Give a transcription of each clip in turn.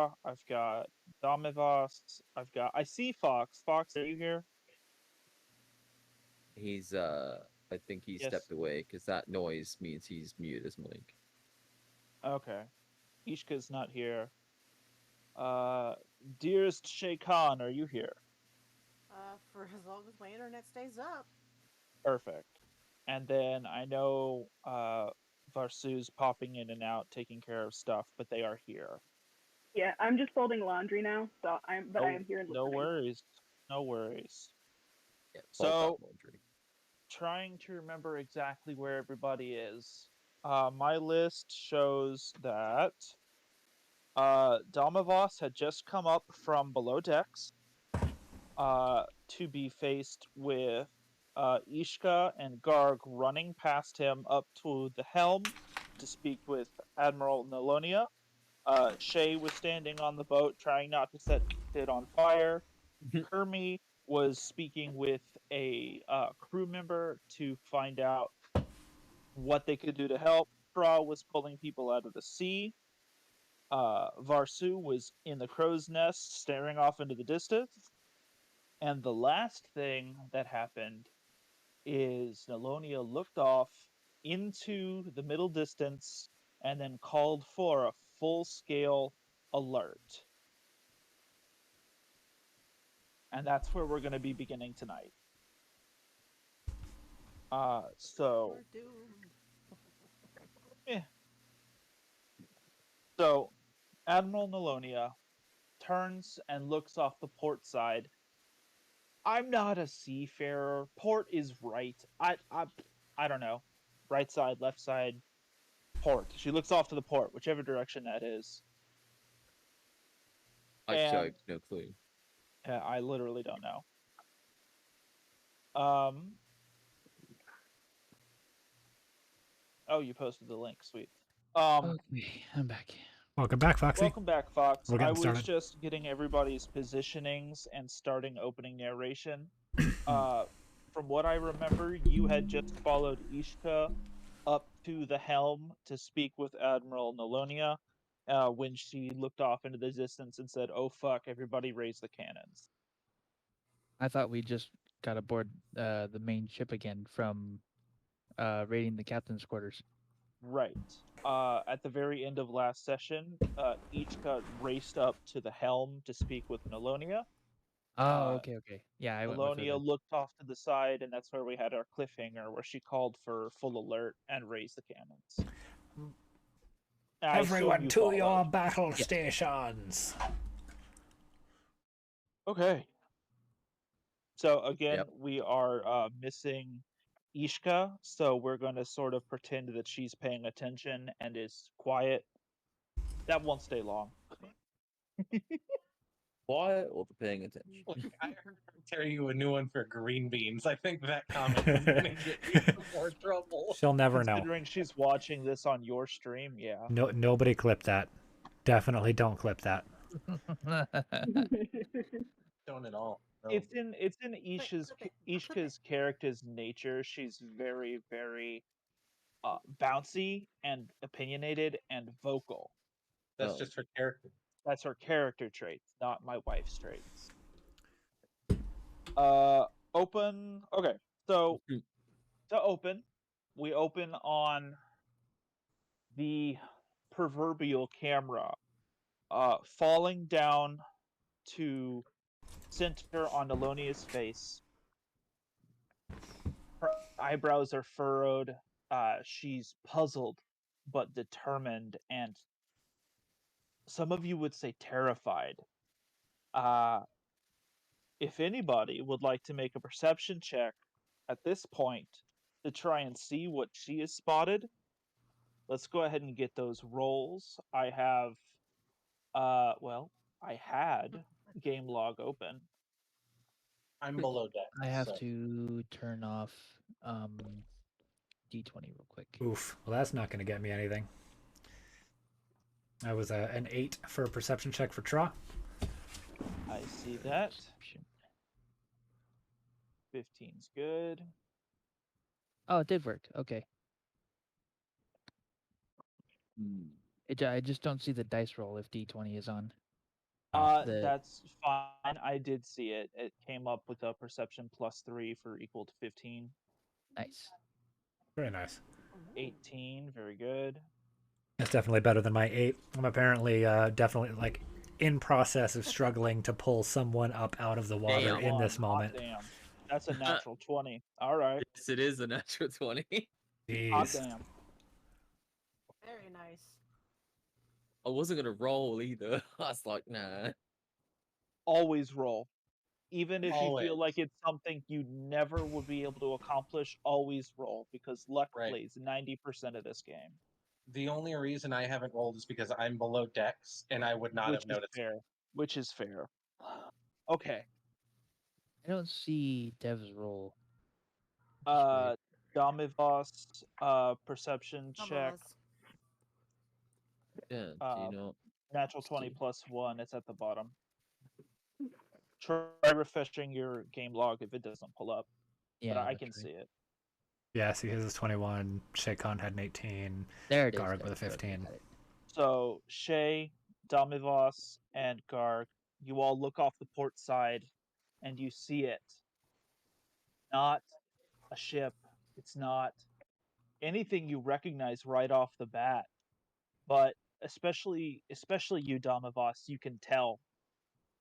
Tra. I've got Domivos. I see Fox. Fox, are you here? He's I think he Yes. stepped away because that noise means he's muted his mic. Okay. Ishka's not here. Uh, dearest Shay Khan, are you here? For as long as my internet stays up. Perfect. And then I know Varsu's popping in and out, taking care of stuff, but they are here. Yeah, I'm just folding laundry now, so I No, am here no listening. worries. No worries. Yeah, fold that So, laundry. trying to remember exactly where everybody is. My list shows that Domivos had just come up from below decks to be faced with Ishka and Garg running past him up to the helm to speak with Admiral Nelonia. Shay was standing on the boat trying not to set it on fire. Kermi was speaking with a crew member to find out what they could do to help. Tra was pulling people out of the sea. Varsu was in the crow's nest staring off into the distance. And the last thing that happened is Nelonia looked off into the middle distance and then called for a full scale alert. And that's where we're going to be beginning tonight. So, We're doomed. eh. So Admiral Nelonia turns and looks off the port side. I'm not a seafarer. Port is right. I don't know. Right side, left side, port. She looks off to the port, whichever direction that is. Actually, I And have no clue. I literally don't know. Um. Oh, you posted the link. Sweet. Okay, I'm back. Welcome back, Foxy. Welcome back, Fox. We're I getting was started. just getting everybody's positionings and starting opening narration. From what I remember, you had just followed Ishka up to the helm to speak with Admiral Nelonia when she looked off into the distance and said, "Oh fuck, everybody raise the cannons." I thought we just got aboard the main ship again from raiding the captain's quarters. Right. At the very end of last session, Ishka raced up to the helm to speak with Nelonia. Oh, okay. Yeah, I went with her Nelonia then. looked off to the side, and that's where we had our cliffhanger, where she called for full alert and raised the cannons. I assume Everyone you to followed. your battle Yes. stations. Okay. So again, Yep. we are missing Ishka, so we're going to sort of pretend that she's paying attention and is quiet. That won't stay long. Quiet or paying attention? I heard her carry you a new one for green beans. I think that comment is going to get you in more trouble. She'll never know. Considering she's watching this on your stream, yeah. No, nobody clip that. Definitely don't clip that. Don't at all. No. It's in Ishka's clip it. Ishka's character's nature. She's very, very bouncy and opinionated and vocal. That's Oh. just her character. That's her character traits, not my wife's traits. Open. Okay, so to open, we open on the proverbial camera, falling down to center on Alonia's face. Her eyebrows are furrowed. She's puzzled, but determined, and some of you would say terrified. If anybody would like to make a perception check at this point to try and see what she has spotted, let's go ahead and get those rolls. I have, I had game log open. I'm below deck. I have so. to turn off D20 real quick. Oof. Well, that's not going to get me anything. I was an 8 for a perception check for Tra. I see that. Perception. 15's good. Oh, it did work. Okay. Hmm. I just don't see the dice roll if D20 is on. The- That's fine. I did see it. It came up with a perception +3 for equal to 15. Nice. Very nice. 18, very good. That's definitely better than my 8. I'm apparently definitely like in process of struggling to pull someone up out of the water Damn. in this Hot moment. damn. That's a natural 20. All right. Yes, it is a natural 20. Hot Jeez. damn. Very nice. I wasn't gonna roll either. I was like, nah. Always roll. Even if you feel Always. like it's something you never would be able to accomplish, always roll because luck Right. plays 90% of this game, The only reason I haven't rolled is because I'm below Dex, and I would not which have is noticed. fair. Which is fair. Okay. I don't see Dev's roll. Uh, Damivos, perception Some of check, us. Yeah, do uh, you know? natural Let's 20 see. +1. It's at the bottom. Try refreshing your game log if it doesn't pull up, Yeah, but I that's can right. see it. Yeah, see, his is 21. Shakon had an 18. There it is. Garg there with a it is, okay, 15. got it. So Shay, Damivos, and Garg, you all look off the port side, and you see it. Not a ship. It's not anything you recognize right off the bat. But especially you, Damivos, you can tell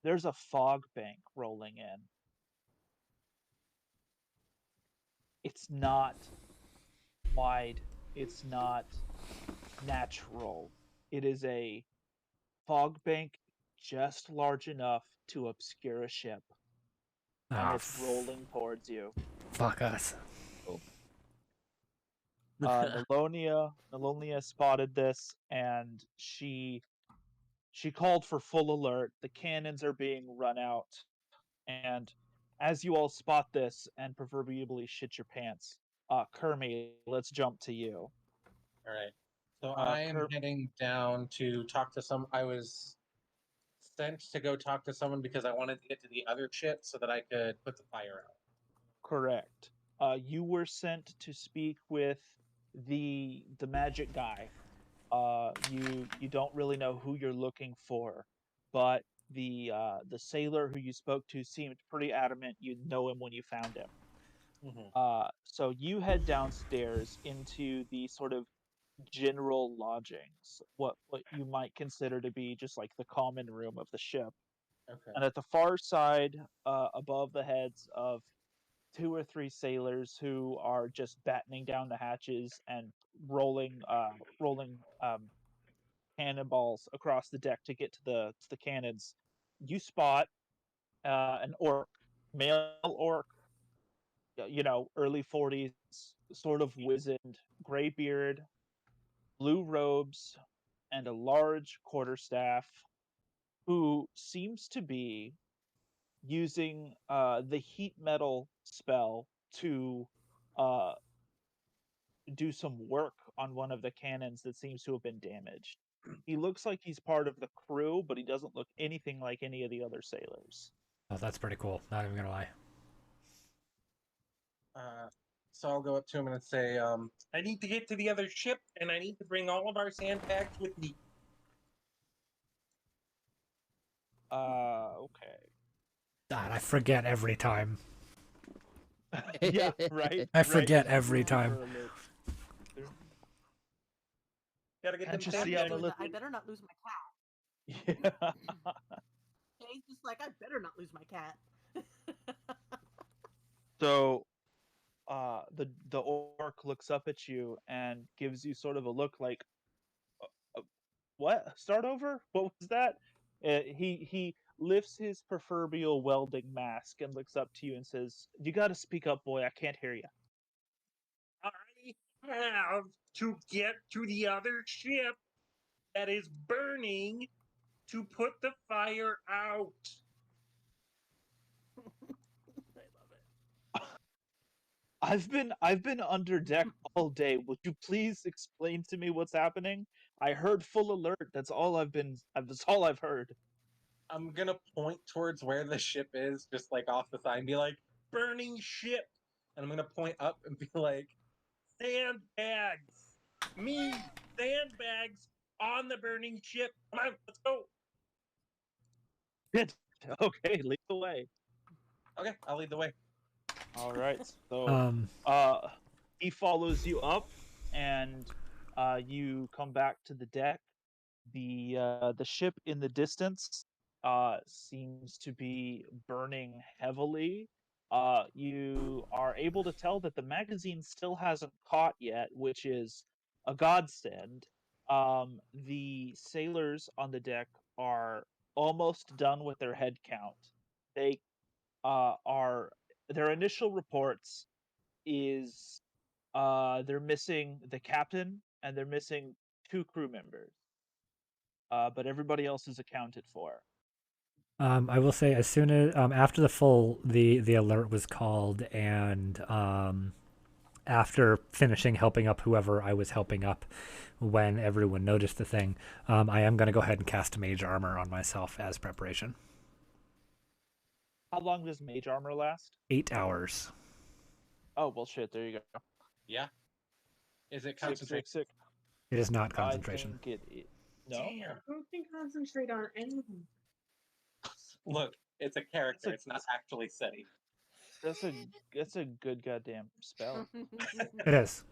there's a fog bank rolling in. It's not wide. It's not natural. It is a fog bank just large enough to obscure a ship, and Ah, it's rolling towards you. fuck us. Nelonia spotted this, and she called for full alert. The cannons are being run out, and as you all spot this and proverbially shit your pants, Kermie, let's jump to you. All right. So Uh, I am Ker- heading down to talk to some. I was sent to go talk to someone because I wanted to get to the other ship so that I could put the fire out. Correct. You were sent to speak with the magic guy. You don't really know who you're looking for, but the sailor who you spoke to seemed pretty adamant you'd know him when you found him. So you head downstairs into the sort of general lodgings, what you might consider to be just like the common room of the ship. Okay. And at the far side, above the heads of 2 or 3 sailors who are just battening down the hatches and rolling cannonballs across the deck to get to the cannons, you spot an orc, male orc, early 40s, sort of wizened, gray beard, blue robes, and a large quarterstaff, who seems to be using the heat metal spell to uh, do some work on one of the cannons that seems to have been damaged. He looks like he's part of the crew, but he doesn't look anything like any of the other sailors. Oh, that's pretty cool. Not even gonna lie. So I'll go up to him and say, I need to get to the other ship, and I need to bring all of our sandbags with me. Okay. God, I forget every time. Yeah, right. I right. forget every time. Gotta get them Can't you see sandbags. I'm a I better not lose my cat. Yeah. He's just like, I better not lose my cat. So, the orc looks up at you and gives you sort of a look like, "What? Start over? What was that?" He lifts his proverbial welding mask and looks up to you and says, "You got to speak up, boy. I can't hear you." I have to get to the other ship that is burning to put the fire out. I love it. I've been under deck all day. Would you please explain to me what's happening? I heard full alert. That's all that's all I've heard. I'm gonna point towards where the ship is, just like off the side, and be like, burning ship. And I'm gonna point up and be like, sandbags. Me, sandbags on the burning ship. Come on, let's go. Okay, lead the way. Okay, I'll lead the way. All right. So Um, he follows you up, and you come back to the deck. The ship in the distance seems to be burning heavily. You are able to tell that the magazine still hasn't caught yet, which is a godsend. The sailors on the deck are almost done with their head count. They are their initial reports is they're missing the captain and they're missing two crew members, but everybody else is accounted for. I will say as soon as after the alert was called and after finishing helping up whoever I was helping up when everyone noticed the thing, I am going to go ahead and cast mage armor on myself as preparation. How long does mage armor last? 8 hours. Oh well, shit. There you go. Yeah. Is it Sick, concentration? sick, sick. It is not I concentration. think no. Damn. Who can concentrate on anything? Look, it's a character. a- It's not actually SETI. That's a good goddamn spell. It is.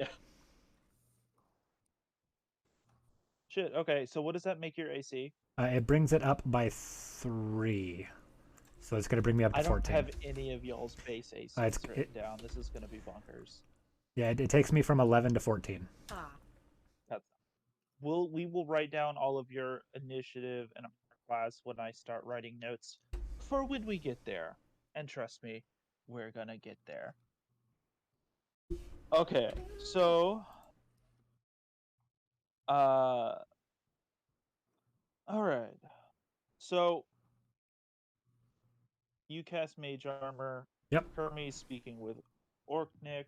Shit. Okay, so what does that make your AC? It brings it up by 3. So it's going to bring me up to I don't 14. have any of y'all's base ACs it's- written down. This is gonna be bonkers. Yeah, it takes me from 11 to 14. Ah, That's we will write down all of your initiative and class when I start writing notes for when we get there. And trust me, we're gonna get there. Okay, so all right. So you cast mage armor. Yep. Kermie's speaking with Orknick.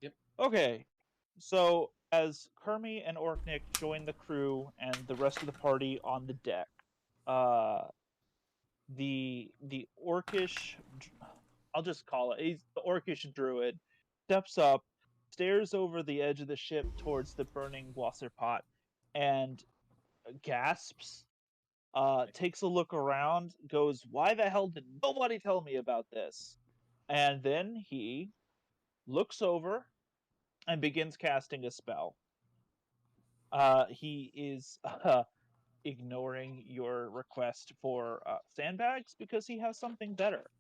Yep. Okay. So as Kermie and Orknick join the crew and the rest of the party on the deck, uh the orcish I'll just call it he's the orcish druid steps up, stares over the edge of the ship towards the burning wasserpot, and gasps, takes a look around, goes, "Why the hell did nobody tell me about this?" And then he looks over and begins casting a spell. He is ignoring your request for sandbags because he has something better.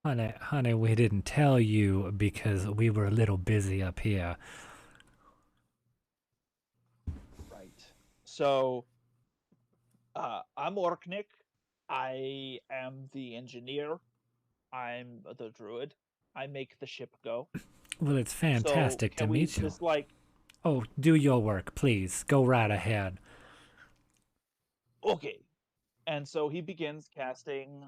Honey, we didn't tell you because we were a little busy up here. Right. So, I'm Orknick. I am the engineer. I'm the druid. I make the ship go. Well, it's fantastic So to can we meet you. just like, Oh, do your work, please. Go right ahead. okay. And so he begins casting.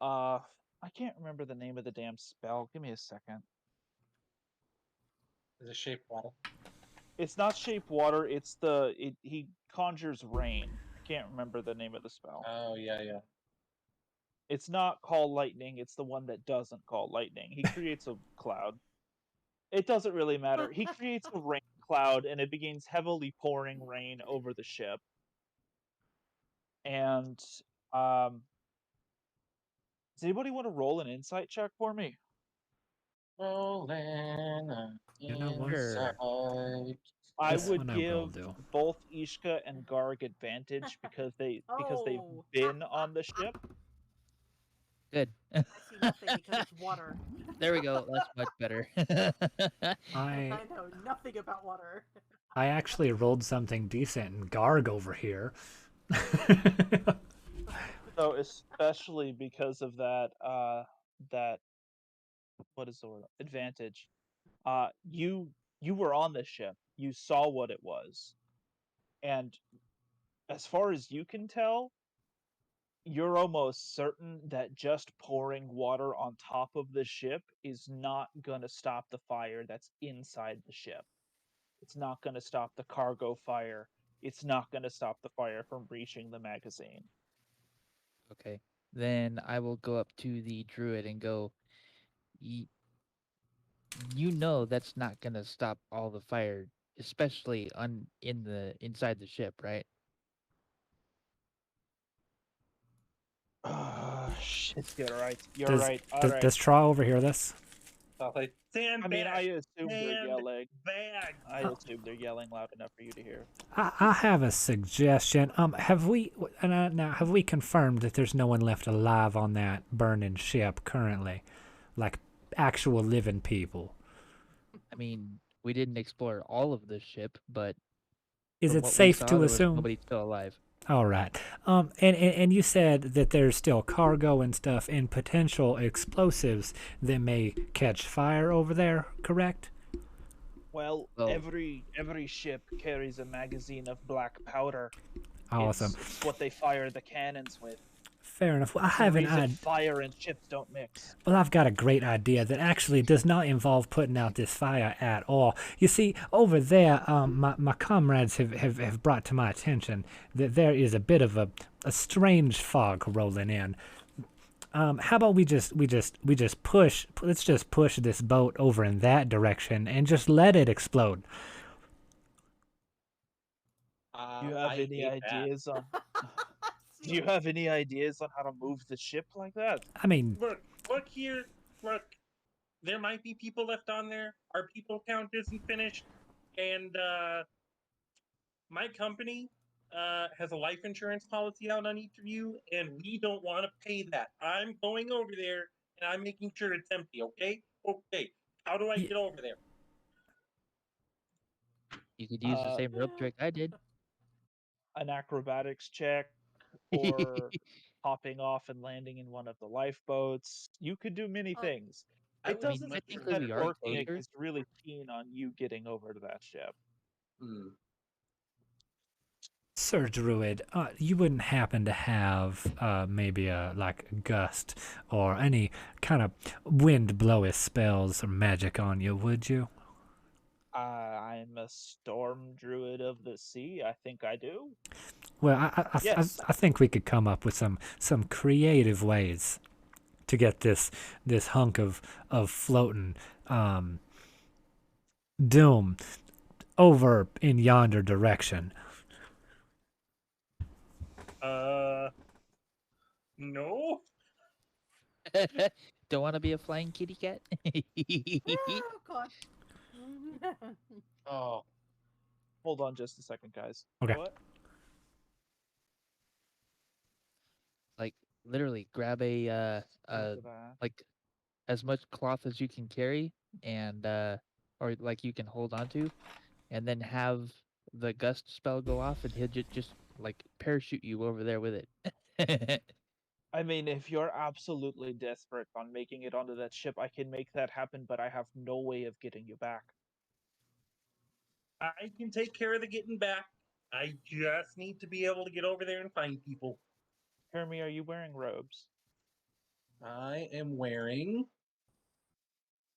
Uh, I can't remember the name of the damn spell. Give me a second. Is it shape water? It's not shape water. He conjures rain. I can't remember the name of the spell. Oh yeah, yeah. It's not call lightning. It's the one that doesn't call lightning. He creates a cloud. It doesn't really matter. He creates a rain cloud, and it begins heavily pouring rain over the ship. And um, does anybody want to roll an insight check for me? Rolling You know what? inside. I This would one I will give do. both Ishka and Garg advantage because they've Oh. been on the ship. Good. I see nothing because it's water. There we go. That's much better. I I know nothing about water. I actually rolled something decent in Garg over here. So especially because of that that what is the word? Advantage. You were on the ship. You saw what it was. And as far as you can tell, you're almost certain that just pouring water on top of the ship is not going to stop the fire that's inside the ship. It's not going to stop the cargo fire. It's not going to stop the fire from reaching the magazine. Okay. Then I will go up to the druid and go, you know that's not gonna stop all the fire, especially on in the inside the ship, right? Shit. You're right. You're Does, right. All does, right. does Tra overhear this? I'll say, I mean, I sandbags, assume they're yelling. sandbags. I assume they're yelling loud enough for you to hear. I have a suggestion. Have we now have we confirmed that there's no one left alive on that burning ship currently, like actual living people? I mean, we didn't explore all of the ship, but Is from it what we safe saw, to there was assume? nobody still alive. All right. And you said that there's still cargo and stuff and potential explosives that may catch fire over there, correct? Well, Well- every ship carries a magazine of black powder. Awesome. It's what they fire the cannons with. Fair enough. Well, I It's the have an reason idea. fire and ships don't mix. Well, I've got a great idea that actually does not involve putting out this fire at all. You see, over there, my comrades have brought to my attention that there is a bit of a strange fog rolling in. How about we just push? Let's just push this boat over in that direction and just let it explode. Do you have I any hate that. ideas on? Do you have any ideas on how to move the ship like that? I mean, Look here. Look, there might be people left on there. Our people count isn't finished, and my company has a life insurance policy out on each of you, and we don't want to pay that. I'm going over there, and I'm making sure it's empty. Okay? Okay. How do I Ye- get over there? You could use the same rope trick I did. An acrobatics check, or hopping off and landing in one of the lifeboats. You could do many Oh. things. I It would doesn't much seem technically that we are Orkney closer. is really keen on you getting over to that ship. Hmm. Sir Druid, you wouldn't happen to have maybe a gust or any kind of wind blowy spells or magic on you, would you? I'm a storm druid of the sea. I think I do. Well, Yes. I think we could come up with some creative ways to get this hunk of floating doom over in yonder direction. No. Don't want to be a flying kitty cat? Oh, God. Oh. Hold on just a second, guys. Okay. What? Like literally grab a Look at that. like as much cloth as you can carry and or like you can hold on to, and then have the gust spell go off and he'll just like parachute you over there with it. I mean, if you're absolutely desperate on making it onto that ship, I can make that happen, but I have no way of getting you back. I can take care of the getting back. I just need to be able to get over there and find people. Hermie, are you wearing robes? I am wearing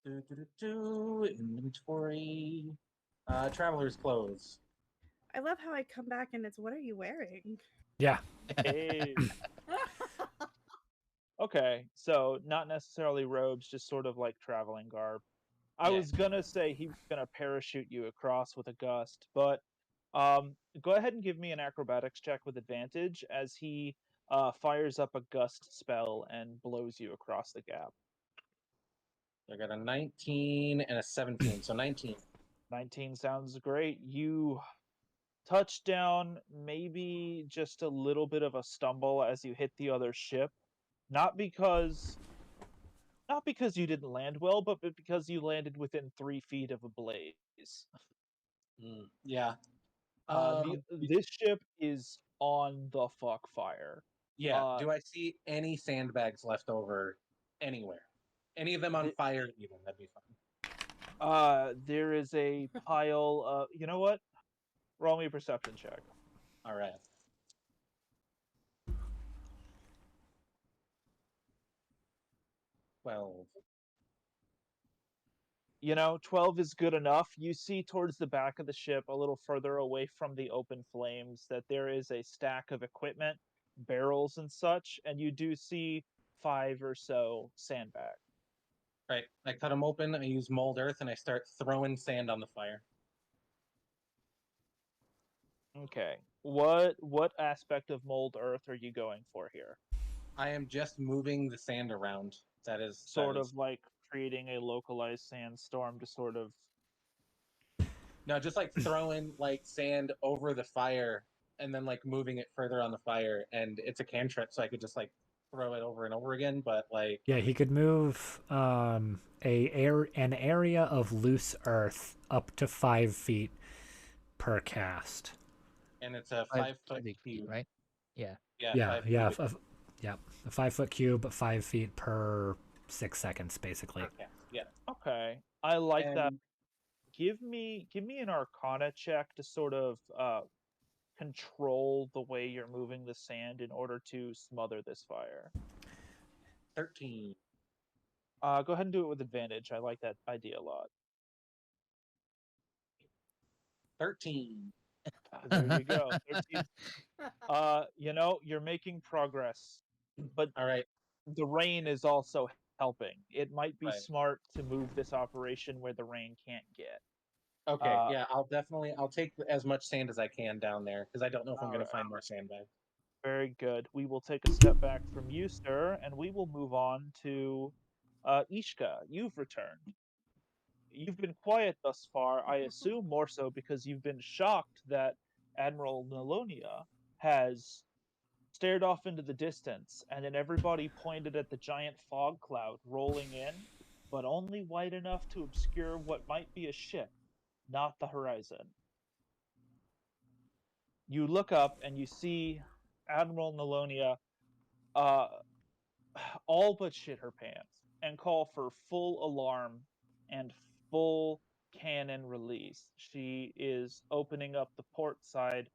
inventory traveler's clothes. I love how I come back and it's, what are you wearing? Yeah. Hey. Okay, so not necessarily robes, just sort of like traveling garb. I Yeah. was gonna say he was gonna parachute you across with a gust, but go ahead and give me an acrobatics check with advantage as he fires up a gust spell and blows you across the gap. I got a 19 and a 17, so 19. 19 sounds great. You touch down, maybe just a little bit of a stumble as you hit the other ship, not because you didn't land well, but because you landed within 3 feet of a blaze. Yeah. This ship is on the fuck fire. Yeah. Uh, Do I see any sandbags left over anywhere? Any of them on The- fire? Even that'd be fun. there is a pile of. You know what? Roll me a perception check. All right. Well, 12 is good enough. You see towards the back of the ship, a little further away from the open flames, that there is a stack of equipment, barrels and such, and you do see 5 or so sandbags. right. I cut them open. I use mold earth, and I start throwing sand on the fire. Okay. What aspect of mold earth are you going for here? I am just moving the sand around. That is Sort of like creating a localized sandstorm to sort of. No, just like throwing like sand over the fire and then like moving it further on the fire, and it's a cantrip, so I could just like throw it over and over again. But like, Yeah, he could move an area of loose earth up to 5 feet per cast. and it's a 5 5-foot cubic feet, cube, right? Yeah. Yeah, Yeah, 5 yeah, cubic yeah. A 5-foot cube, 5 feet per 6 seconds, basically. per cast. Yeah, Okay, I like that. and Give me an Arcana check to sort of control the way you're moving the sand in order to smother this fire. 13. Go ahead and do it with advantage. I like that idea a lot. 13. There you go. 13. You're making progress, but All right, the rain is also helping. It might be right. smart to move this operation where the rain can't get. Okay, yeah, I'll take as much sand as I can down there because I don't know if I'm going to Alright. find more sandbags. Very good. We will take a step back from you, sir, and we will move on to Ishka. You've returned. You've been quiet thus far, I assume more so because you've been shocked that Admiral Nelonia has stared off into the distance, and then everybody pointed at the giant fog cloud rolling in, but only white enough to obscure what might be a ship, not the horizon. You look up and you see Admiral Nelonia uh, all but shit her pants and call for full alarm and full cannon release. She is opening up the port side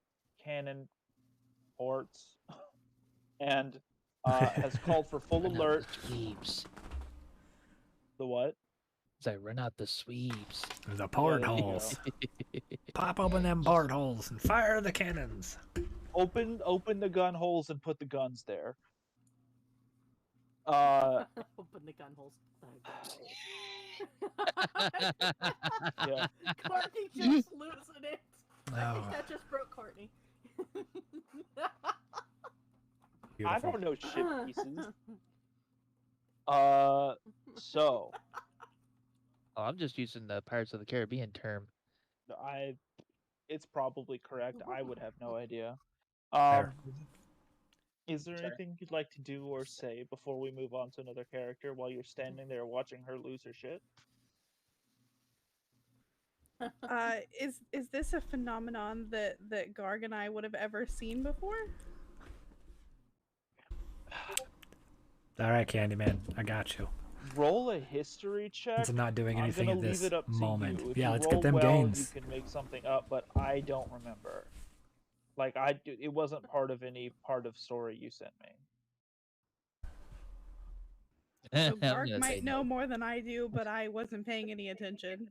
cannon ports and has called for full Run out alert. the sweeps. The what? It's like run out the sweeps. The there you portholes. Pop open them portholes and fire the cannons. Open the gun holes and put the guns there. Open the gun holes. Yeah. Courtney just losing it. I think Oh. that just broke Courtney. I Beautiful. don't know ship pieces. So Oh, I'm just using the Pirates of the Caribbean term. it's probably correct. I would have no idea. Fair. Is there Sure. anything you'd like to do or say before we move on to another character while you're standing there watching her lose her shit? Is this a phenomenon that Garg and I would have ever seen before? All right, Candyman, I got you. Roll a history check. It's not doing I'm anything gonna at leave this it up moment. to you. If Yeah, you let's roll get them well, gains. You can make something up, but I don't remember. Like it wasn't part of any part of story you sent me. So I'm Garg gonna say might know no. more than I do, but I wasn't paying any attention.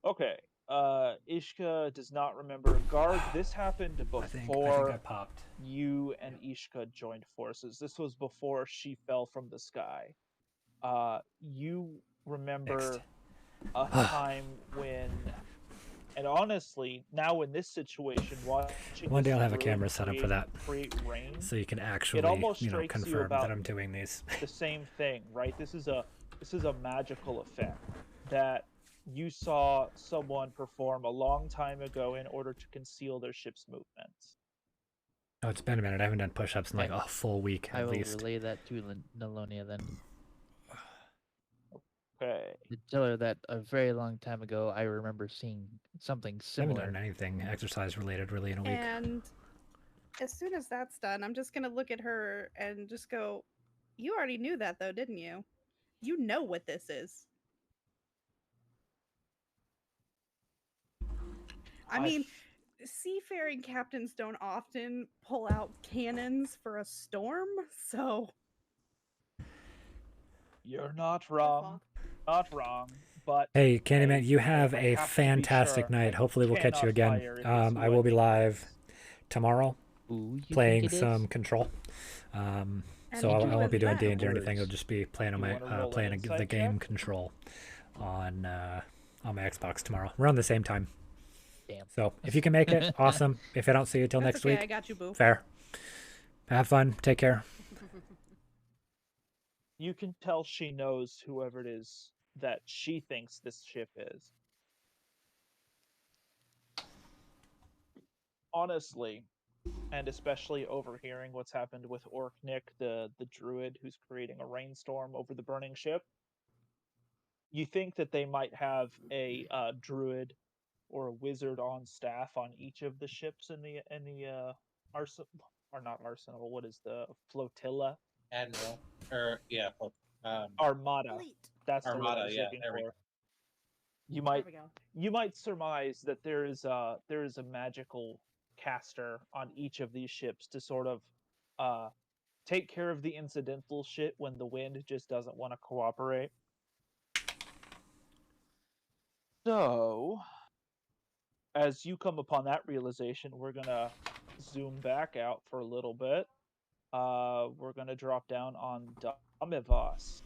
Okay. Ishka does not remember. Garg, this happened I think before I popped. you and Ishka joined forces. This was before she fell from the sky. You remember Fixed. a time when, and honestly, now in this situation, watching One day this I'll have a druid camera set up for that, create rain, so you can actually, almost strikes you confirm about that I'm doing these. the same thing, right? This is a magical effect that you saw someone perform a long time ago in order to conceal their ship's movements. Oh, it's been a minute. I haven't done push-ups in like Okay. a full week I at will least. relay that to Nelonia then. Okay. Tell her that a very long time ago, I remember seeing something I haven't similar. done anything exercise-related really in a week. And as soon as that's done, I'm just gonna look at her and just go, "You already knew that, though, didn't you? You know what this is." I mean, seafaring captains don't often pull out cannons for a storm, so You're not wrong. Not wrong. But Hey, Candyman, you I have a have to be fantastic sure. night. I Hopefully we'll catch you cannot again. fire if it's who I will be think it live is. tomorrow Who you playing think it some is? Control. So And I who won't be is doing that? D&D or anything. I'll Words. just be playing on You my wanna roll an playing the insight game check? Control on my Xbox tomorrow. We're on the same time. Damn. So if you can make it, awesome. If I don't see you till that's next okay. week, I got you, boo. fair. Have fun. Take care. You can tell she knows whoever it is that she thinks this ship is. Honestly, and especially overhearing what's happened with Orknick, the druid who's creating a rainstorm over the burning ship, you think that they might have a druid or a wizard on staff on each of the ships in the arsenal, or not arsenal. What is the flotilla? Admiral, or yeah, Armada. Fleet. That's the word I Armada. was Yeah, looking there we for. go. You There might we go. you might surmise that there is a magical caster on each of these ships to sort of uh, take care of the incidental shit when the wind just doesn't want to cooperate. So, as you come upon that realization, we're gonna zoom back out for a little bit. We're gonna drop down on Damivas.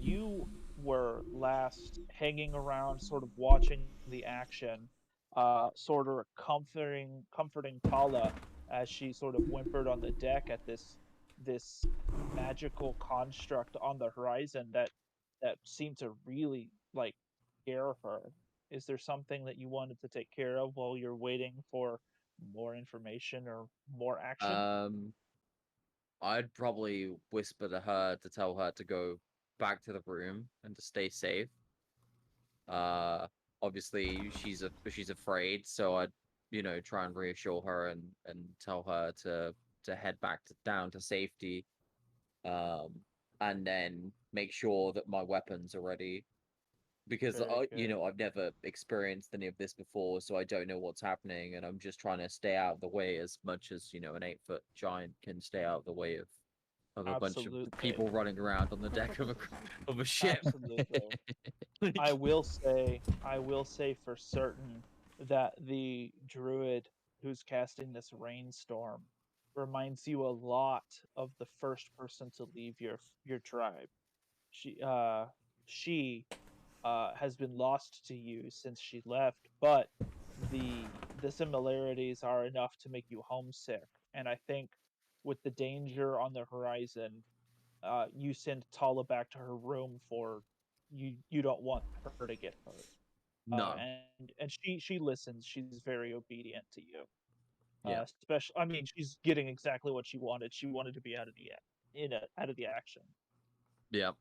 You were last hanging around, sort of watching the action, sort of comforting Tala as she sort of whimpered on the deck at this magical construct on the horizon that seemed to really like scare her. Is there something that you wanted to take care of while you're waiting for more information or more action? I'd probably whisper to her to tell her to go back to the room and to stay safe. Uh, Obviously she's afraid, so I'd try and reassure her and tell her to head back down to safety. Um, and then make sure that my weapons are ready because Very good. I've never experienced any of this before, so I don't know what's happening, and I'm just trying to stay out of the way as much as an 8-foot giant can stay out of the way of a bunch of Absolutely. people running around on the deck of a ship. Absolutely. I will say for certain that the druid who's casting this rainstorm reminds you a lot of the first person to leave your tribe. She has been lost to you since she left, but the similarities are enough to make you homesick. And I think with the danger on the horizon, you send Tala back to her room for you don't want her to get hurt. No. And she listens. She's very obedient to you. Yeah. Especially, I mean, she's getting exactly what she wanted. She wanted to be out of out of the action. Yeah.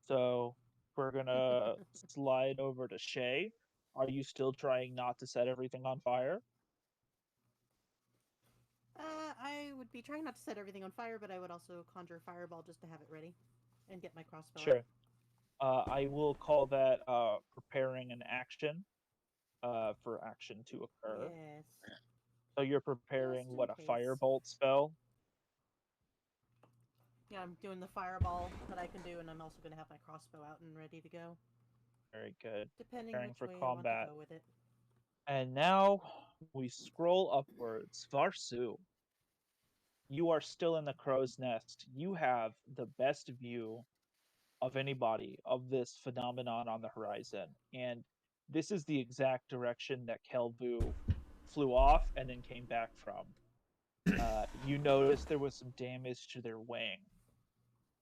So we're gonna slide over to Shay. Are you still trying not to set everything on fire? I would be trying not to set everything on fire, but I would also conjure a fireball just to have it ready and get my crossbow Sure. out. I will call that preparing an action for action to occur. Yes. So you're Just preparing in what, a case. firebolt spell? Yeah, I'm doing the fireball that I can do, and I'm also going to have my crossbow out and ready to go, Very good. depending Preparing which for way I want to combat. go with it. And now we scroll upwards. Varsu, you are still in the crow's nest. You have the best view of anybody of this phenomenon on the horizon. And this is the exact direction that Kelvu flew off and then came back from. You noticed there was some damage to their wing.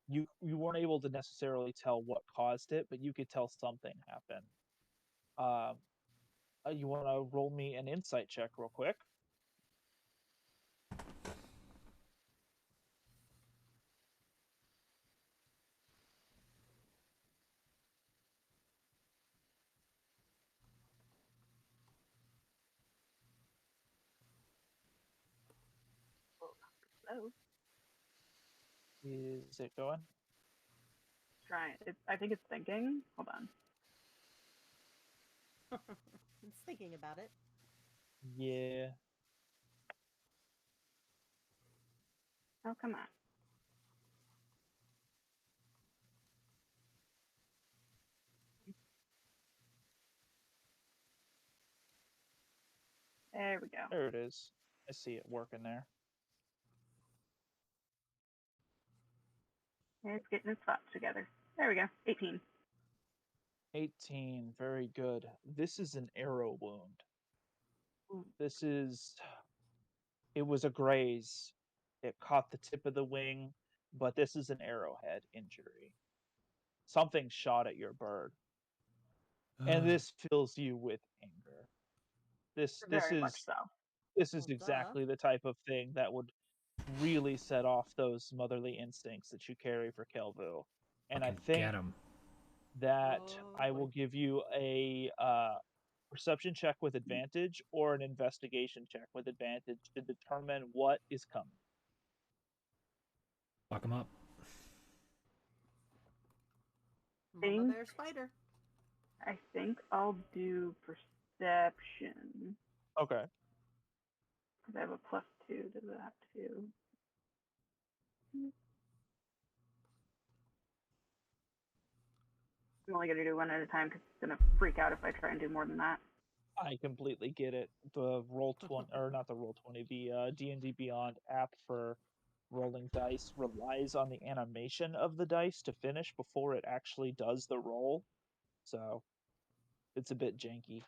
You weren't able to necessarily tell what caused it, but you could tell something happened. You want to roll me an insight check real quick? Oh, Is it going? trying. I think it's thinking. Hold on. It's thinking about it. Yeah. Oh, come on. There we go. There it is. I see it working there. It's getting its thoughts together. There we go. 18. 18. Very good. This is an arrow wound. Ooh. It was a graze. It caught the tip of the wing. but this is an arrowhead injury. Something shot at your bird, and this fills you with anger. This Very much is so. this is Well, duh. exactly the type of thing that would really set off those motherly instincts that you carry for Kelvu. And I Fucking think get him. that Oh, I boy. will give you a perception check with advantage or an investigation check with advantage to determine what is coming. Fuck him up. Mama Think- bear spider. I think I'll do perception Okay. because I have a +2 to that too. I'm only gonna do one at a time because it's gonna freak out if I try and do more than that. I completely get it. The Roll20 or not the Roll20, the D&D Beyond app for rolling dice relies on the animation of the dice to finish before it actually does the roll. So it's a bit janky.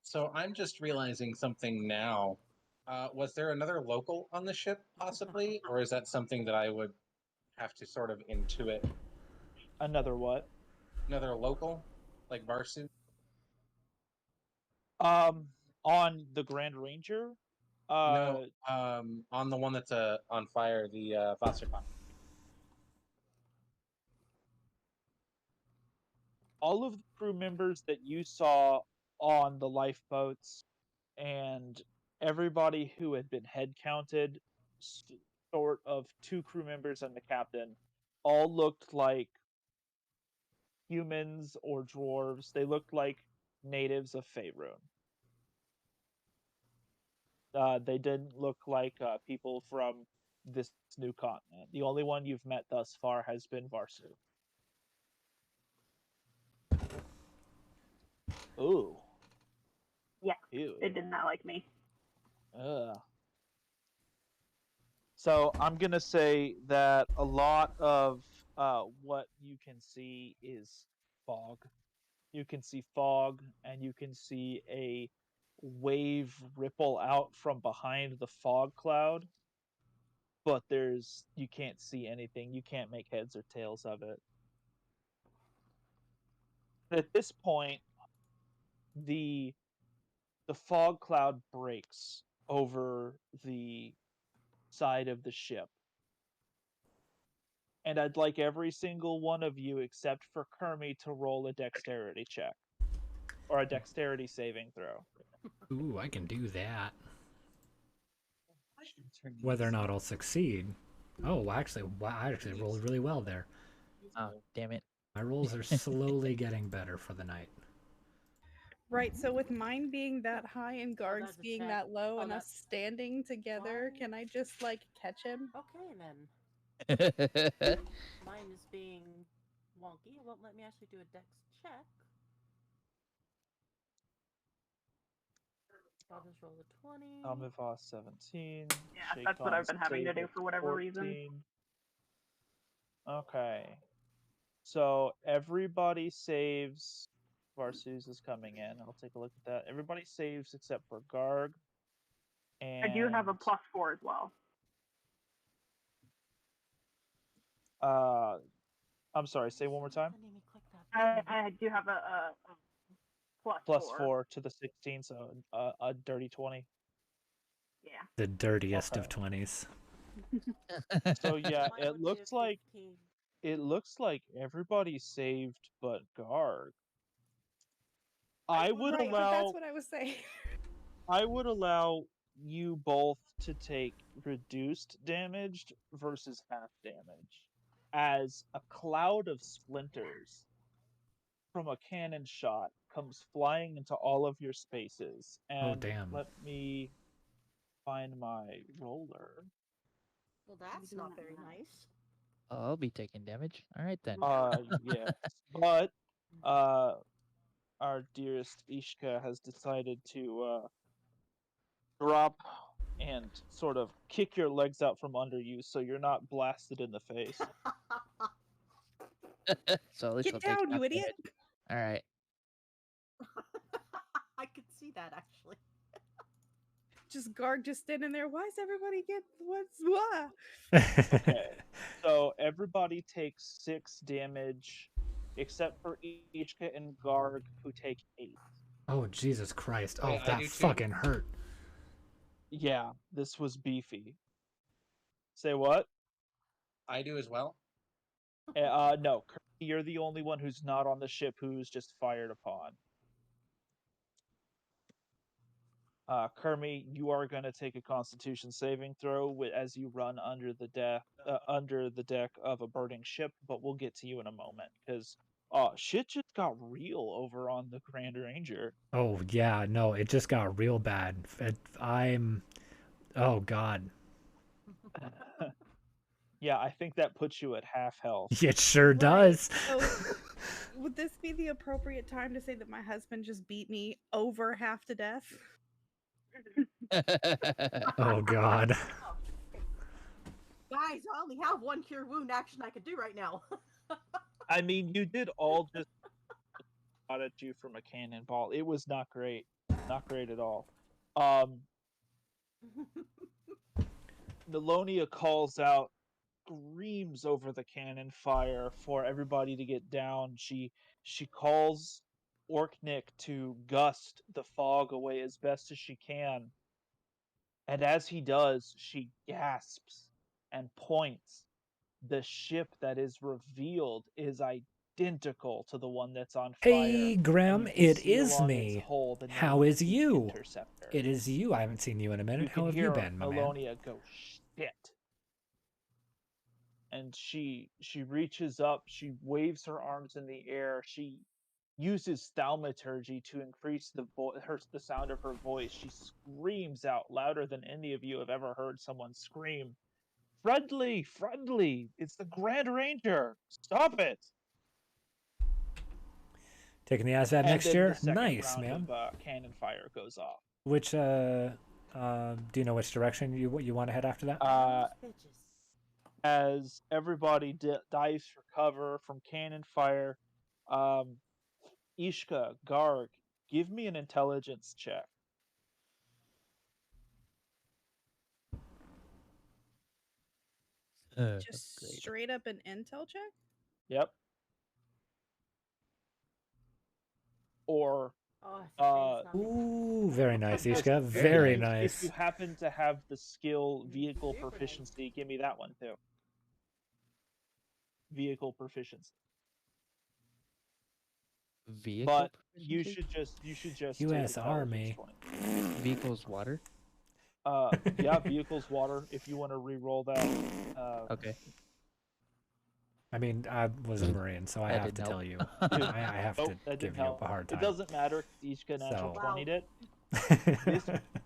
So I'm just realizing something now. Was there another local on the ship, possibly, or is that something that I would have to sort of intuit? Another what? Another local, like Varsu? On the Grand Ranger, No, on the one that's on fire, the Wasserpop. all of the crew members that you saw on the lifeboats and everybody who had been head counted, short of 2 crew members and the captain, all looked like humans or dwarves. They looked like natives of Faerun. They didn't look like people from this new continent. The only one you've met thus far has been Varsu. Ooh. Yeah, Ew. it did not like me. So I'm gonna say that a lot of what you can see is fog. You can see fog, and you can see a wave ripple out from behind the fog cloud. But you can't see anything. You can't make heads or tails of it. At this point, the fog cloud breaks over the side of the ship. And I'd like every single one of you except for Kermie to roll a dexterity check. Or a dexterity saving throw. Ooh, I can do that. Whether or not I'll succeed. Oh, actually, wow, I actually rolled really well there. Oh, damn it. My rolls are slowly getting better for the night. Right, so with mine being that high and Garg's that's a being check. that low Oh, and us that's- standing together, Why? can I just like catch him? Okay, then. Mine is being wonky. It won't let me actually do a dex check. I'll just roll a 20. Almivas 17. Yeah, that's what I've been having to do for whatever reason. Okay. So everybody saves. Varsus is coming in. I'll take a look at that. Everybody saves except for Garg. And I do have a +4 as well. I'm sorry, say one more time. Letting me click that I do have a +4. +4 to the 16, so a dirty 20. Yeah. The dirtiest of Okay. 20s. So yeah, Mine would be a 15. it looks like everybody saved but Garg. I would Right, but allow that's what I was saying. I would allow you both to take reduced damage versus half damage, as a cloud of splinters from a cannon shot comes flying into all of your spaces. And damn. let me find my roller. Well, that's not very nice. Oh, I'll be taking damage. All right then. Yes, but our dearest Ishka has decided to drop and sort of kick your legs out from under you so you're not blasted in the face. So at least Get I'll take down, half you idiot! damage. All right. I could see that actually. just Garg just standing there. Why is everybody get what's why? Okay, so everybody takes 6 damage, except for Ichka and Garg, who take 8. Oh, Jesus Christ. Wait, Oh, I that do too? fucking hurt. Yeah, this was beefy. Say what? I do as well. No, Kirby, you're the only one who's not on the ship who's just fired upon. Kermie, you are going to take a Constitution saving throw as you run under the deck of a burning ship, but we'll get to you in a moment because shit just got real over on the Grand Ranger. Oh, yeah, no, it just got real bad. Oh, God. Yeah, I think that puts you at half health. It sure Right. does. So, would this be the appropriate time to say that my husband just beat me over half to death? Oh, God. Guys, I only have 1 cure wound action I could do right now. I mean, you did all just shot at you from a cannonball. It was not great. Not great at all. Melonia calls out, screams over the cannon fire for everybody to get down. She calls Orknick to gust the fog away as best as she can. And as he does, she gasps and points. The ship that is revealed is identical to the one that's on fire. Hey, Graham, and you it can see is along its me. hull the How name is you? Interceptor. It is you. I haven't seen you in a minute. You How can have hear you been, my man? Melonia go, shit. And she reaches up, she waves her arms in the air, she uses thaumaturgy to increase the sound of her voice. She screams out louder than any of you have ever heard someone scream. Friendly, friendly! It's the Grand Ranger! Stop it! Taking the ASVAB And next then year? the second Nice, round man. of cannon fire goes off. Which, do you know which direction you want to head after that? As everybody dives for cover from cannon fire, Ishka, Garg, give me an intelligence check. Just Great. straight up an intel check? Yep. Or Oh, it's a shame it's not me. Ooh, very nice, Just Ishka. Very if nice. you happen to have the skill vehicle Super nice. proficiency, give me that one too. Vehicle proficiency. Vehicle But you proficiency? should just U.S. take Army. intelligence 20. Vehicles water. Yeah, vehicles water. If you want to re-roll that. Okay. I mean, I was a Marine, so I That have to didn't tell help. you. Dude, I have nope, to that give didn't you help. a hard time. It doesn't matter. Ishka natural So- 20'd it.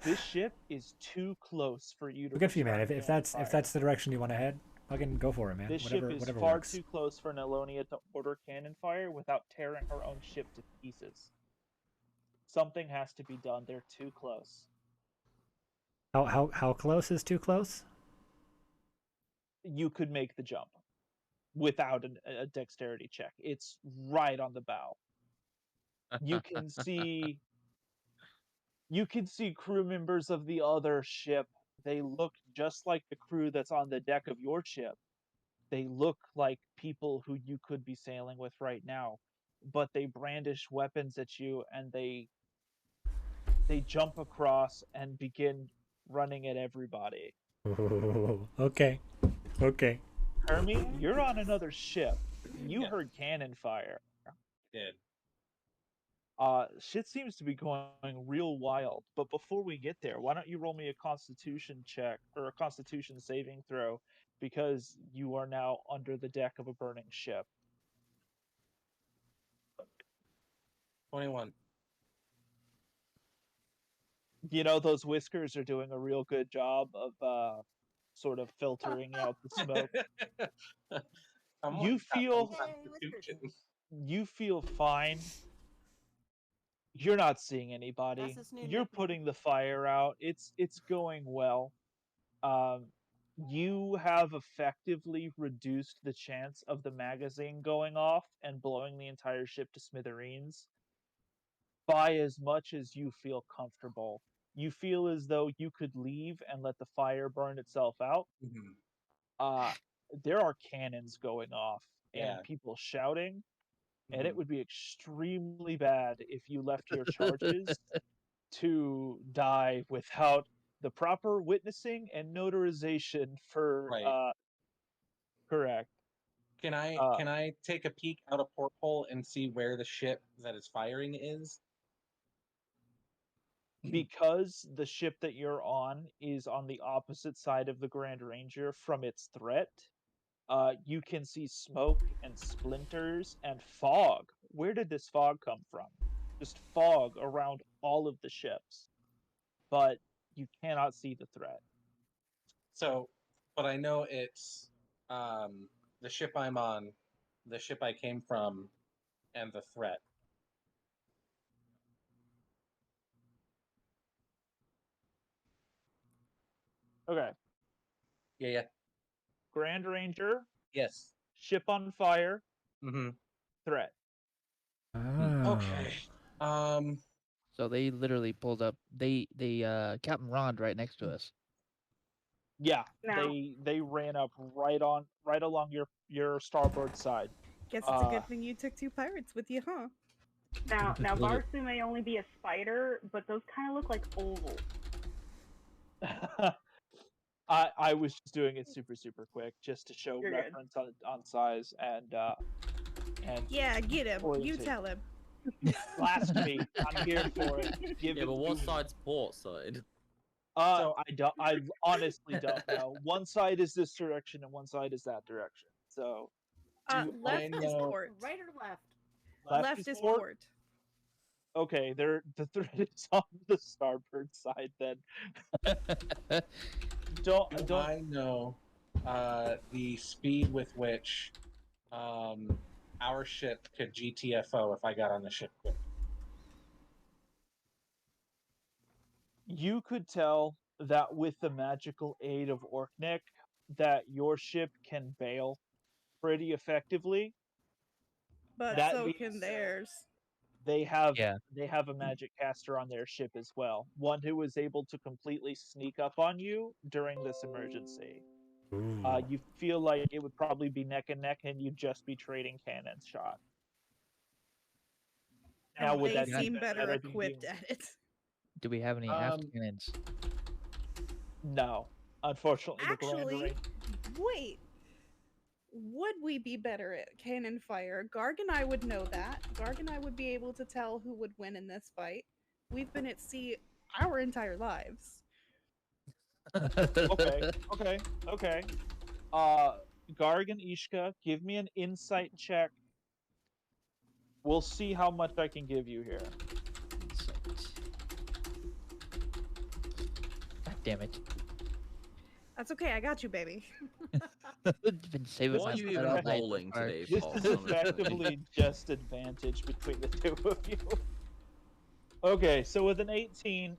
This ship is too close for you to. Well, good for you, man. return If cannon that's fire. the direction you want to head, fucking go for it, man. This whatever ship is whatever far works. too close for Nelonia to order cannon fire without tearing her own ship to pieces. Something has to be done. They're too close. How close is too close? You could make the jump without a dexterity check. It's right on the bow. You can see crew members of the other ship. They look just like the crew that's on the deck of your ship. They look like people who you could be sailing with right now, but they brandish weapons at you and they jump across and begin running at everybody. Ooh, okay. Okay. Hermie, you're on another ship. You heard cannon fire. Did. Shit seems to be going real wild. But before we get there, why don't you roll me a Constitution check or a Constitution saving throw, because you are now under the deck of a burning ship. 21. You know, those whiskers are doing a real good job of sort of filtering out the smoke. Someone's got feel- some constitution. You feel fine. You're not seeing anybody. That's his new You're nickname. putting the fire out. It's going well. You have effectively reduced the chance of the magazine going off and blowing the entire ship to smithereens by as much as you feel comfortable. you feel as though you could leave and let the fire burn itself out. Mhm. There are cannons going off Yeah. and people shouting, and it Mhm. would be extremely bad if you left your charges to die without the proper witnessing and notarization for Right. correct. Can Uh, I take a peek out a porthole and see where the ship that is firing is? because the ship that you're on is on the opposite side of the Grand Ranger from its threat, you can see smoke and splinters and fog. Where did this fog come from? Just fog around all of the ships, but you cannot see the threat. So, but I know it's the ship I'm on, the ship I came from, and the threat. Okay, Yeah, yeah. Grand Ranger, Yes. ship on fire, Mm-hmm. threat. Oh. Okay. Um, So they literally pulled up. They Captain Rond right next to us. Yeah, Now, they ran up right along your starboard side. Guess it's a good thing you took 2 pirates with you, huh? now, Barsu may only be a spider, but those kind of look like ovals. I was just doing it super quick just to show You're good. reference on size and Yeah, get him. You orientation. tell him. Blasphemy! I'm here for it. Give Yeah, it but to what me. side's port side? So- I don't. I honestly don't know. One side is this direction and one side is that direction. So Do Left I is know- port. Right or left? Left is port. Okay, the threat is on the starboard side then. do I know the speed with which our ship could GTFO if I got on the ship quick? You could tell that with the magical aid of Orknick, that your ship can bail pretty effectively. But That so being can said, theirs. They have Yeah. they have a magic caster on their ship as well. One who was able to completely sneak up on you during this emergency. Ooh. You feel like it would probably be neck and neck, and you'd just be trading cannon shot. Now, And would they that be seem better than equipped being- at it. Do we have any aft Um, cannons? No, unfortunately, the Grand Actually, Ranger. wait. Would we be better at cannon fire? Garg and I would know that. Garg and I would be able to tell who would win in this fight. We've been at sea our entire lives. Okay. Garg and Ishka, give me an insight check. We'll see how much I can give you here. God damn it. That's okay, I got you, baby. Been saving What are my you sweat even all night so rolling far. today, This Paul? is Honestly. effectively just advantage between the two of you. Okay, so with an 18,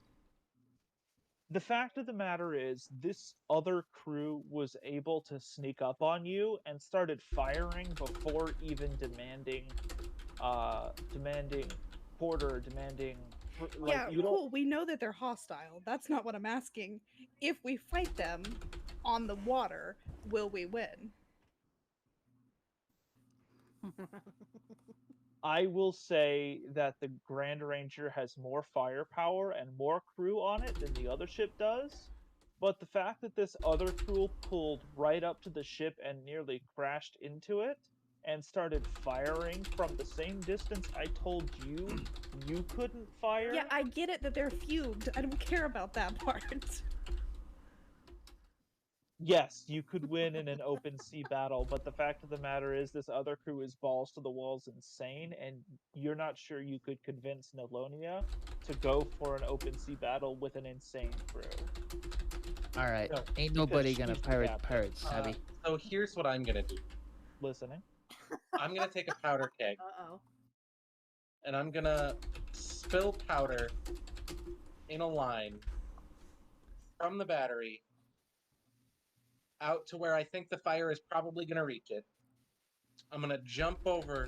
the fact of the matter is, this other crew was able to sneak up on you and started firing before even demanding quarter, Yeah, you don't. cool. We know that they're hostile. That's not what I'm asking. If we fight them on the water, will we win? I will say that the Grand Ranger has more firepower and more crew on it than the other ship does. But the fact that this other crew pulled right up to the ship and nearly crashed into it and started firing from the same distance I told you you couldn't fire. Yeah, I get it that they're fugued. I don't care about that part. Yes, you could win in an open sea battle, but the fact of the matter is this other crew is balls to the walls insane, and you're not sure you could convince Nolonia to go for an open sea battle with an insane crew. Alright. No, Ain't nobody she's gonna the pirate captain. pirates, Savvy. So here's what I'm gonna do. Listening. I'm gonna take a powder keg Uh-oh. and I'm gonna spill powder in a line from the battery out to where I think the fire is probably gonna reach it. I'm gonna jump over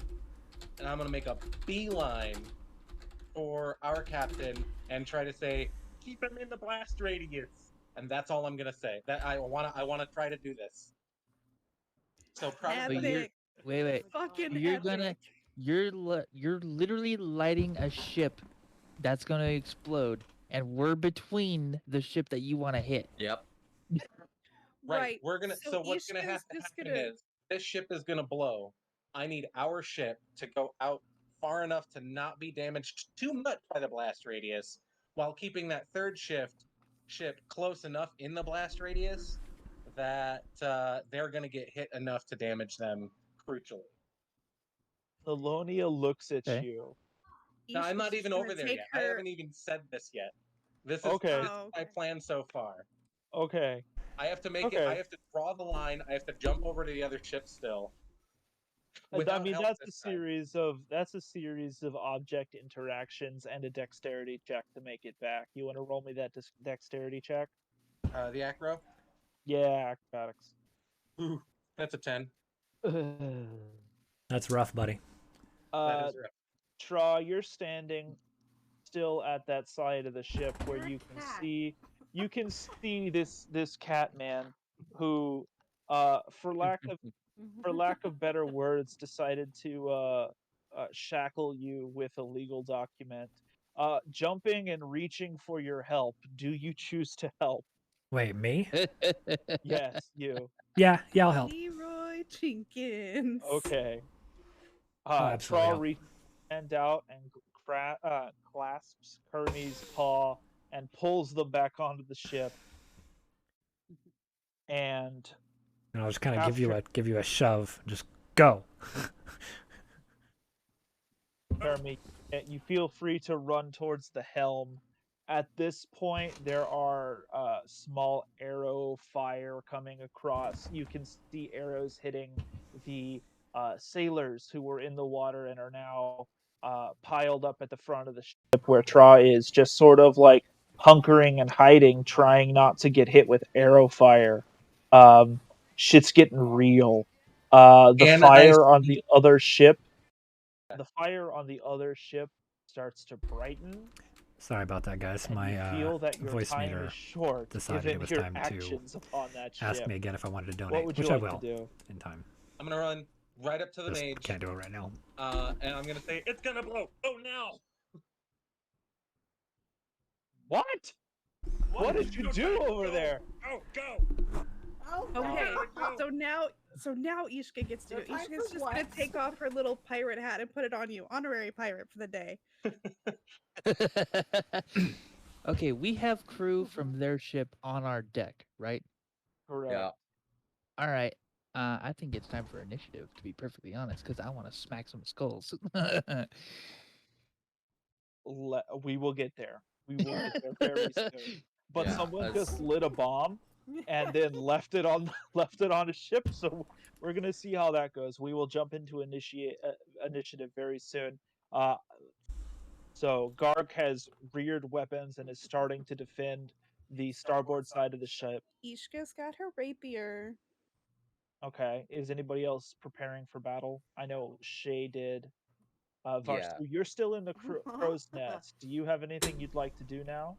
and I'm gonna make a beeline for our captain and try to say, keep them in the blast radius. And that's all I'm gonna say. That I wanna try to do this. So probably Epic. Wait. Fucking You're gonna epic. you're literally lighting a ship that's gonna explode, and we're between the ship that you want to hit. Yep. right. We're gonna. So what's gonna Ishka's have to just happen gonna is this ship is gonna blow. I need our ship to go out far enough to not be damaged too much by the blast radius, while keeping that third ship close enough in the blast radius that they're gonna get hit enough to damage them crucially. Melonia looks at Okay. you. Now I'm Ishka's not just even gonna over there take yet. I her. haven't even said this yet. This is Okay. this is Oh, my okay. plan so far. Okay. I have to make it. I Okay. have to draw the line. I have to jump over to the other ship still. I Without mean, help that's a this time. series of object interactions and a dexterity check to make it back. You want to roll me that dexterity check? The acro. Yeah, acrobatics. Ooh, that's a 10. That's rough, buddy. That is rough. Tra, you're standing still at that side of the ship where You're a you can cat. see this cat man who for lack of better words decided to shackle you with a legal document. Jumping and reaching for your help. Do you choose to help? Wait, me? Yes, you. Yeah, I'll help. Leroy Jenkins. Okay. I'll absolutely Tra help. reaches his hand out and clasps Kermie's paw and pulls them back onto the ship. And And I'll just kind of after give you a shove. Just go. Kermie, you feel free to run towards the helm. At this point, there are small arrow fire coming across. You can see arrows hitting the sailors who were in the water and are now piled up at the front of the ship, where Tra is just sort of like hunkering and hiding, trying not to get hit with arrow fire. Shit's getting real. The And fire on the other ship starts to brighten. Sorry about that, guys. And My you feel that your voice time meter is short decided given it was your time to actions upon that ask ship. me again if I wanted to donate, What would you which I like will to do? in time. I'm gonna run right up to the Just mage. can't do it right now. And I'm gonna say It's gonna blow. Oh, now. What? What did you do over there? Oh, go. Oh, Okay, no. so now Ishka gets to No do it. time Ishka's for just gonna what? take off her little pirate hat and put it on you. Honorary pirate for the day. Okay, we have crew from their ship on our deck, right? Correct. Yeah. All right. I think it's time for initiative, to be perfectly honest, because I want to smack some skulls. We will get there. We will get there very soon. But Yeah, someone that's- just lit a bomb and then left it on a ship. So we're gonna see how that goes. We will jump into initiative very soon. So Garg has reared weapons and is starting to defend the starboard side of the ship. Ishka's got her rapier. Okay. Is anybody else preparing for battle? I know Shay did. Varsu, Yeah. you're still in the crow's nest. Do you have anything you'd like to do now?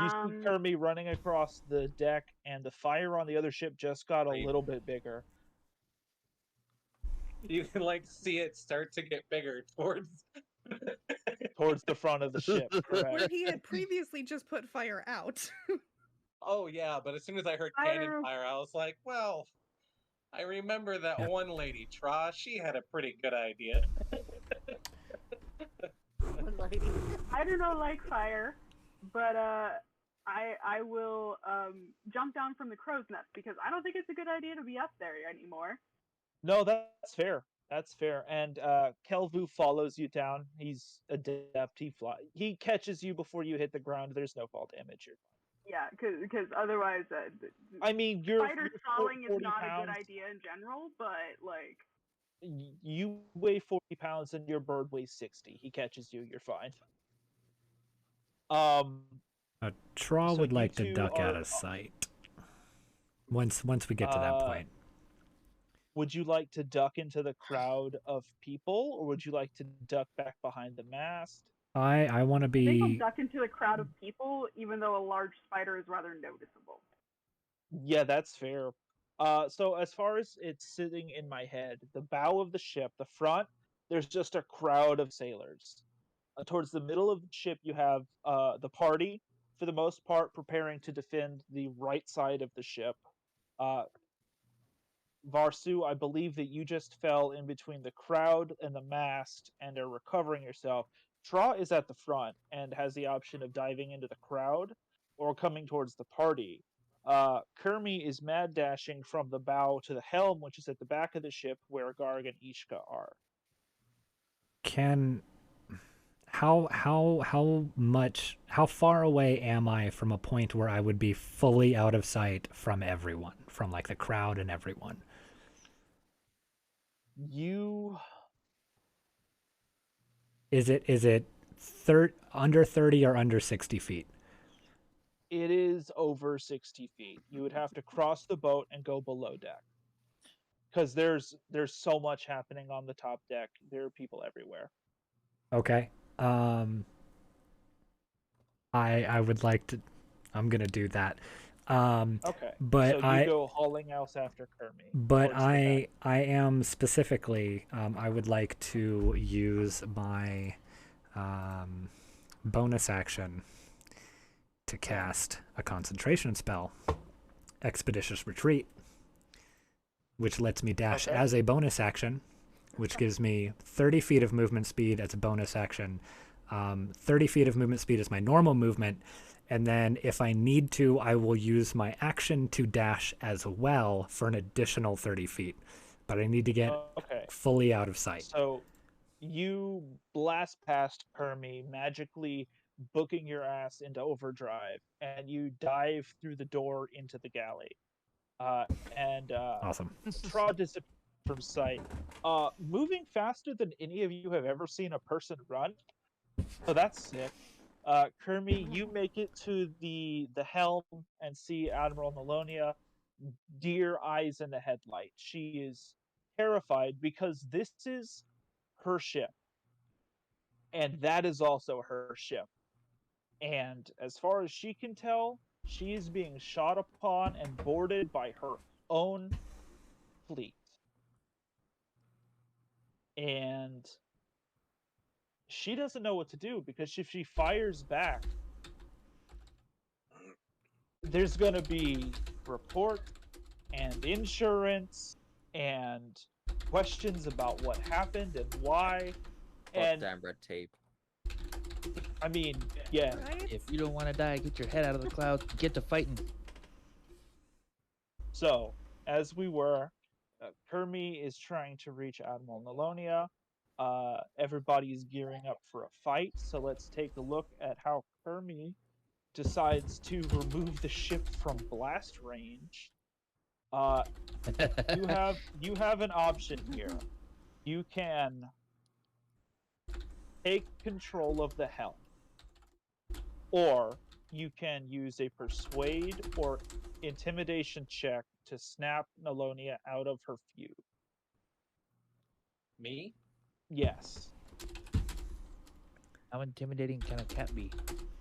You see Kermie running across the deck, and the fire on the other ship just got a little bit bigger. you can like see it start to get bigger towards Towards the front of the ship, Where correct? he had previously just put fire out. Oh yeah, but as soon as I heard cannon fire, I was like, well, I remember that Yep. one lady, Tra. She had a pretty good idea. I do not like fire, but I will jump down from the crow's nest because I don't think it's a good idea to be up there anymore. No, that's fair. That's fair. And Kelvu follows you down. He's adept. He catches you before you hit the ground. There's no fall damage. You're fine. Yeah, because otherwise, I mean, you're spider you're stalling is 40 not a good pounds. idea in general, but like, You weigh 40 pounds and your bird weighs 60. He catches you. You're fine. Tra So would you like to two duck out are- of sight. Once we get to that point. Would you like to duck into the crowd of people, or would you like to duck back behind the mast? I want to I think I'll be. duck into a crowd of people, even though a large spider is rather noticeable. Yeah, that's fair. So as far as it's sitting in my head, the bow of the ship, the front, there's just a crowd of sailors. Towards the middle of the ship, you have the party, for the most part, preparing to defend the right side of the ship. Uh, Varsu, I believe that you just fell in between the crowd and the mast and are recovering yourself. Tra is at the front and has the option of diving into the crowd or coming towards the party. Kermi is mad dashing from the bow to the helm, which is at the back of the ship where Garg and Ishka are. Can how far away am I from a point where I would be fully out of sight from everyone, from like the crowd and everyone? You Is it under 30 or under 60 feet? It is over 60 feet. You would have to cross the boat and go below deck. Because there's so much happening on the top deck. There are people everywhere. Okay. I would like to. I'm gonna do that. Okay. But So you go hauling ass after Kermi. But towards the deck. I am specifically I would like to use my bonus action to cast a concentration spell, Expeditious Retreat, which lets me dash Okay. as a bonus action, which gives me 30 feet of movement speed as a bonus action. 30 feet of movement speed is my normal movement. And then if I need to, I will use my action to dash as well for an additional 30 feet. But I need to get Okay. fully out of sight. So you blast past Kermi, magically booking your ass into overdrive, and you dive through the door into the galley. And Awesome. Tra disappears from sight. Moving faster than any of you have ever seen a person run. So that's sick. Kermi, you make it to the helm and see Admiral Melonia, deer eyes in the headlight. She is terrified because this is her ship, and that is also her ship. And as far as she can tell, she is being shot upon and boarded by her own fleet. And she doesn't know what to do because if she fires back, there's going to be report and insurance and questions about what happened and why. And Goddamn red tape. I mean, yeah. Right? If you don't want to die, get your head out of the clouds. Get to fighting. So, as we were, Kermi is trying to reach Admiral Nelonia. Everybody is gearing up for a fight. So let's take a look at how Kermi decides to remove the ship from blast range. You have an option here. You can take control of the helm, or you can use a persuade or intimidation check to snap Nelonia out of her feud. Me? Yes. How intimidating can a cat be?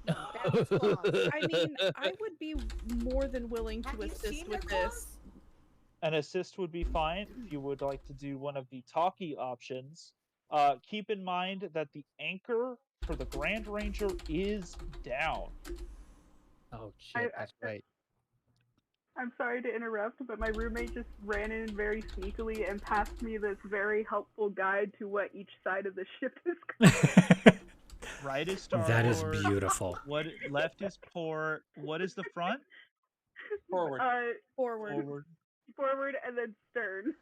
That's claws. I mean, I would be more than willing to Have you assist seen their with this. claws? An assist would be fine if you would like to do one of the talkie options. Keep in mind that the anchor for the Grand Ranger is down. Oh shit, that's right. I'm sorry to interrupt, but my roommate just ran in very sneakily and passed me this very helpful guide to what each side of the ship is called. Right is starboard. That is beautiful. What left is port. What is the front? Forward. Forward. Forward and then stern.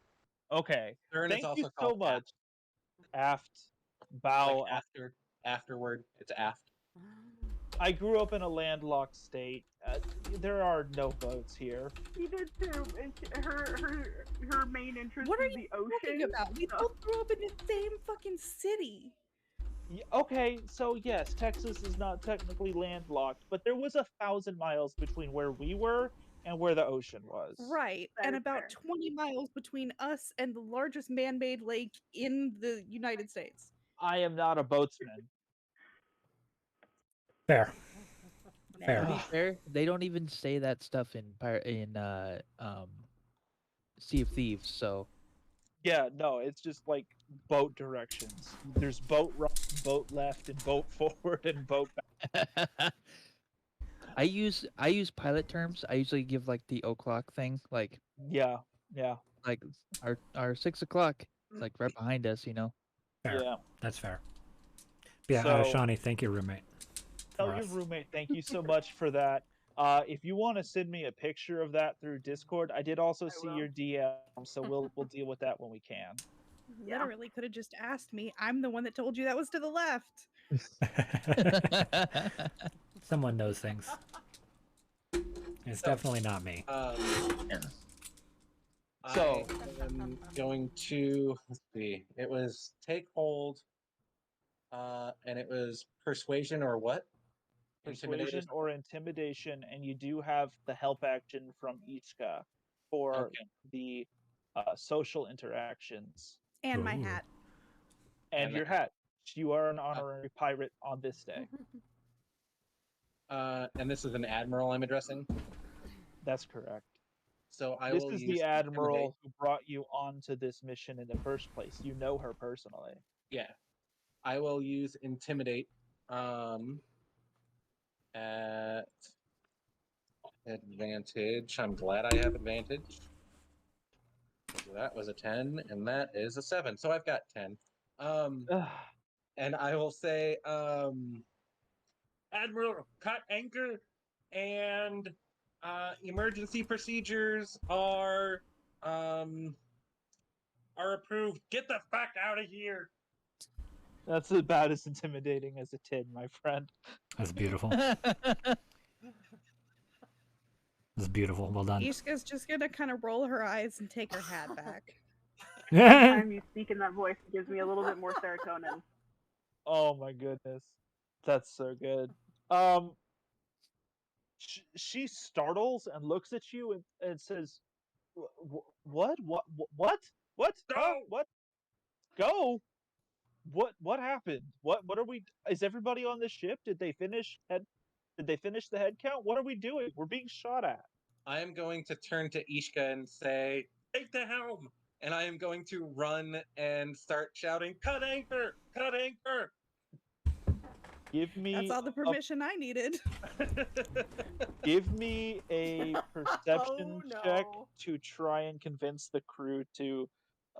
Okay. Stern is Thank also you so called much. Aft, bow. Like afterward, it's aft. I grew up in a landlocked state. There are no boats here. He did too. And her main interest What are is you the ocean. talking about? We both grew up in the same fucking city. Okay, so yes, Texas is not technically landlocked, but there was 1,000 miles between where we were and where the ocean was. Right. That And is about fair. 20 miles between us and the largest man made lake in the United States. I am not a boatsman. Fair. Nah. Fair. To be fair, they don't even say that stuff in Sea of Thieves. So Yeah, no, it's just like boat directions. There's boat right, boat left, and boat forward, and boat back. I use pilot terms. I usually give like the o'clock thing, like Yeah, yeah, our 6 o'clock, like right behind us. Fair. yeah. That's fair. But yeah, So Shawnee, thank you, roommate. tell For your us. roommate thank you so much for that. If you want to send me a picture of that through Discord, I did also see will. your DM, so we'll deal with that when we can. Yeah. Literally could have just asked me. I'm the one that told you that was to the left. Someone knows things. It's So, definitely not me. So- I am going to let's see. It was take hold, and it was persuasion or what? Persuasion or intimidation, and you do have the help action from Ichka for Okay. the social interactions. And my Ooh. hat. And And your the- hat. You are an honorary pirate on this day. And this is an admiral I'm addressing. That's correct. So I This will is use the admiral who brought you onto this mission in the first place. You know her personally. Yeah, I will use intimidate. At advantage. I'm glad I have advantage. So that was a 10, and that is a 7. So I've got 10. And I will say, Admiral, cut anchor, and emergency procedures are approved. Get the fuck out of here. That's about as intimidating as a 10, my friend. That's beautiful. That's beautiful. Well done. Ishka's just gonna kind of roll her eyes and take her hat back. Anytime you speak in that voice, it gives me a little bit more serotonin. Oh my goodness. That's so good. She startles and looks at you and says, What? What? Go! Huh? What? Go? What happened? What are we? Is everybody on the ship? Did they finish the head count? What are we doing? We're being shot at. I am going to turn to Ishka and say, Take the helm. and I am going to run and start shouting, Cut anchor. Cut anchor. Give me That's all the permission I needed. give me a perception Oh, check no. to try and convince the crew to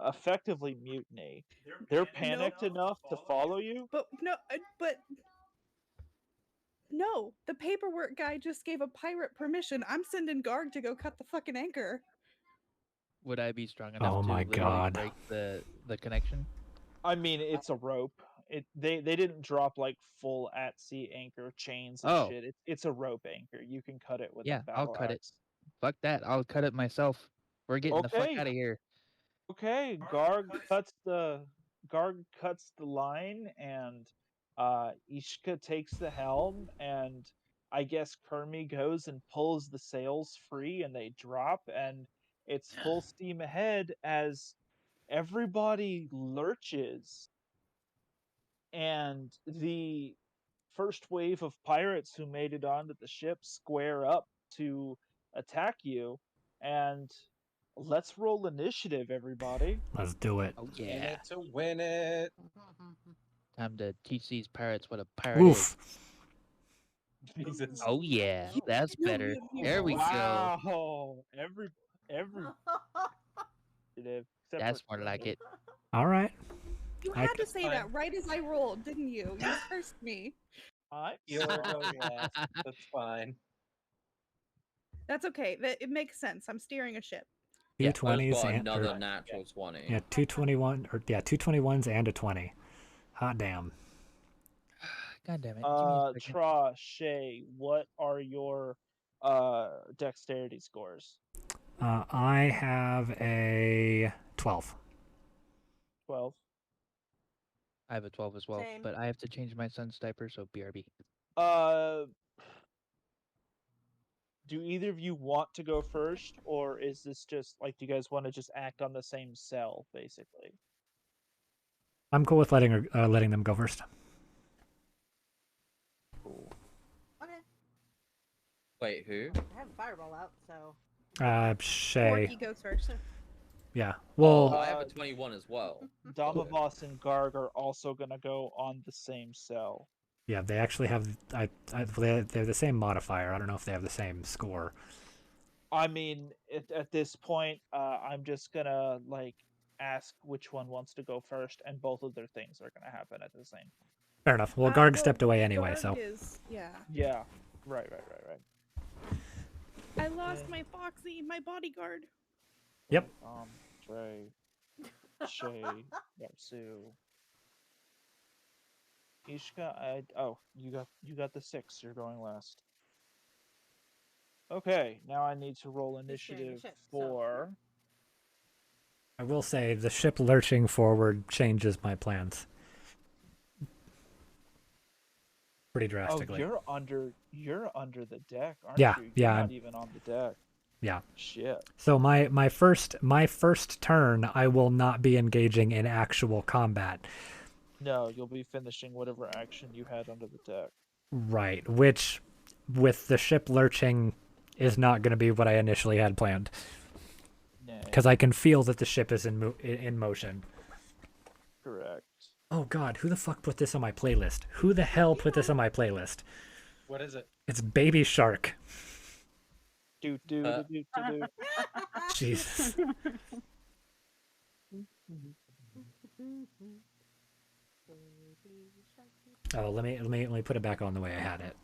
effectively mutiny. They're panicked enough to follow you. But no, the paperwork guy just gave a pirate permission. I'm sending Garg to go cut the fucking anchor. would I be strong enough Oh to my literally God. break the connection? I mean, it's a rope. They didn't drop like full at sea anchor chains and Oh. shit. It's a rope anchor. You can cut it with Yeah, a I'll battle cut it. axe. Fuck that. I'll cut it myself. We're getting the fuck Okay. out of here. Okay, Garg cuts the line, and Ishka takes the helm, and I guess Kermi goes and pulls the sails free, and they drop, and it's full steam ahead as everybody lurches, and the first wave of pirates who made it onto the ship square up to attack you, and let's roll initiative, everybody. Let's do it. Oh in yeah. it to win it. Time to teach these pirates what a pirate Oof. Jesus. is. Oh yeah. That's better. There we go. Wow, every initiative except That's for more like it. All right. You I had c- to say that right as I rolled, didn't you? You cursed me. I'm Healer sorry. goes last. That's fine. That's okay. It makes sense. I'm steering a ship. Two Yeah, I just 20s got and another or, natural 20. yeah, 221 or yeah, 221s and a 20. Hot damn. God damn it. Give me a second. Tra, Shay, what are your dexterity scores? I have a 12. 12. I have a 12 as well, Same. but I have to change my son's diaper, so BRB. Do either of you want to go first, or is this just like, do you guys want to just act on the same cell, basically? I'm cool with letting them go first. Cool. Wait, who? I have a fireball out, so. Shay. Forky goes first. Yeah. Oh, Well, I have a 21 as well. Damavos and Garg are also gonna go on the same cell. yeah, they actually have. They have the same modifier. I don't know if they have the same score. I mean, at this point, I'm just gonna like ask which one wants to go first, and both of their things are gonna happen at the same. Fair enough. Well, Garg stepped away anyway, Garg so. is, yeah. Yeah. Right. I lost Okay. my Foxy, my bodyguard. Yep. Trey, Shay, Yarsu, Ishka. You got the 6. You're going last. Okay, now I need to roll Who's steering the initiative ship, so- for. I will say the ship lurching forward changes my plans pretty Oh, drastically. you're under the deck, aren't Yeah, you? yeah, You're not I'm- even on the deck. Yeah. Shit. So my first turn, I will not be engaging in actual combat. No, you'll be finishing whatever action you had under the deck. Right, which with the ship lurching is not going to be what I initially had planned Nay, because I can feel that the ship is in motion. correct. Oh god, who the fuck put this on my playlist? Who the hell put this on my playlist? What is it? It's Baby Shark. Do do do do do. Jesus. Oh, let me put it back on the way I had it.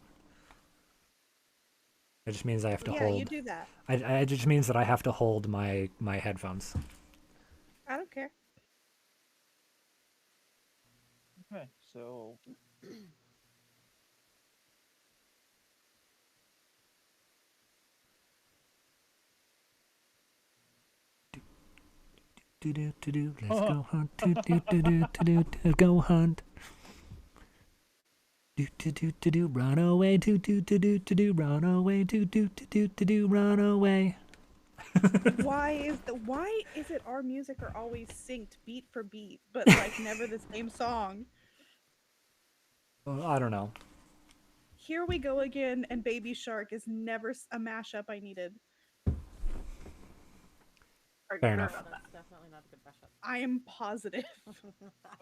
It just means I have to Yeah, hold. you do that. It just means that I have to hold my headphones. I don't care. Okay, so Do do do do. Let's go hunt. Do do do do do do. Go hunt. Do do do do do. Run away. Do do do do do do. Run away. Do do do do do do. Run away. Why is it our music are always synced beat for beat, but like never the same song? Well, I don't know. Here we go again, and Baby Shark is never a mashup I needed. Are you Fair sure enough. about That's definitely not a good mashup. I am positive.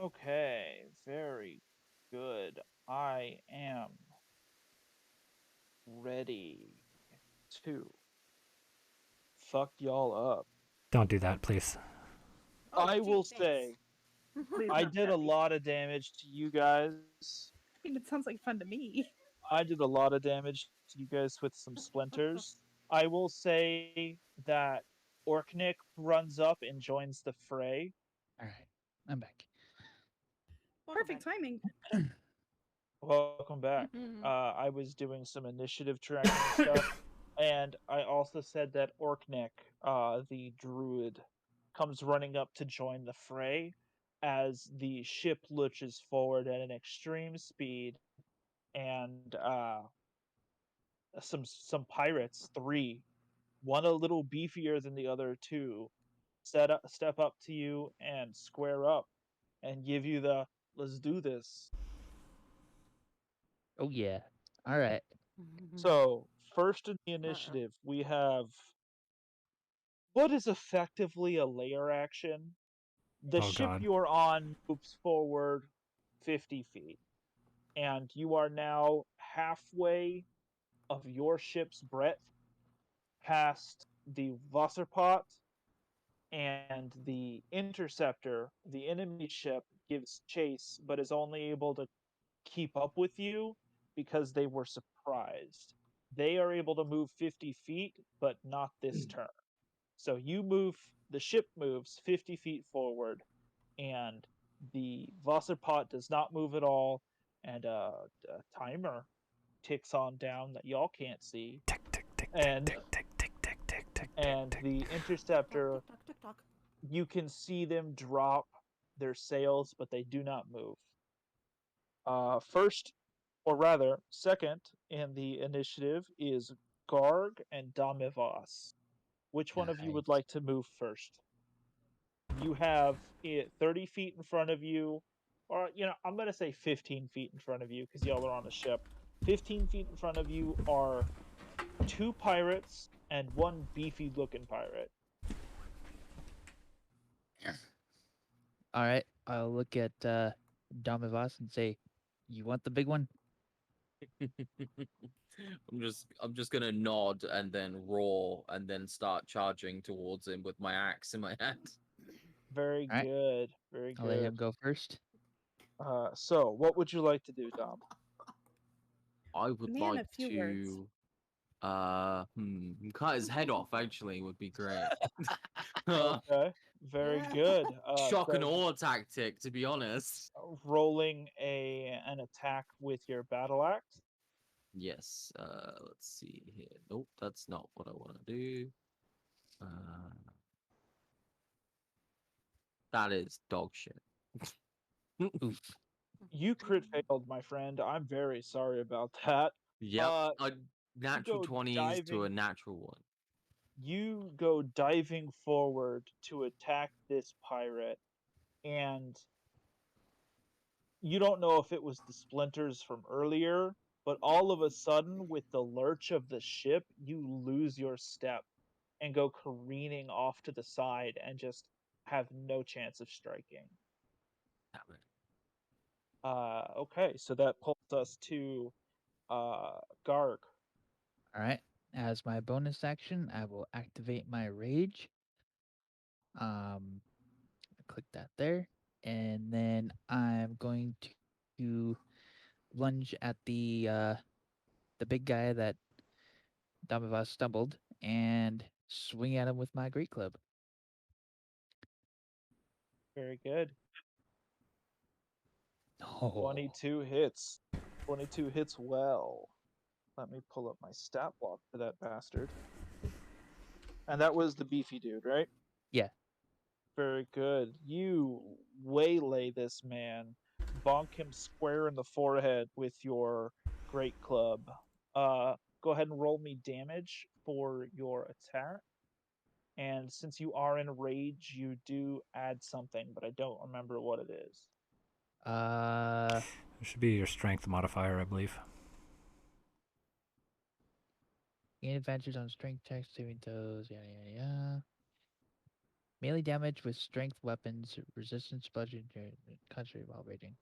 okay, very good. I am ready to fuck y'all up. Don't do that, please. Oh, I gee, will thanks. say Please I don't did a step me. lot of damage to you guys. I mean, it sounds like fun to me. I did a lot of damage to you guys with some splinters. I will say that Orknick runs up and joins the fray. All right, I'm back. Welcome Perfect back. timing. Welcome back. I was doing some initiative tracking stuff, and I also said that Orknick, the druid, comes running up to join the fray as the ship lurches forward at an extreme speed, and some pirates, 3, one a little beefier than the other 2, step up to you and square up and give you the "let's do this." Oh yeah. All right. So, first in the initiative, we have what is effectively a layer action. The Oh ship god. you're on moves forward 50 feet, and you are now halfway of your ship's breadth past the Wasserpot, and the Interceptor, the enemy ship, gives chase but is only able to keep up with you because they were surprised. They are able to move 50 feet, but not this turn. So the ship moves 50 feet forward, and the Wasserpot does not move at all, and a timer ticks on down that y'all can't see. Tick tick tick And tick tick tick tick tick tick. and the Interceptor, Tick, tick, tock. you can see them drop their sails, but they do not move. First, or rather, second in the initiative is Garg and Damivas. Which one of you would Nice. like to move first? You have it 30 feet in front of you, or I'm gonna say 15 feet in front of you because y'all are on a ship. 15 feet in front of you are 2 pirates and 1 beefy looking pirate. All right, I'll look at Domivas and say, "You want the big one?" I'm just gonna nod and then roar and then start charging towards him with my axe in my hand. Very All right, good. Very I'll let good. him go first. So what would you like to do, Dom? I would Man, like a few words. to cut his head off actually would be great. Okay. Very good. Shock and So awe tactic, to be honest. rolling an attack with your battle axe. Yes, let's see here. Nope, that's not what I want to do. That is dog shit. Oof. You crit failed, my friend. I'm very sorry about that. Yep, a You natural go 20s to a diving. natural one. You go diving forward to attack this pirate, and you don't know if it was the splinters from earlier, but all of a sudden, with the lurch of the ship, you lose your step and go careening off to the side and just have no chance of striking. Damn it. Okay, so that pulls us to Garg. All right. As my bonus action, I will activate my rage. Click that there, and then I'm going to lunge at the big guy that Damavas stumbled and swing at him with my great club. Very good. Oh, 22 hits. 22 hits well. Let me pull up my stat block for that bastard. And that was the beefy dude, right? yeah. Very good. You waylay this man, bonk him square in the forehead with your great club. Go ahead and roll me damage for your attack. And since you are in rage, you do add something, but I don't remember what it is. It should be your strength modifier, I believe. Gain advantage on strength checks, saving throws, yada yada yada. Melee damage with strength weapons, resistance bludgeon country while raging.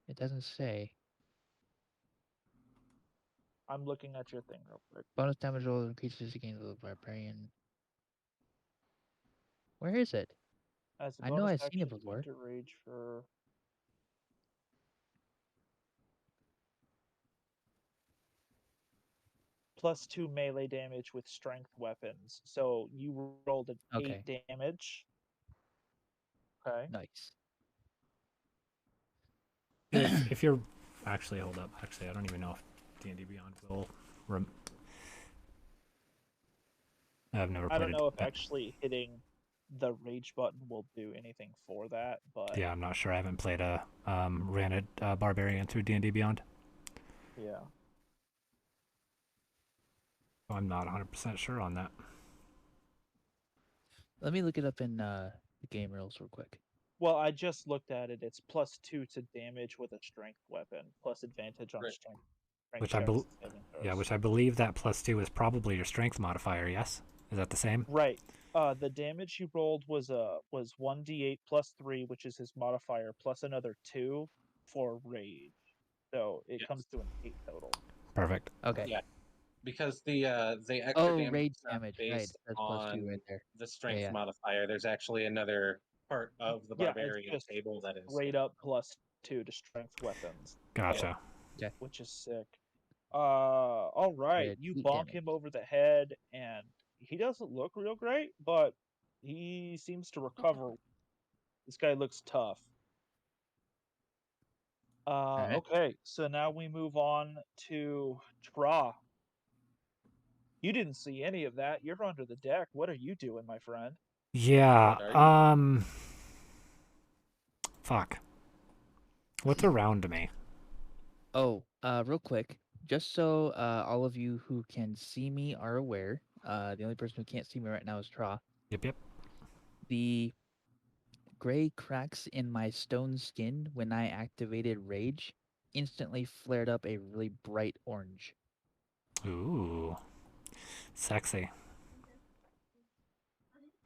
It doesn't say. I'm looking at your thing real quick. Bonus damage roll increases against the barbarian. Where is it? As a I know bonus I've seen it action, before. enter rage for +2 melee damage with strength weapons. So you rolled an Okay. 8 damage. Okay. Nice. If you're actually hold up, actually I don't even know if D&D Beyond will. I've never I played don't it. know if actually hitting the rage button will do anything for that, but Yeah, I'm not sure. I haven't played ran a barbarian through D&D Beyond. yeah. I'm not 100% sure on that. Let me look it up in the game rules real quick. Well, I just looked at it. It's +2 to damage with a strength weapon, plus advantage on Right. strength Which I checks bel and saving yeah, throws. which I believe that +2 is probably your strength modifier. Yes, is that the same? Right. The damage you rolled was 1d8 +3, which is his modifier, plus another 2 for rage. So it Yes. comes to an 8 total. Perfect. Okay. Yeah. Because the extra Oh, damage rage is not damage. Right. based That's +2 on right there. the strength yeah. modifier. There's actually another part of the Yeah, it's barbarian just table that is straight up +2 to strength weapons, Gotcha. which is sick. All right, Did you 8 bonk damage. him over the head, and he doesn't look real great, but he seems to recover. This guy looks tough. Alright. Okay, so now we move on to Tra. You didn't see any of that. You're under the deck. What are you doing, my friend? Yeah. What are you? Fuck. What's around me? Oh, real quick, just so all of you who can see me are aware, the only person who can't see me right now is Tra. Yep. The gray cracks in my stone skin when I activated Rage instantly flared up a really bright orange. Ooh, sexy.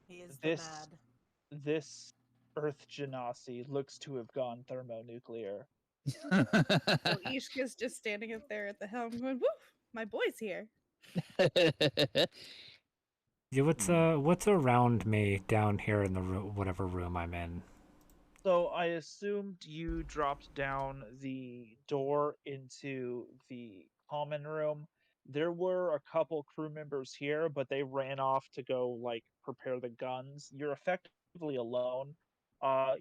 He is the This bad. this Earth Genasi looks to have gone thermonuclear. So Ishka's just standing up there at the helm going, woo, my boy's here. Yeah, what's around me down here in the whatever room I'm in? So I assumed you dropped down the door into the common room. There were a couple crew members here, but they ran off to go like prepare the guns. You're effectively alone. Uh,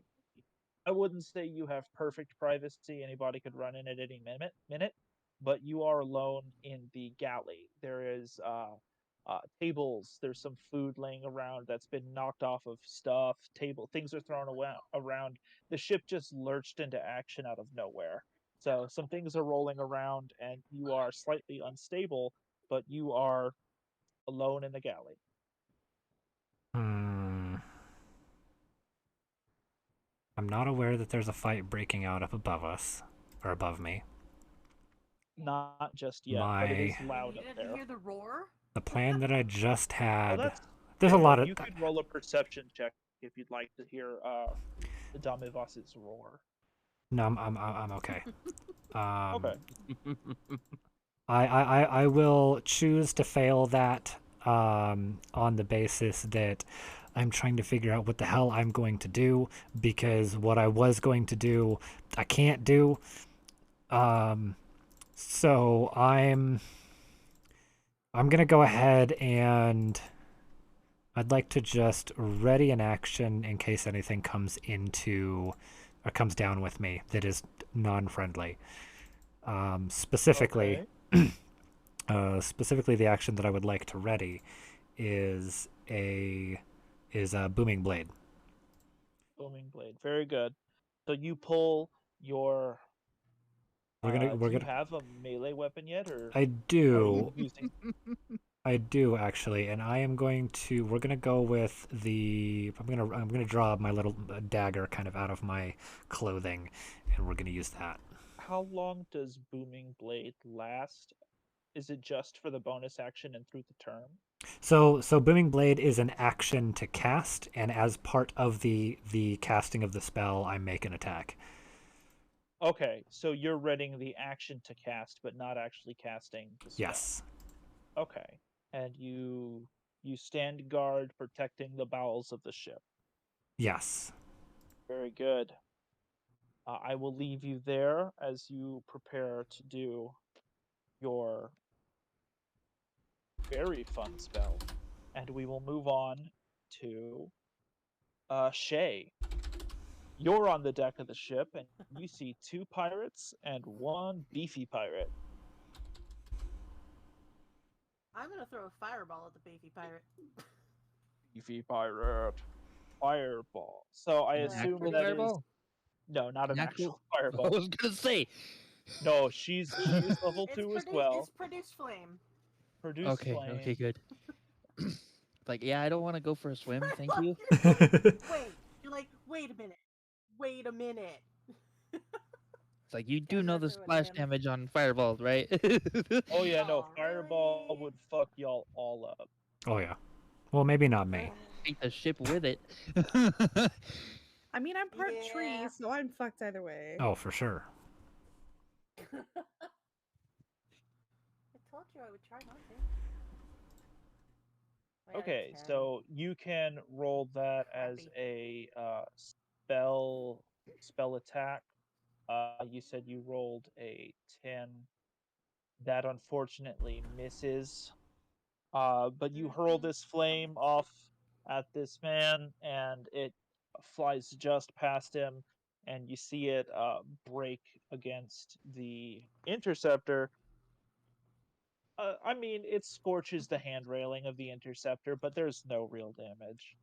I wouldn't say you have perfect privacy. Anybody could run in at any minute, but you are alone in the galley. There is tables. There's some food laying around that's been knocked off of stuff. Things are thrown around. The ship just lurched into action out of nowhere. So some things are rolling around, and you are slightly unstable, but you are alone in the galley. Hmm. I'm not aware that there's a fight breaking out up above us, or above me. Not just yet, but it is My loud You up didn't there. hear the roar? the plan that I just Oh, had. that's There's a fair. lot of You could roll a perception check if you'd like to hear Damivas's roar. no, I'm okay. Okay. I will choose to fail that on the basis that I'm trying to figure out what the hell I'm going to do, because what I was going to do I can't do. So I'm gonna go ahead and I'd like to just ready an action in case anything comes into or comes down with me that is non-friendly. Specifically, Okay. specifically, the action that I would like to ready is a booming blade. Booming blade. Very good. So you pull your. We're Do you gonna. have a melee weapon yet, or I are you do. using? I do actually, and I am going to. We're gonna go with the. I'm gonna draw my little dagger kind of out of my clothing, and we're gonna use that. How long does booming blade last? Is it just for the bonus action and through the turn? So booming blade is an action to cast, and as part of the casting of the spell, I make an attack. Okay, so you're readying the action to cast, but not actually casting the spell. Yes. Okay, and you stand guard, protecting the bowels of the ship. Yes. Very good. I will leave you there as you prepare to do your very fun spell, and we will move on to Shay. You're on the deck of the ship, and you see two pirates and one beefy pirate. I'm gonna throw a fireball at the baby pirate. Beefy pirate, fireball. So I An assume actual that is fireball? no, not an An actual I fireball. was gonna say. No, she is level 2 as well. It's produce flame. Produce Okay, flame. good. Like, yeah, I don't want to go for a swim, I thank love you. your face. You're like, wait a minute. Wait a minute. It's like you do Yeah, know we're the doing splash him. damage on fireballs, right? Oh yeah, no, Aw, fireball really? would fuck y'all all up. Oh yeah. Well, maybe not me. Take the ship with it. I mean, I'm part Yeah. tree, so I'm fucked either way. Oh, for sure. I told you I would try not to. I got a Okay, 10. so you can roll that as Crappy. a spell attack. You said you rolled a 10. That unfortunately misses. But you hurl this flame off at this man, and it flies just past him, and you see it break against the interceptor. I mean, it scorches the hand railing of the interceptor, but there's no real damage.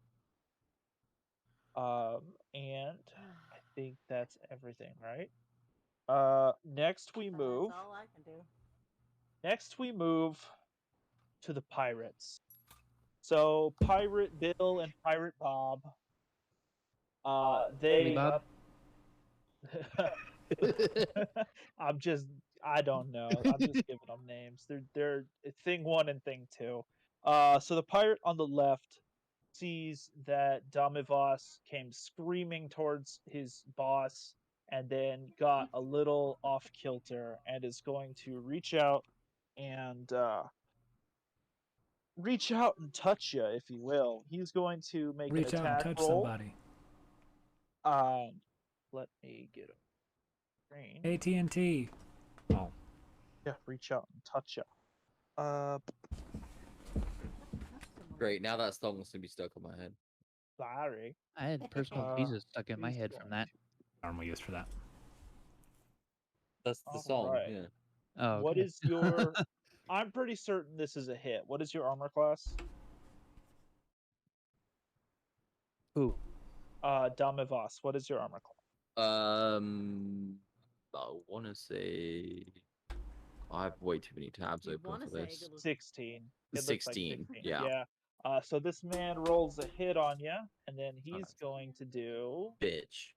And I think that's everything, right? Next we move. That's all I can do. Next we move to the pirates. So Pirate Bill and Pirate Bob, Billy they Bob. I'm just I don't know. I'm just giving them names. They're thing one and thing two. So the pirate on the left sees that Damivos came screaming towards his boss and then got a little off kilter and is going to and reach out and touch you, if you will. He's going to make Reach an out and attack touch roll. somebody. Let me get a screen. AT&T. Oh. Yeah, reach out and touch you. Great. Now that song's gonna be stuck in my head. Sorry. I had personal Jesus stuck in my he's head from that. Arm we use for that. That's the All song. right. Yeah. Oh, What okay. is your? I'm pretty certain this is a hit. What is your armor class? Who? Damivos. What is your armor class? I want to say I have way too many tabs You open wanna for say this. 16. It looks like 16. 16. Yeah. So this man rolls a hit on you, and then he's going to do. Bitch.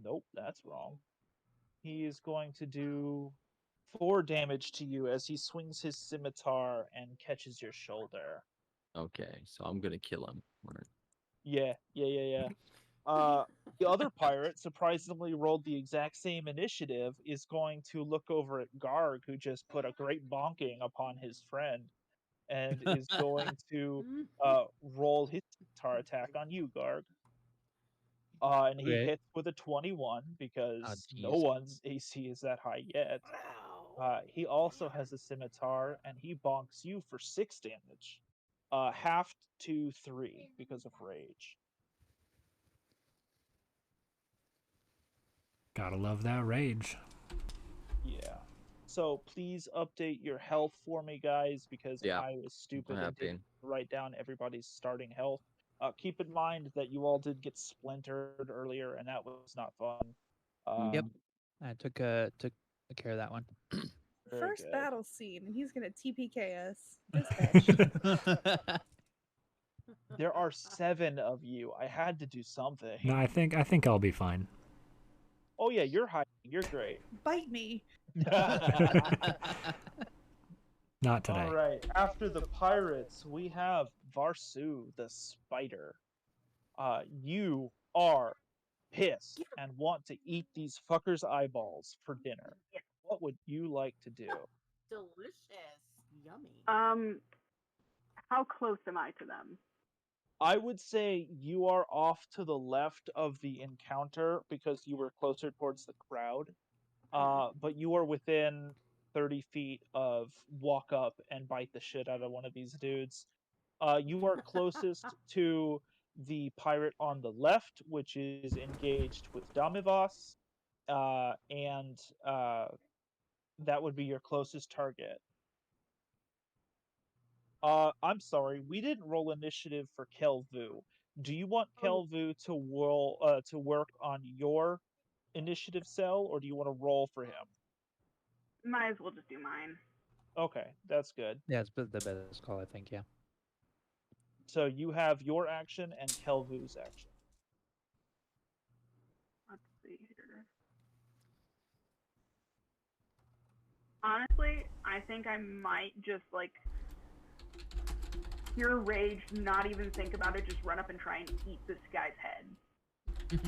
Nope, that's wrong. He is going to do 4 damage to you as he swings his scimitar and catches your shoulder. Okay, so I'm gonna kill him. Right. Yeah. The other pirate, surprisingly rolled the exact same initiative, is going to look over at Garg, who just put a great bonking upon his friend, and is going to roll his guitar attack on you, Garg. And he Okay. hits with a 21 because no jeez. one's AC is that high yet. He also has a scimitar, and he bonks you for 6 damage, halved to 3 because of rage. Gotta love that rage. Yeah. So please update your health for me, guys, because Yeah, I was stupid I have and didn't been. write down everybody's starting health. Keep in mind that you all did get splintered earlier, and that was not fun. Yep. I took care of that one. Very First good. battle scene, and he's gonna TPK us. Dispatch. There are 7 of you. I had to do something. No, I think I'll be fine. Oh yeah, you're hiding. You're great. Bite me. Not today. All right. After the pirates, we have Varsu the spider. You are pissed and want to eat these fuckers' eyeballs for dinner. What would you like to do? Delicious. Yummy. How close am I to them? I would say you are off to the left of the encounter because you were closer towards the crowd. But you are within 30 feet of walk up and bite the shit out of one of these dudes. You are closest to the pirate on the left, which is engaged with Damivos, and that would be your closest target. I'm sorry, we didn't roll initiative for Kelvu. Do you want Kelvu to work on your initiative cell, or do you want to roll for him? Might as well just do mine. Okay, that's good. Yeah, it's the best call, I think. Yeah. So you have your action and Kelvu's action. Let's see here. Honestly, I think I might just pure rage, not even think about it, just run up and try and eat this guy's head.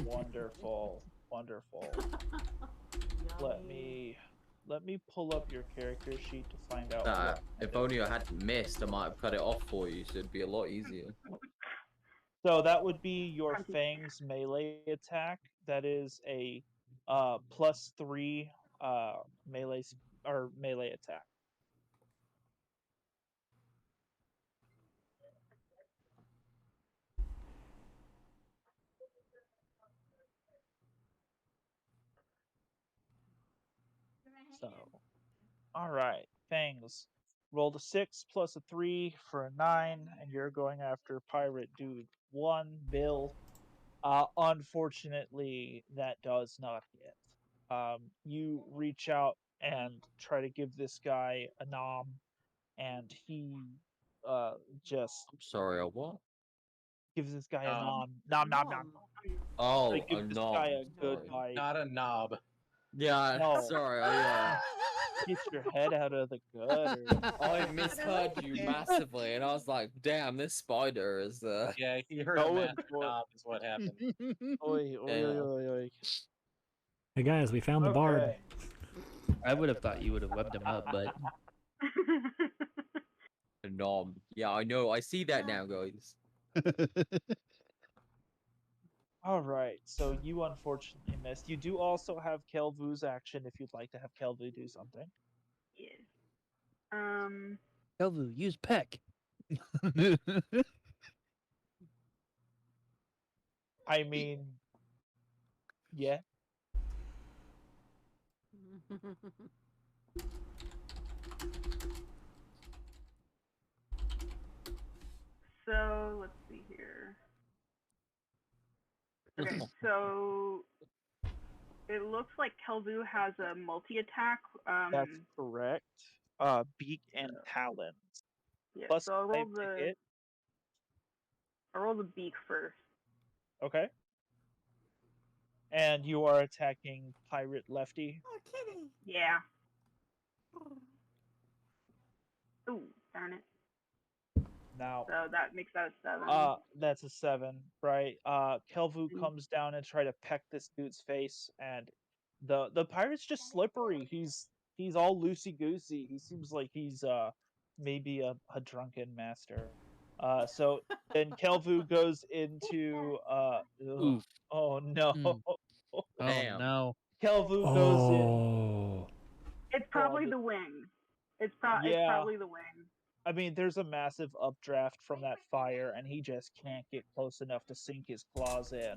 Wonderful. Let me pull up your character sheet to find out. If only I hadn't missed, I might have cut it off for you, so it'd be a lot easier. So that would be your Fang's melee attack. That is a +3 melee attack. So, all right, Fangs. Rolled a 6 plus a 3 for a 9, and you're going after Pirate Dude 1, Bill. Unfortunately, that does not hit. You reach out and try to give this guy a nom, and he just I'm sorry, a what? Gives this guy a Nom. nom. Oh, Like, give a this guy a nom. good Sorry. bite. Not a knob. Yeah, No. sorry. Get your head out of the gutter. I misheard you it. massively, and I was like, "Damn, this spider is Yeah, he heard a Going massive for it. knob is what happened. Oi, oi, Yeah. oi, oi. Hey guys, we found the bard. Okay. I would have thought you would have webbed him up, but a nom." Yeah, I know. I see that now, guys. All right. So you unfortunately missed. You do also have Kelvu's action if you'd like to have Kelvu do something. Yes. Kelvu, use Peck. I mean, yeah. So let's see here. Okay, so it looks like Kelvu has a multi-attack. That's correct. Beak and talons. Yeah, Plus so I'll 5 roll to the hit. beak first. Okay. And you are attacking Pirate Lefty. Oh, kitty. Yeah. Ooh, darn it. Now, So that makes that a 7. that's a 7, right? Kelvu Mm. comes down and try to peck this dude's face, and the pirate's just slippery. He's all loosey goosey. He seems like he's maybe a drunken master. So then Kelvu goes into ugh, Oof. oh no. Mm. Oh Damn. no. Kelvu goes in. Oh. It's probably the wing. It's Yeah. probably the wing. I mean, there's a massive updraft from that fire, and he just can't get close enough to sink his claws in.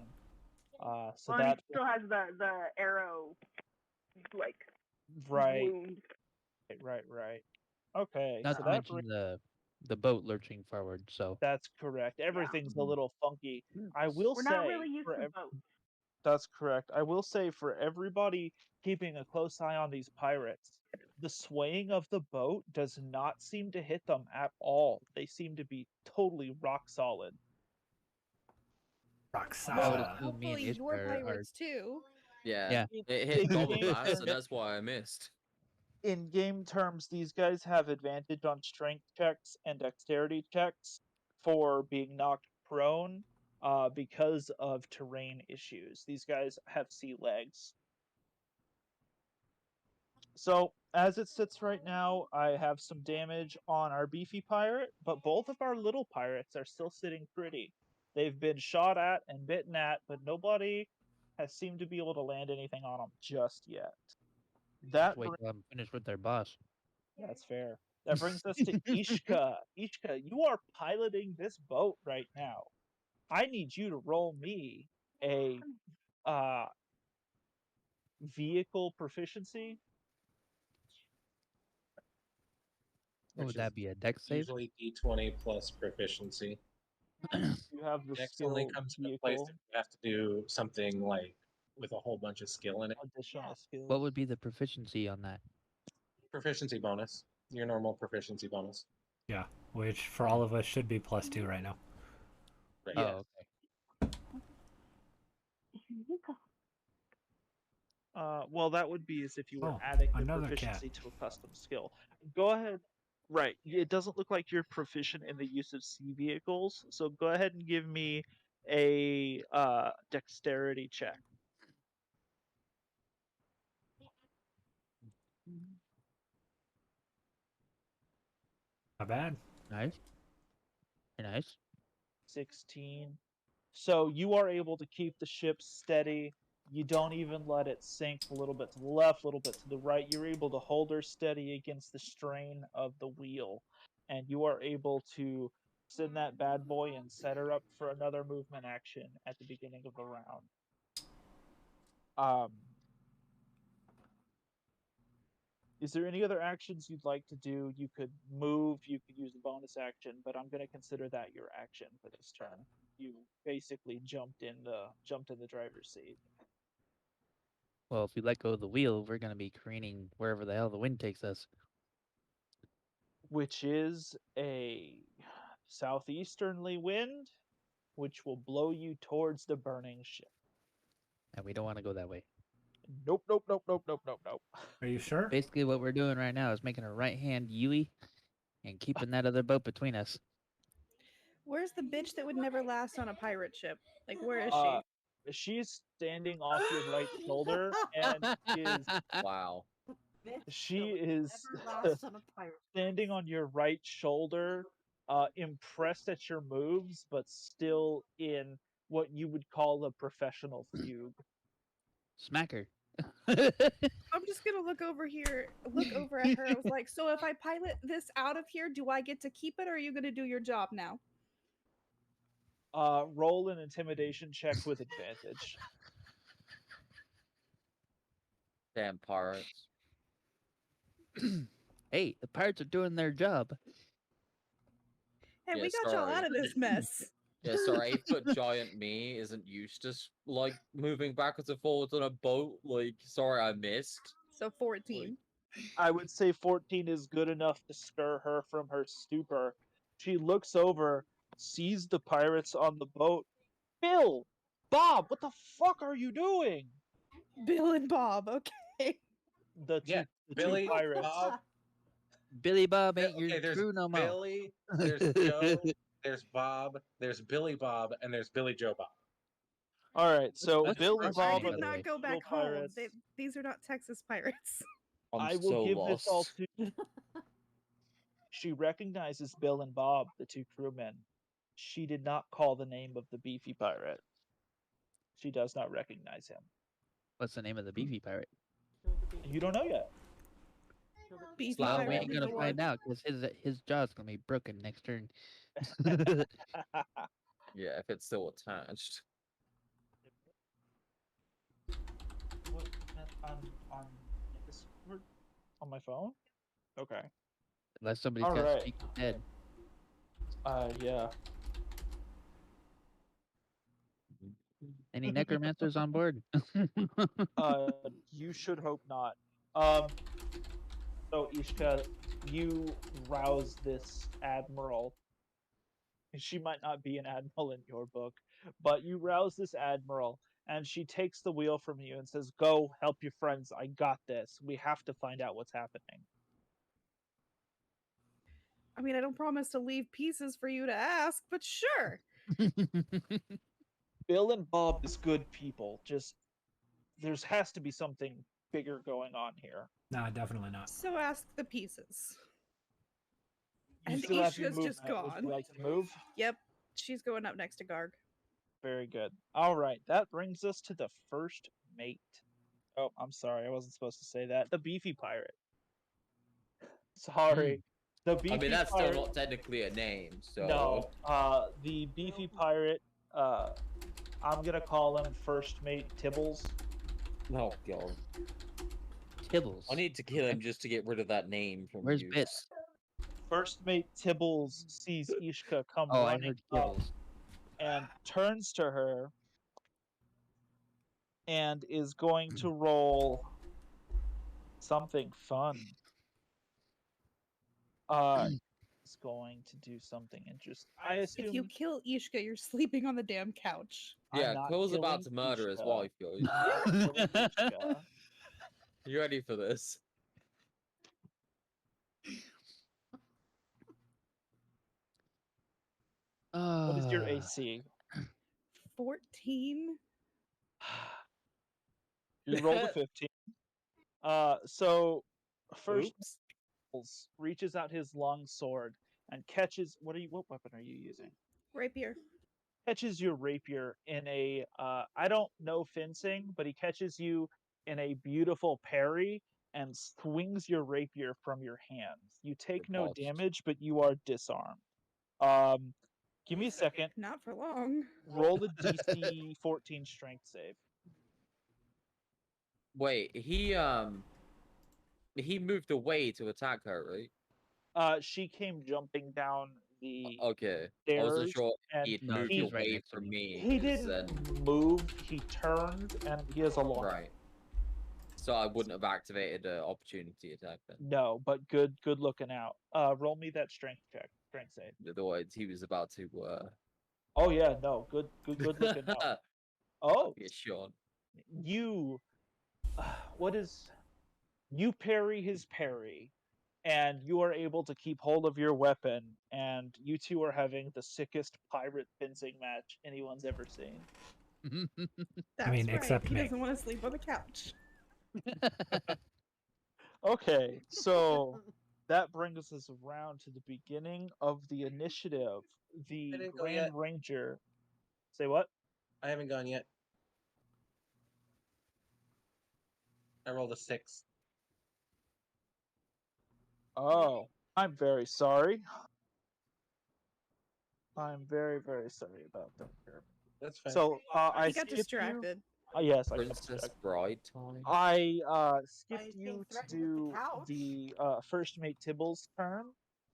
So Well, and that he still has the arrow, like, right, wound. right. Okay, Not so to that brings, mention the boat lurching forward. So that's correct. Everything's a Mhm. little funky. I will We're not say really used for to boats. that's correct. I will say for everybody keeping a close eye on these pirates, the swaying of the boat does not seem to hit them at all. They seem to be totally rock solid. Rock I would solid. assume me and Hopefully your Ishtar are. pirates too. Yeah. Yeah. It hit In double game fast, so terms- that's why I missed. in game terms, these guys have advantage on strength checks and dexterity checks for being knocked prone because of terrain issues. These guys have sea legs. So, as it sits right now, I have some damage on our beefy pirate, but both of our little pirates are still sitting pretty. They've been shot at and bitten at, but nobody has seemed to be able to land anything on them just yet. That Wait till I'm finished with their boss. That's fair. That brings us to Ishka. Ishka, you are piloting this boat right now. I need you to roll me a uh, vehicle proficiency. What Which would is that be? A deck save? usually D20 plus proficiency. You have the Dex only skill comes into place vehicle if you have to do something like with a whole bunch of skill in it. additional skills. What would be the proficiency on that? Proficiency bonus. Your normal proficiency bonus. Yeah, which for all of us should be +2 right now. Right. Yeah. Oh, okay. Well, that would be as if you were Oh, adding the another cat. proficiency to a custom skill. Go ahead. Right. It doesn't look like you're proficient in the use of sea vehicles, so go ahead and give me a dexterity check. Not bad. Nice. Very nice. 16. So you are able to keep the ship steady. You don't even let it sink a little bit to the left, a little bit to the right. You're able to hold her steady against the strain of the wheel. And you are able to send that bad boy and set her up for another movement action at the beginning of the round. Is there any other actions you'd like to do? You could move, you could use a bonus action, but I'm going to consider that your action for this turn. You basically jumped in the driver's seat. Well, if we let go of the wheel, we're gonna be careening wherever the hell the wind takes us. Which is a southeasternly wind. which will blow you towards the burning ship. And we don't want to go that way. Nope, nope, nope, nope, nope, nope, nope. Are you sure? Basically, what we're doing right now is making a right hand Yui and keeping that other boat between us. Where's the bitch that would never last on a pirate ship? Like, where is she? She's standing off your right shoulder, and is Wow. she is Never lasts on a pirate. standing on your right shoulder, impressed at your moves, but still in what you would call a professional fugue. Smack her. I'm just gonna look over at her. I was like, so if I pilot this out of here, do I get to keep it, or are you gonna do your job now? Roll an intimidation check with advantage. Damn pirates. Hey, the pirates are doing their job. Hey, Yeah, we got y'all sorry. out of this mess. Yeah, sorry, 8-foot giant me isn't used to like moving backwards and forwards on a boat. Like, sorry, I missed. So 14. I would say 14 is good enough to stir her from her stupor. She looks over, sees the pirates on the boat. Bill! Bob, what the fuck are you doing? Bill and Bob, okay. The Yeah, two Billy, pirates. Bob. Billy Bob ain't Okay, your there's crew no more. Billy, there's Joe, there's Bob, there's Billy Bob, and there's Billy Joe Bob. All right, so What's Billy Russian, Bob I by did the are way? not go little back home. pirates. These are not Texas pirates. I'm I will so give lost. this all to. She recognizes Bill and Bob, the two crewmen. She did not call the name of the beefy pirate. She does not recognize him. What's the name of the beefy pirate? You don't know yet. Beefy Well, Well, we pirate ain't number gonna find one. out because his jaw's gonna be broken next turn. Yeah, if it's still attached. What? On Discord? On my phone? Okay. Unless somebody's All got right. speak dead. Yeah. Any necromancers on board? You should hope not. So Ishka, you rouse this admiral. She might not be an admiral in your book, but you rouse this admiral, and she takes the wheel from you and says, "Go help your friends. I got this. We have to find out what's happening." I mean, I don't promise to leave pieces for you to ask, but sure. Bill and Bob is good people. Just has to be something bigger going on here. Nah, definitely not. So ask the pieces. You And still have your Ishka's just movement. Would you gone. like to move? Yep, she's going up next to Garg. Very good. All right, that brings us to the first mate. Oh, I'm sorry, I wasn't supposed to say that. The beefy pirate. Sorry. The beefy I mean, that's pirate. still not technically a name, so. No, the beefy pirate, I'm gonna call him First Mate Tibbles. Oh, God. Tibbles. I need to kill him just to get rid of that name from Where's use. Bits? First Mate Tibbles sees Ishka come Oh, I running heard up Tibbles. and turns to her and is going to roll something fun. Is going to do something interesting. I assume If you kill Ishka, you're sleeping on the damn couch. Yeah, I'm not Cole's about killing to murder his Ishka. wife, guys. I'm not killing Ishka. You ready for this? What is your AC? 14? You rolled a 15. So first Oops. reaches out his long sword and catches what weapon are you using? Rapier. Catches your rapier in a I don't know fencing, but he catches you in a beautiful parry and swings your rapier from your hands. You take no Repulsed. damage, but you are disarmed. Give me a second. Not for long. Roll the DC 14 strength save. Wait, he moved away to attack her, right? She came jumping down the Okay. I stairs, wasn't sure and he'd No, moved she's right away next to from me. he 'cause didn't move. He turned, and he has a long. Right. So I wouldn't have activated an opportunity attack then. No, but good looking out. Roll me that strength check, strength save. Otherwise, he was about to Oh yeah, no, good looking out. Oh, Yeah, Sean. you, what is, you parry his parry, and you are able to keep hold of your weapon, and you two are having the sickest pirate fencing match anyone's ever seen. That's mean, right. except he me. doesn't want to sleep on the couch. Okay, so that brings us around to the beginning of the initiative. The didn't go Grand yet. Ranger. Say what? I haven't gone yet. I rolled a 6. Oh, I'm very sorry. I'm very, very sorry about that. Here. That's fine. So I He got skipped you. distracted. Yes, I got Princess distracted. Bride time. I I skipped was you being to threatened with the do couch. the first mate Tibble's turn,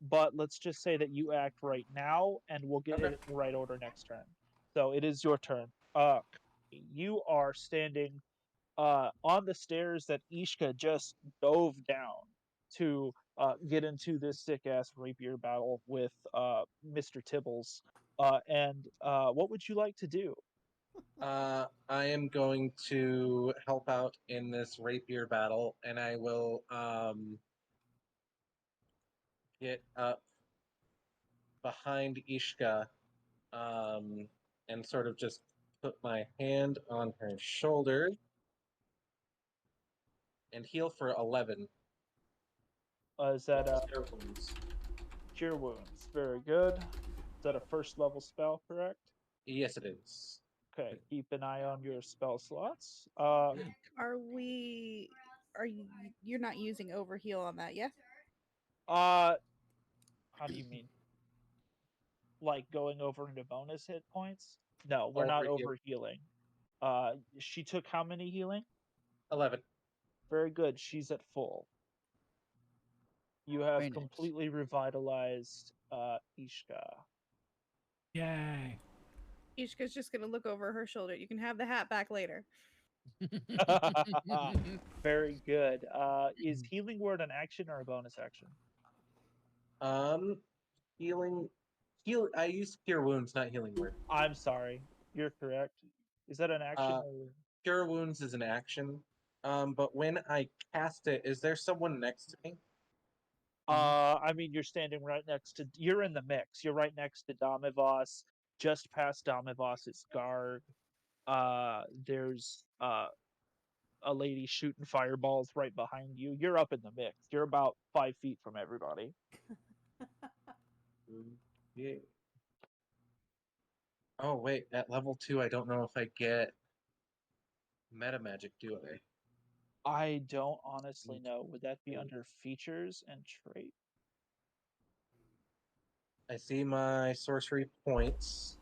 but let's just say that you act right now, and we'll get Okay. it in the right order next turn. So it is your turn. You are standing on the stairs that Ishka just dove down to get into this sick ass rapier battle with Mr. Tibbles. And what would you like to do? I am going to help out in this rapier battle, and I will get up behind Ishka and sort of just put my hand on her shoulder and heal for 11. Is that Cure wounds. Cure Wounds? Very good. Is that a first level spell, correct? Yes, it is. Okay, keep an eye on your spell slots. Are we? Are you? You're not using overheal on that, yeah? How do you mean? Like going over into bonus hit points? No, we're not Overheal. over healing. She took how many healing? 11. Very good. She's at full. You have Very nice. completely revitalized Ishka. Yay. Ishka's just gonna look over her shoulder. You can have the hat back later. Very good. Is healing word an action or a bonus action? Healing. I used cure wounds, not healing word. I'm sorry. You're correct. Is that an action? Or... Cure wounds is an action. But when I cast it, is there someone next to me? I mean, you're standing right next to. You're in the mix. You're right next to Damivos. Just past Damivos is Garg. There's a lady shooting fireballs right behind you. You're up in the mix. You're about 5 feet from everybody. Yeah. Oh wait, at level 2, I don't know if I get meta magic, do I? I don't honestly know. Would that be under features and trait? I see my sorcery points.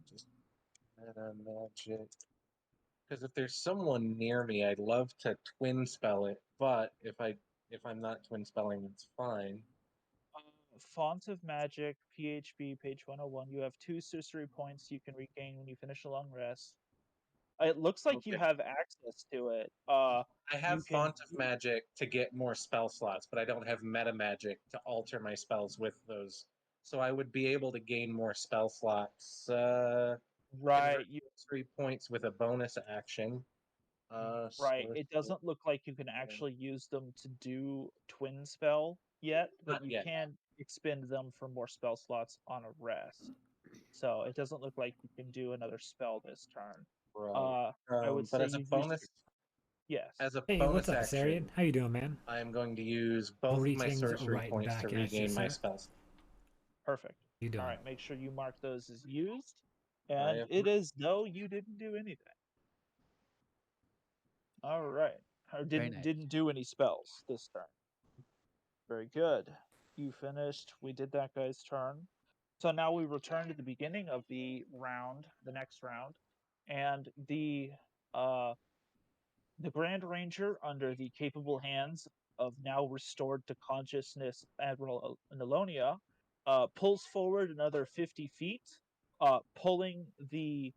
Just meta magic. Because if there's someone near me, I'd love to twin spell it. But if I'm not twin spelling, it's fine. Font of Magic, PHB, page 101. You have 2 sorcery points you can regain when you finish a long rest. It looks like you Okay. have access to it. I You have can font of magic to get more spell slots, but I don't have meta magic to alter my spells with those. So I would be able to gain more spell slots. right. Convert 3 points with a bonus action. Right. It Sorcery- doesn't look like you can actually use them to do twin spell yet, but Not you yet. can expend them for more spell slots on a rest. So it doesn't look like you can do another spell this turn. Right. I would But say as a you've used bonus, yes. as a Hey, bonus what's up, action, Sarian? How you doing, man? I am going to use both of my Greetings sorcery right points to back at you, regain my sir. spells. Perfect. You doing? All right, make sure you mark those as used. I And have it is though you didn't do anything. All right. Or Very nice. didn't do any spells this turn. Very good. You finished. We did that guy's turn. So now we return to the beginning of the round, the next round, and the Grand Ranger, under the capable hands of now restored to consciousness Admiral Nelonia, pulls forward another 50 feet, pulling the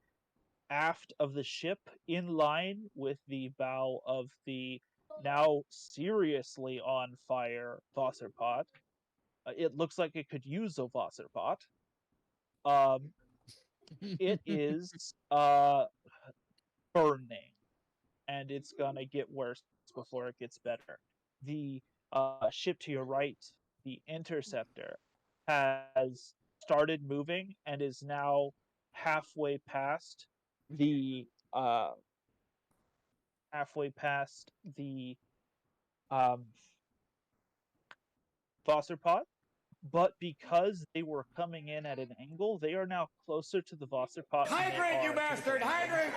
aft of the ship in line with the bow of the now seriously on fire Wasserpot. It looks like it could use a Wasserpot. It is burning, and it's gonna get worse before it gets better. The ship to your right, the Interceptor, has started moving and is now halfway past the uh, halfway past the um, Wasserpot. But because they were coming in at an angle, they are now closer to the Wasserpot. Hydrate, you bastard! Hydrate!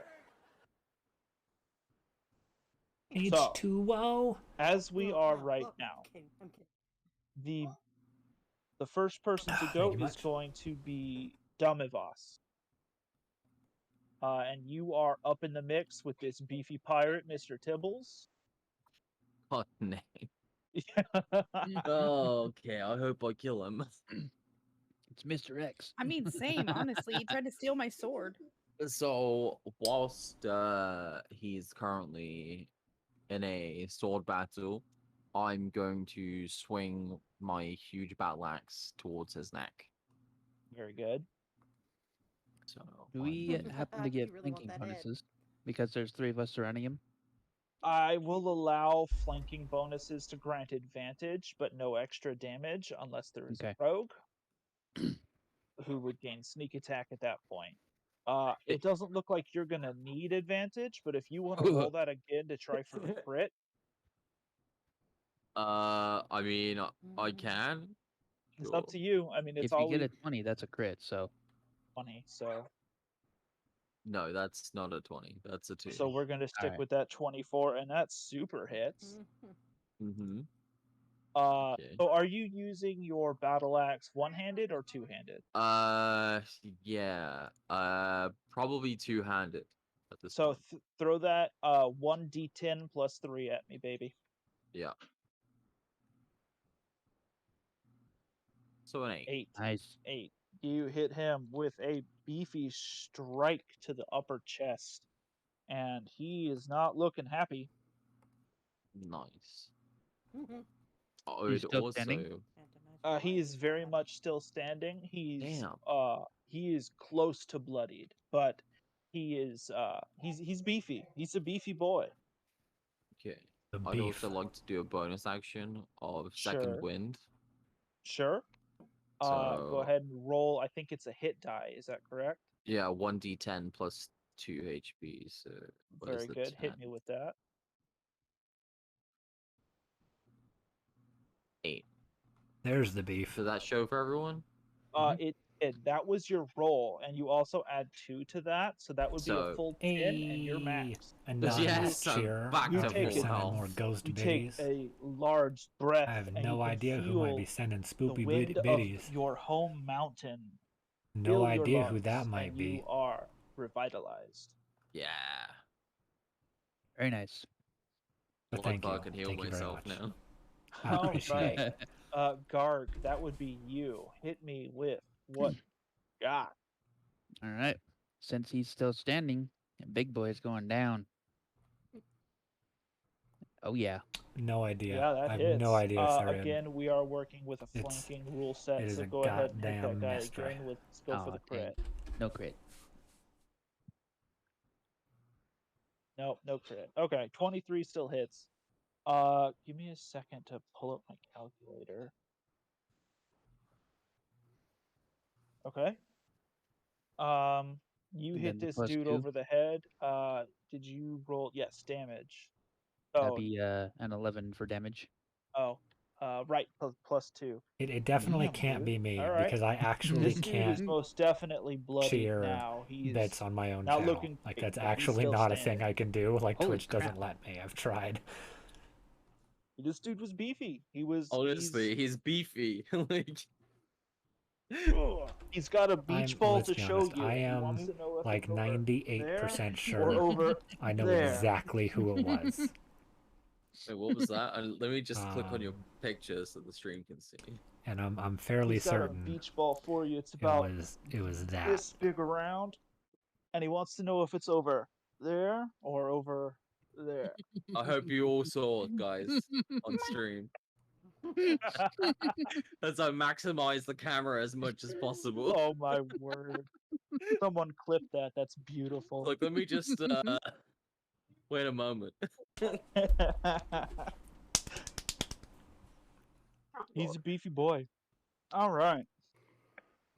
So, H2O. as we Whoa, are whoa, right whoa. now, I'm kidding. the first person to Thank go you is much. going to be Damivas. And you are up in the mix with this beefy pirate, Mr. Tibbles. Oh, name. Okay, I hope I kill him. It's Mr. X. I mean, same, honestly. He tried to steal my sword. So, whilst he's currently in a sword battle, I'm going to swing my huge battle axe towards his neck. Very good. So, Do we happen to Do you get really want flanking that head? bonuses? Because there's 3 of us surrounding him. I will allow flanking bonuses to grant advantage, but no extra damage unless there is Okay. a rogue who would gain sneak attack at that point. It doesn't look like you're gonna need advantage, but if you want to roll that again to try for a crit, I mean, I can. it's up to you. I mean, it's If you get always a 20, that's a crit, so. 20, so No, that's not a 20. That's a 2. so we're gonna stick Alright. with that 24, and that's super hits. Mm-hmm. So are you using your battle axe one-handed or two-handed? Yeah. Probably two-handed at this So point. throw that 1d10 plus 3 at me, baby. Yeah. So an 8. 8. Nice. 8. You hit him with a beefy strike to the upper chest, and he is not looking happy. Nice. Mm-hmm. I He's would still standing? also. He is very much still standing. Damn. He is close to bloodied, but he's beefy. He's a beefy boy. Okay. The I'd beef. also like to do a bonus action of Second Sure. Wind. Sure. So Go ahead and roll. I think it's a hit die. Is that correct? yeah, 1d10 plus 2 HP. So what is Very the good. Hit 10? me with that. 8. There's the beef. Does that show for everyone? That was your roll, and you also add 2 to that, so that would be a So- full 10, and you're Hey, max. anonymous Yes, I'm cheer. back to I'll be full sending health. more ghost You take biddies. a large breath, I have and no you can idea who might feel be sending the spoopy wind biddies. of your home mountain. No fill your idea who lungs, that might and be. you are revitalized. Yeah. Very nice. But Well, thank you. I can heal Thank you very myself much. now. I All appreciate it. right. Garg, that would be you. Hit me with what you got. Alright. Since he's still standing, Big Boy is going down. Oh, yeah. No idea. Yeah, that I have hits. no idea if they're in. Again, we are working with a It's- flanking rule set, it is so a go ahead and hit that goddamn guy mystery. again. Let's go for the Aw, dang. crit. No crit. Nope, no crit. Okay, 23 still hits. Give me a second to pull up my calculator. Okay. You And hit then the this plus dude 2. over the head. Did you roll? Yes, damage. That'd Oh, be an 11 for damage. right, plus 2. It definitely Damn, can't dude. be me All right. because I actually This dude is can't most definitely bloody cheer now. He is bits on my own not channel. looking Like great, that's but he's actually still not a standing. thing I can do. Like Holy Twitch doesn't crap. let me. I've tried. This dude was beefy. Honestly, he's beefy. Like, He's got a beach ball let's to be show honest, you. I and he am wants to know if like it's over 98% there sure or over I know there. exactly who it was. wait, what was that? Let me just click on your Um, picture so the stream can see. And I'm fairly He's got a certain beach ball for you. It's it about was that. this big around, and he wants to know if it's over there or over there. I hope you all saw it, guys, on stream. As I maximize the camera as much as possible. Oh my word! Someone clip that. That's beautiful. Look, let me just wait a moment. He's a beefy boy. All right.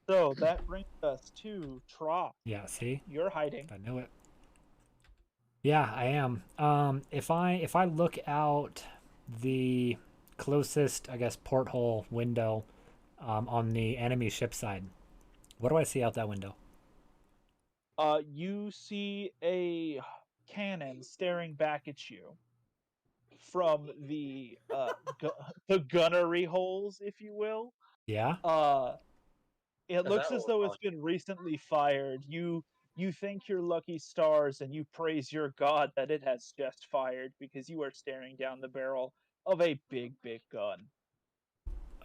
So that brings us to Trough. Yeah, see? You're hiding. I knew it. Yeah, I am. If I look out the closest, I guess, porthole window on the enemy ship side, what do I see out that window? You see a cannon staring back at you from the the gunnery holes, if you will. Yeah? It Is looks that as what though we're it's been recently fired. You thank your lucky stars and you praise your god that it has just fired because you are staring down the barrel of a big gun.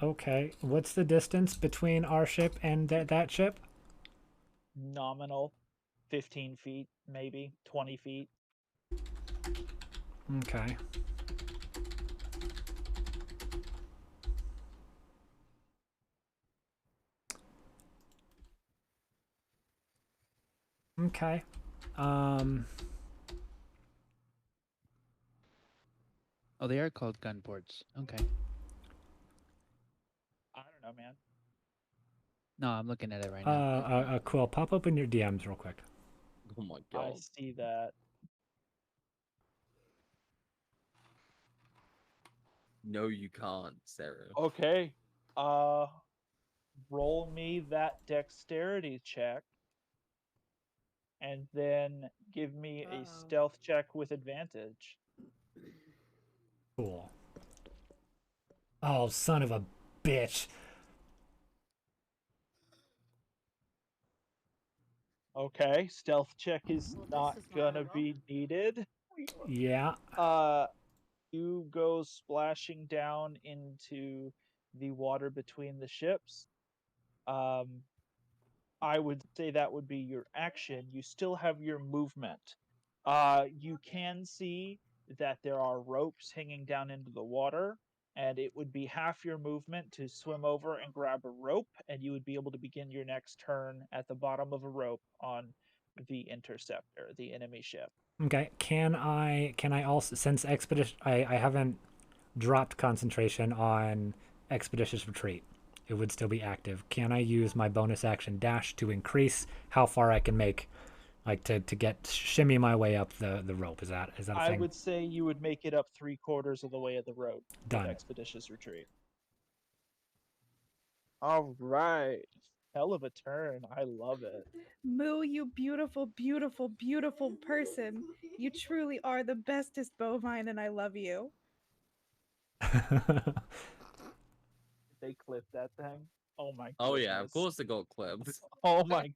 Okay. What's the distance between our ship and that ship? Nominal 15 feet, maybe 20 feet. Okay. Okay. Um, Oh, they are called gun ports. Okay. I don't know, man. No, I'm looking at it right now. Quill, pop open your DMs real quick. Oh my I god. see that. No, you can't, Sarah. Okay. Roll me that dexterity check. And then give me a stealth check with advantage. Cool. Oh, son of a bitch. Okay, stealth check is Well, this not is gonna horrible. be needed. Yeah. You go splashing down into the water between the ships. I would say that would be your action. You still have your movement. You can see that there are ropes hanging down into the water, and it would be half your movement to swim over and grab a rope, and you would be able to begin your next turn at the bottom of a rope on the interceptor, the enemy ship. Okay. Can I also, since expedition, I haven't dropped concentration on expeditious retreat, it would still be active. Can I use my bonus action dash to increase how far I can make, like to get shimmy my way up the rope? Is that a thing? I would say you would make it up 3/4 of the way of the rope Done. with expeditious retreat. All right. Hell of a turn. I love it. Moo, you beautiful, beautiful, beautiful person. You truly are the bestest bovine, and I love you. They clip that thing. Oh my goodness. Oh yeah, of course it got clipped. Oh my.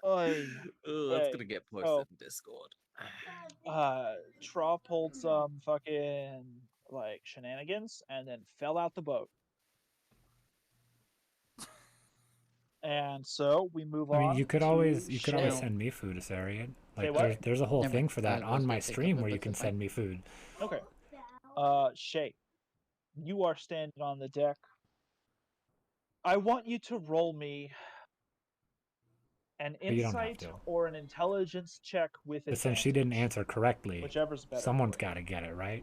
Oy. Ooh, that's Okay, gonna get posted so in Discord. Traw pulled some fucking like shenanigans and then fell out the boat. And so we move I on. mean, you could to always Shay. send me food, Asarian. Say Like what? there's a whole Never thing mind. for that I was on my gonna say stream something, where you but can that's fine. send me food. Okay. Shay, you are standing on the deck. I want you to roll me an But you don't have insight to. or an intelligence check with But advantage. since she didn't answer correctly, Whichever's better. someone's got to get it, right?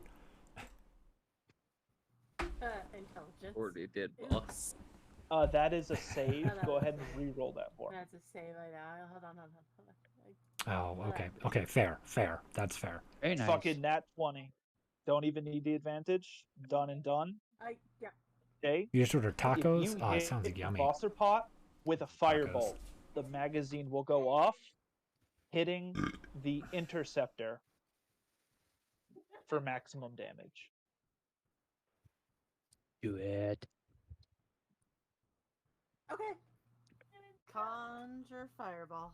Intelligence. Already did, boss. That is a save. Go ahead and re-roll that for me. That's a save I know. Hold on. Oh, okay. Okay, fair. That's fair. Very nice. Fucking nat 20. Don't even need the advantage. Done and done. Yeah. Okay. You just ordered If tacos? you Oh, it hit sounds the yummy. saucer pot with a firebolt, the magazine will go off, hitting the interceptor for maximum damage. Do it. Okay. Conjure fireball.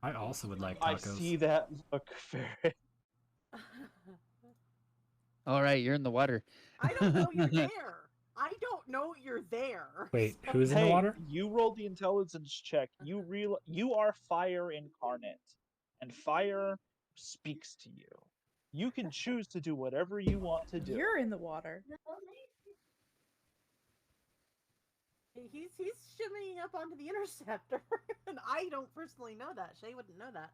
I also would like I tacos. see that look, Ferret. All right, you're in the water. I don't know you're there. I don't know you're there. Wait, who's in the water? You rolled the intelligence check. You are fire incarnate, and fire speaks to you. You can choose to do whatever you want to do. You're in the water. He's shimmying up onto the interceptor, and I don't personally know that. Shay wouldn't know that.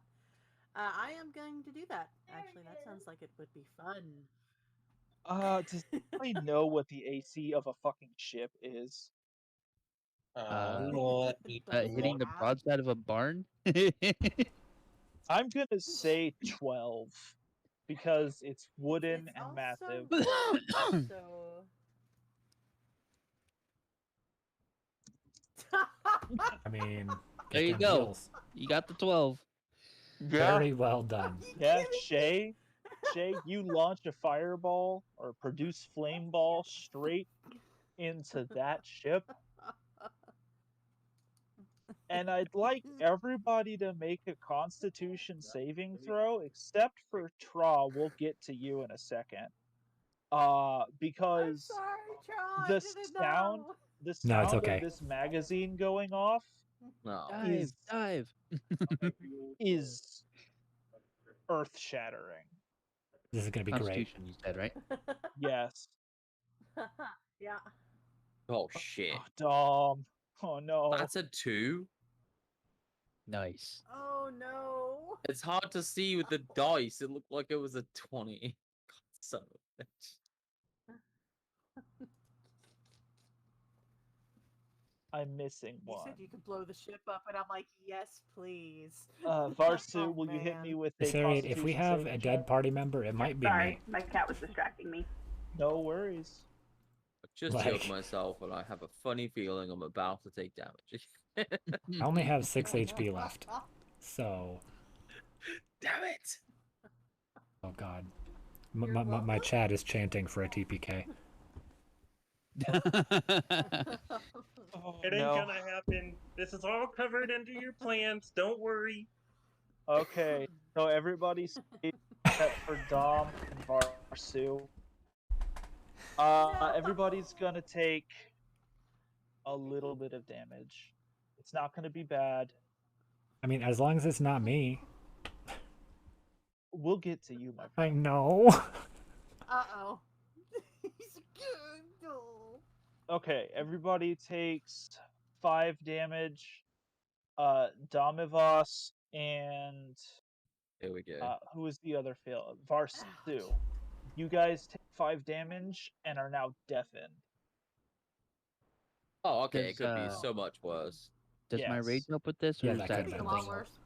I am going to do that. Actually, that sounds like it would be fun. Does anybody know what the AC of a fucking ship is? Let me Hitting the Wow. broadside of a barn. I'm gonna say 12 because it's wooden It's and also massive. wood, so. I mean, There get you them go. heels. You got the 12. Very well done. Yeah, Shay, you launch a fireball or produce flame ball straight into that ship, and I'd like everybody to make a Constitution saving throw, except for Tra. We'll get to you in a second. I'm Because sorry, Troy. the I didn't sound, know. the No, it's sound okay. of this magazine going off No. Dive. is earth shattering. This is gonna be great. Constitution, you said, right? Yes. Yeah. Oh shit. Oh, Dom. Oh no. That's a 2. Nice. Oh no. It's hard to see with the dice. It looked like it was a 20. God, son of a bitch. I'm missing You one. said you could blow the ship up, and I'm like, yes, please. Varsu, Oh, will you hit me man. with a Sariat, if we Constitution have saving a dead check? party member, it might be Sorry, me. my cat was distracting me. No worries. I just Like- healed myself, and I have a funny feeling I'm about to take damage. I only have 6 HP left. So, Damn it! oh god. My chat is chanting for a TPK. Oh, It ain't no. gonna happen. This is all covered under your plans. Don't worry. Okay, so everybody's safe except for Dom and Varsu. Everybody's gonna take a little bit of damage. It's not gonna be bad. I mean, as long as it's not me. We'll get to you, my I friend. know. Uh-oh. He's good. Oh. Okay, everybody takes 5 damage. Domivos and Here we go. who is the other fail? Varsu. Ouch. You guys take 5 damage and are now deafened. Oh, okay. It Does, could be so much worse. Does my Yes. rage help with this, or Yeah, is that that could Could be a have lot been something? worse.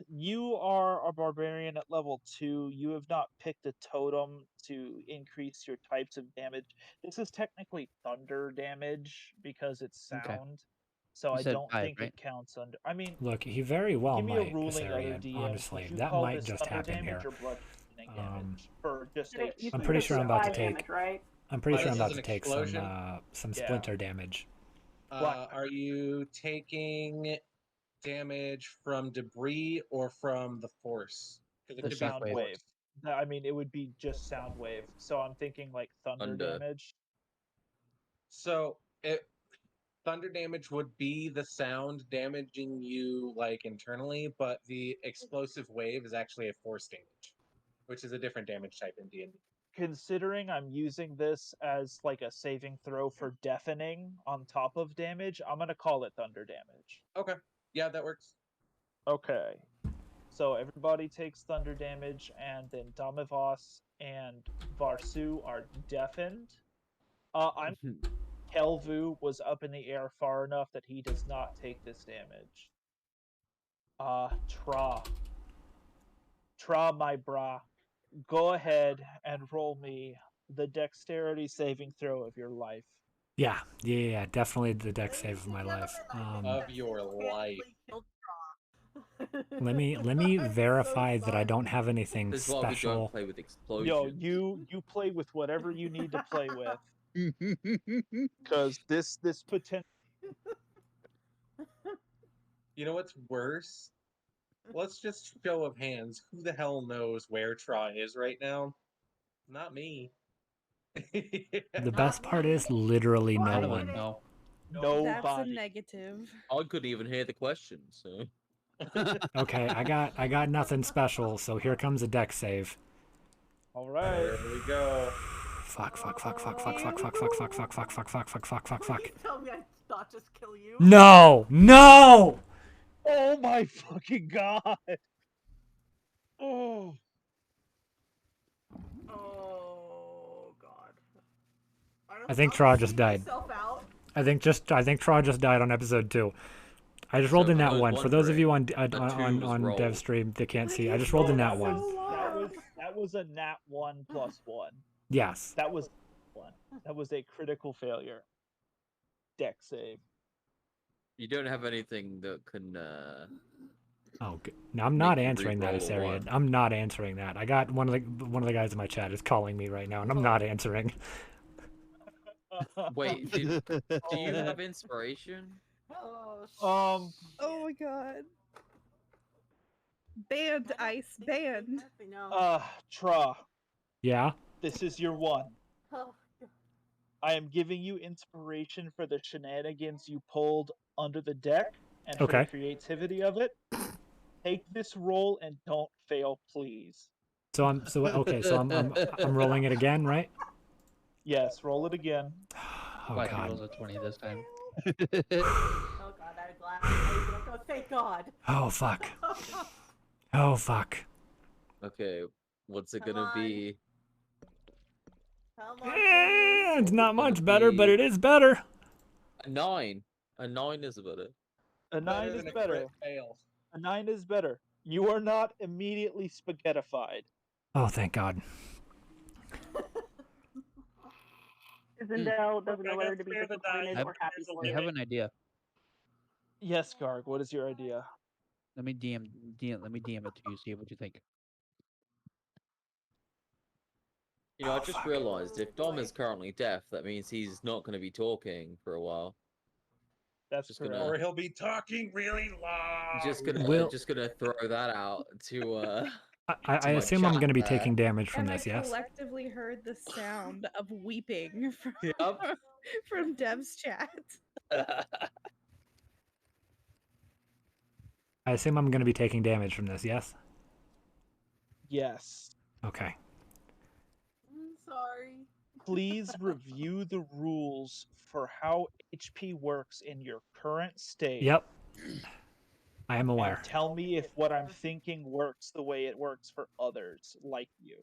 You are a barbarian at level 2. You have not picked a totem to increase your types of damage. This is technically thunder damage because it's Okay. sound. So You I said don't 5, think right? it counts under. I mean, Look, he very well give me a might, ruling, other Asarian, DMs. honestly. Would you That call might this just thunder happen damage here. or bludgeoning damage for just a You I'm said pretty this sure was I'm about to 5 take- damage, right? I'm pretty Oh, sure I'm this about is to an take explosion? some Yeah. splinter damage. Are you taking damage from debris or from the force? Because it the could be sound shockwave. wave? I mean, it would be just sound wave. So I'm thinking like thunder Thunder. damage. So thunder damage would be the sound damaging you like internally, but the explosive wave is actually a force damage, which is a different damage type in D&D. Considering I'm using this as like a saving throw for deafening on top of damage, I'm gonna call it thunder damage. Okay, yeah, that works. Okay. So everybody takes thunder damage, and then Damivos and Varsu are deafened. I'm Kelvu was up in the air far enough that he does not take this damage. Tra, my bra, go ahead and roll me the dexterity saving throw of your life. Yeah, definitely the deck save of my life. Of your life. Let me verify that I don't have anything This is why we special. don't play with explosions. Yo, you play with whatever you need to play with, because this potential. You know what's worse? Let's just show of hands. Who the hell knows where Try is right now? Not me. The best part is literally no None of us one. know. That's a Nobody. negative. I couldn't even hear the question, so Okay, I got nothing special, so here comes a deck save. All right. Here we go. Fuck, fuck, fuck, fuck, fuck, fuck, fuck, fuck, fuck, fuck, fuck, fuck, fuck, fuck, fuck, fuck, fuck. Please tell me I not just kill you. No! No! Oh my fucking god! Oh. Oh god. I think Tra just died. I think Tra just died on episode 2. I just rolled So in for that those one. For those of you on wondering, on rolled. dev stream that can't see, I just rolled in that one. That was a nat 1 plus 1. Yes. That was one. That was a critical failure. Deck save. You don't have anything that can. Oh, no, I'm not Make you answering that, re-roll a Asariad. one. I'm not answering that. I got one of the guys in my chat is calling me right now, and I'm not answering. Wait, do you have inspiration? Oh, Oh my god. Banned, Ice, banned. Tra, Yeah? this is your one. Oh, I am giving you inspiration for the shenanigans you pulled under the deck and for Okay. the creativity of it. Take this roll and don't fail, please. So I'm rolling it again, right? Yes, roll it again. Oh Glad he god. rolls a 20 this time. oh god, I'm glad. Oh, thank god. Oh fuck. Oh fuck. Okay, what's it Come gonna on. be? Come on, It's not Gonna much better, but be- it is better. A 9. A 9 is better. A 9 is than a better. crit fail. A 9 is better. You are not immediately spaghettified. Oh, thank God. Zendel doesn't know I whether got to be spare the disappointed die. or happy There's a for I it. have an idea. Yes, Garg, what is your idea? Let me DM it to you. See what you think. You know, I Oh, just fuck. realized if Dom is currently deaf, that means he's not going to be talking for a while. That's Just correct. gonna- Or he'll be talking really loud. Just gonna throw that out to I my assume I'm chat going to be there. taking damage from And this, I yes? collectively heard the sound of weeping from, Yep. from Dev's chat. I assume I'm going to be taking damage from this, yes? Yes. Okay. I'm sorry. Please review the rules for how HP works in your current state. Yep. I am And aware. tell me if what I'm thinking works the way it works for others like you.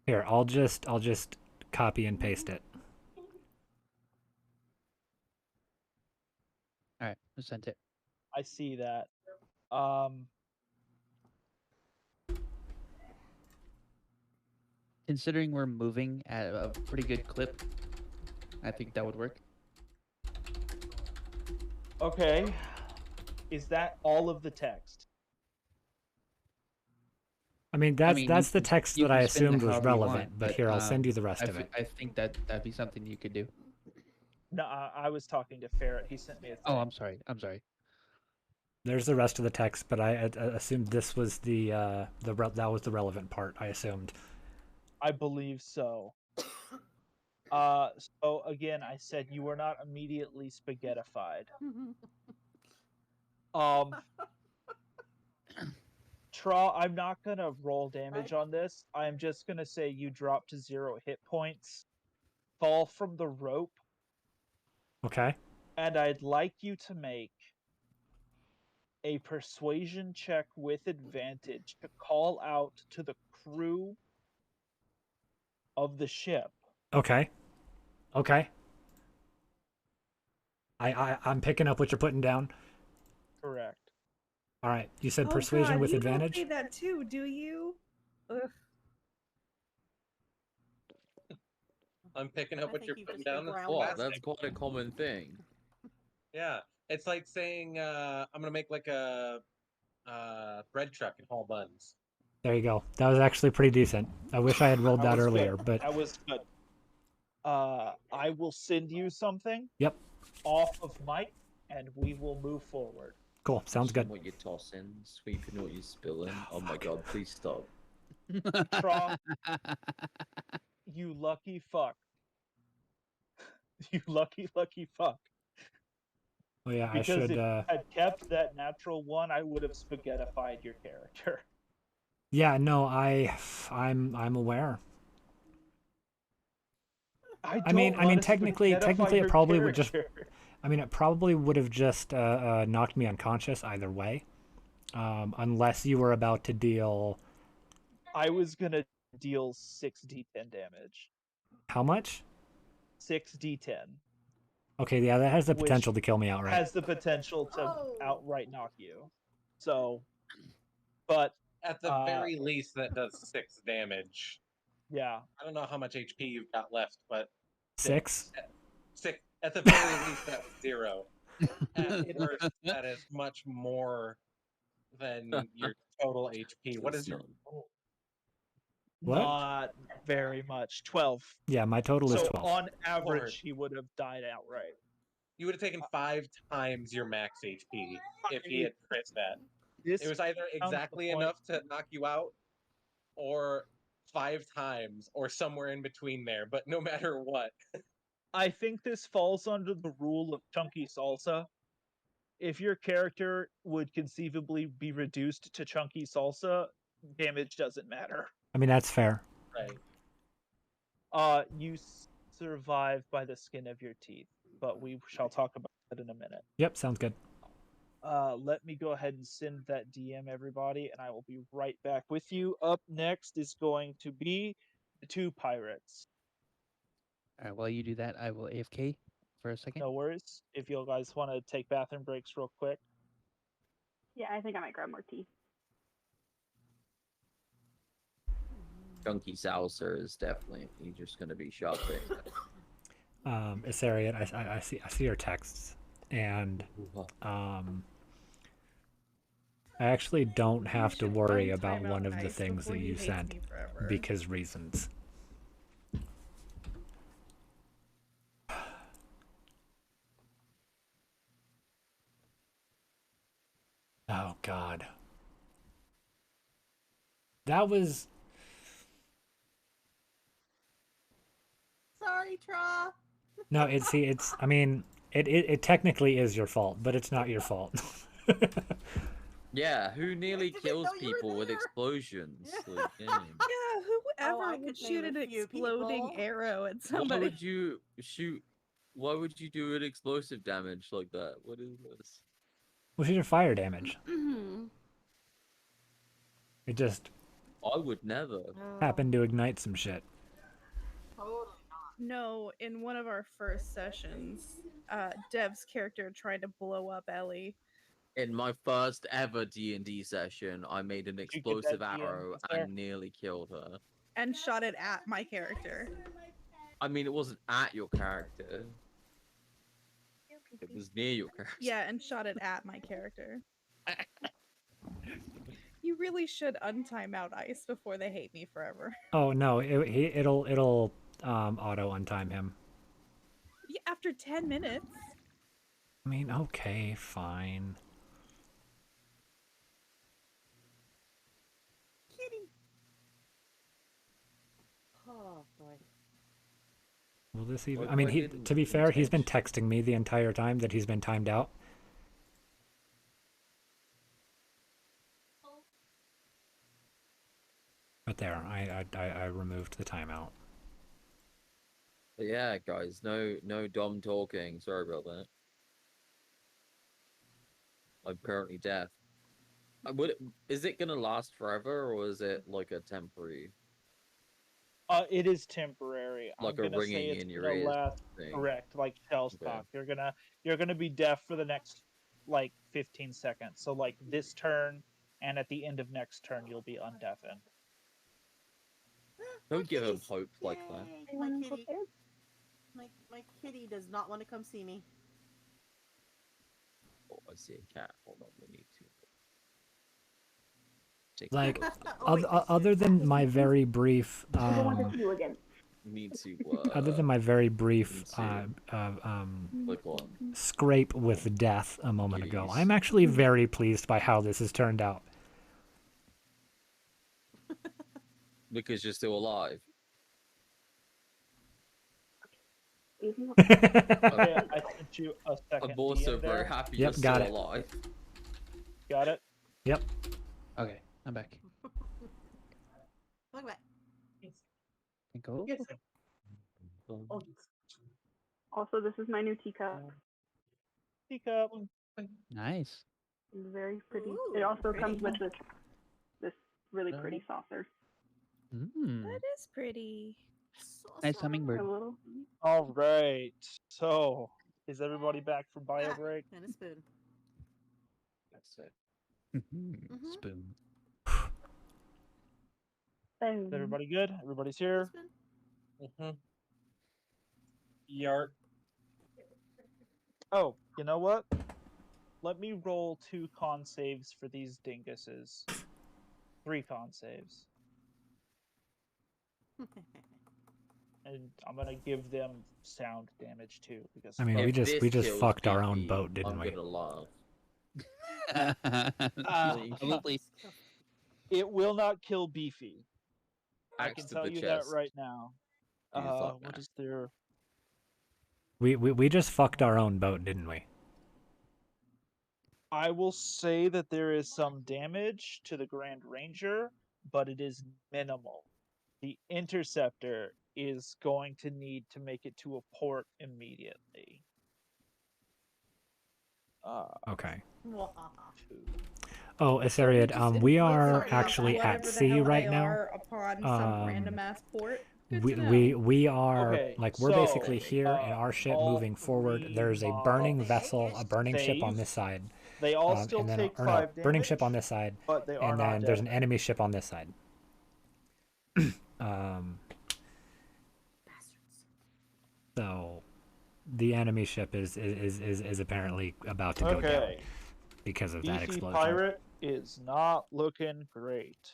Here, I'll just copy and paste it. All right, I sent it. I see that. Considering we're moving at a pretty good clip, I think that would work. Okay. Is that all of the text? I mean, that's the text you that I can spin it assumed was however you relevant, want, but here, I'll send you the rest of it. I think that'd be something you could do. No, I was talking to Ferret. He sent me a thing. Oh, I'm sorry. I'm sorry. There's the rest of the text, but I assumed this was that was the relevant part. I assumed. I believe so. So again, I said you were not immediately spaghettified. Tra, I'm not gonna roll damage on this. I'm just gonna say you drop to 0 hit points, fall from the rope, Okay. and I'd like you to make a persuasion check with advantage to call out to the crew of the ship. Okay. Okay. I'm picking up what you're putting down. Correct. All right. You said Oh, persuasion God, with you don't advantage? say that too, do you? Ugh. I'm picking up I what think you're you've putting just down. been That's What? classic. That's quite a common thing. Yeah, it's like saying I'm gonna make like a bread truck and haul buns. There you go. That was actually pretty decent. I wish I had rolled that was earlier, good. but That was good. I will send you something. Yep. Off of mic, and we will move forward. Cool. Sounds good. What you're tossing, sweeping what you're spilling. Oh my god, please stop. Tra, you lucky fuck. You lucky fuck. Oh yeah, I Because should. if you had kept that natural one, I would have spaghettified your character. Yeah, no, I'm aware. I mean, technically, it probably would just. I mean, it probably would have just knocked me unconscious either way, unless you were about to deal. I was gonna deal 6d10 damage. How much? 6d10. Okay, yeah, that has the Which potential to kill me outright. Has the potential to outright knock you. So, but At the very least, that does 6 damage. Yeah. I don't know how much HP you've got left, but 6. 6. At the very least, that's 0. At worst, that is much more than your total HP. What is your total? What? Not very much. 12. Yeah, my total is So 12. on average, he would have died outright. You would have taken 5 times your max HP if he had crit that. It was either exactly enough to knock you out, or 5 times, or somewhere in between there. But no matter what, I think this falls under the rule of chunky salsa. If your character would conceivably be reduced to chunky salsa, damage doesn't matter. I mean, that's fair. right? You survive by the skin of your teeth, but we shall talk about that in a minute. Yep, sounds good. Let me go ahead and send that DM, everybody, and I will be right back with you. Up next is going to be the 2 pirates. While you do that, I will AFK for a second. No worries. If you guys want to take bathroom breaks real quick. Yeah, I think I might grab more tea. Chunky salsa is definitely just going to be shopping. Isarian, I see your texts, and I actually don't have to worry about one of the things that you sent because reasons. Oh God, that was. Sorry, Tra. No, it's. I mean, it technically is your fault, but it's not your fault. Yeah, who nearly kills people with explosions? Like, Yeah, whoever would shoot an exploding arrow at somebody? Why would you shoot? Why would you do an explosive damage like that? What is this? Well, she's your fire damage. It just. I would never. Happened to ignite some shit. No, in one of our first sessions, Dev's character tried to blow up Ellie. In my first ever D&D session, I made an explosive arrow and nearly killed her. And shot it at my character. I mean, it wasn't at your character. It was near your character. Yeah, and shot it at my character. You really should untime out ice before they hate me forever. Oh no, it'll auto untime him. Yeah, after 10 minutes. I mean, okay, fine. Kitty. Oh boy. Will this even? I mean, to be fair, he's been texting me the entire time that he's been timed out. But there, I removed the timeout. But yeah, guys, no dumb talking. Sorry about that. I'm currently deaf. Is it gonna last forever, or is it like a temporary? It is temporary. Like I'm a gonna ringing say it's in your gonna ears last. thing. Correct, like Shell's Okay. talk. You're gonna be deaf for the next like 15 seconds. So like this turn and at the end of next turn you'll be undeafened. Don't give him hope like that. My kitty. My kitty does not want to come see me. Oh, I see a cat. Hold on, we need to. Like, other than my very brief, Need to. other than my very brief, scrape with death a moment ago, I'm actually very pleased by how this has turned out. Because you're still alive. Okay, I sent you a second I'm D also in very there. happy Yep, you're got still it. alive. Got it? Yep. Okay, I'm back. Look back. Go. Yes. Oh, Also, this is my new teacup. Teacup. Nice. It's very pretty. Ooh, It also pretty. comes with this really pretty saucer. Mm. That is pretty. Nice A hummingbird. little. All right. So, is everybody back from bio Ah, break? and a spoon. That's it. Mhm. Spoon. Is everybody good? Everybody's here? Mm-hmm. Yart. Oh, you know what? Let me roll 2 con saves for these dinguses. 3 con saves. And I'm gonna give them sound damage too, because I mean, fuck we If just this kills fucked our own Beefy, boat, didn't I'm we? gonna laugh. Probably. it will not kill Beefy. I Axe can to tell the you that chest. right now. Do you thought What that? is their... We just fucked our own boat, didn't we? I will say that there is some damage to the Grand Ranger, but it is minimal. The Interceptor is going to need to make it to a port immediately. Okay. Mwahaha. Oh, Isariad, we are actually at whatever the sea hell right they now. are upon some random ass port. Good We, to know. we are Okay, like we're so, basically here in our ship all moving forward. 3 There's a mobs burning vessel, a burning ship on save. this side, They all still and then take or no, 5 burning damage, ship on this side, but they are and not then dead. there's an enemy ship on this side. So the enemy ship is apparently about to go down because of that Beefy explosion. Pirate is not looking great.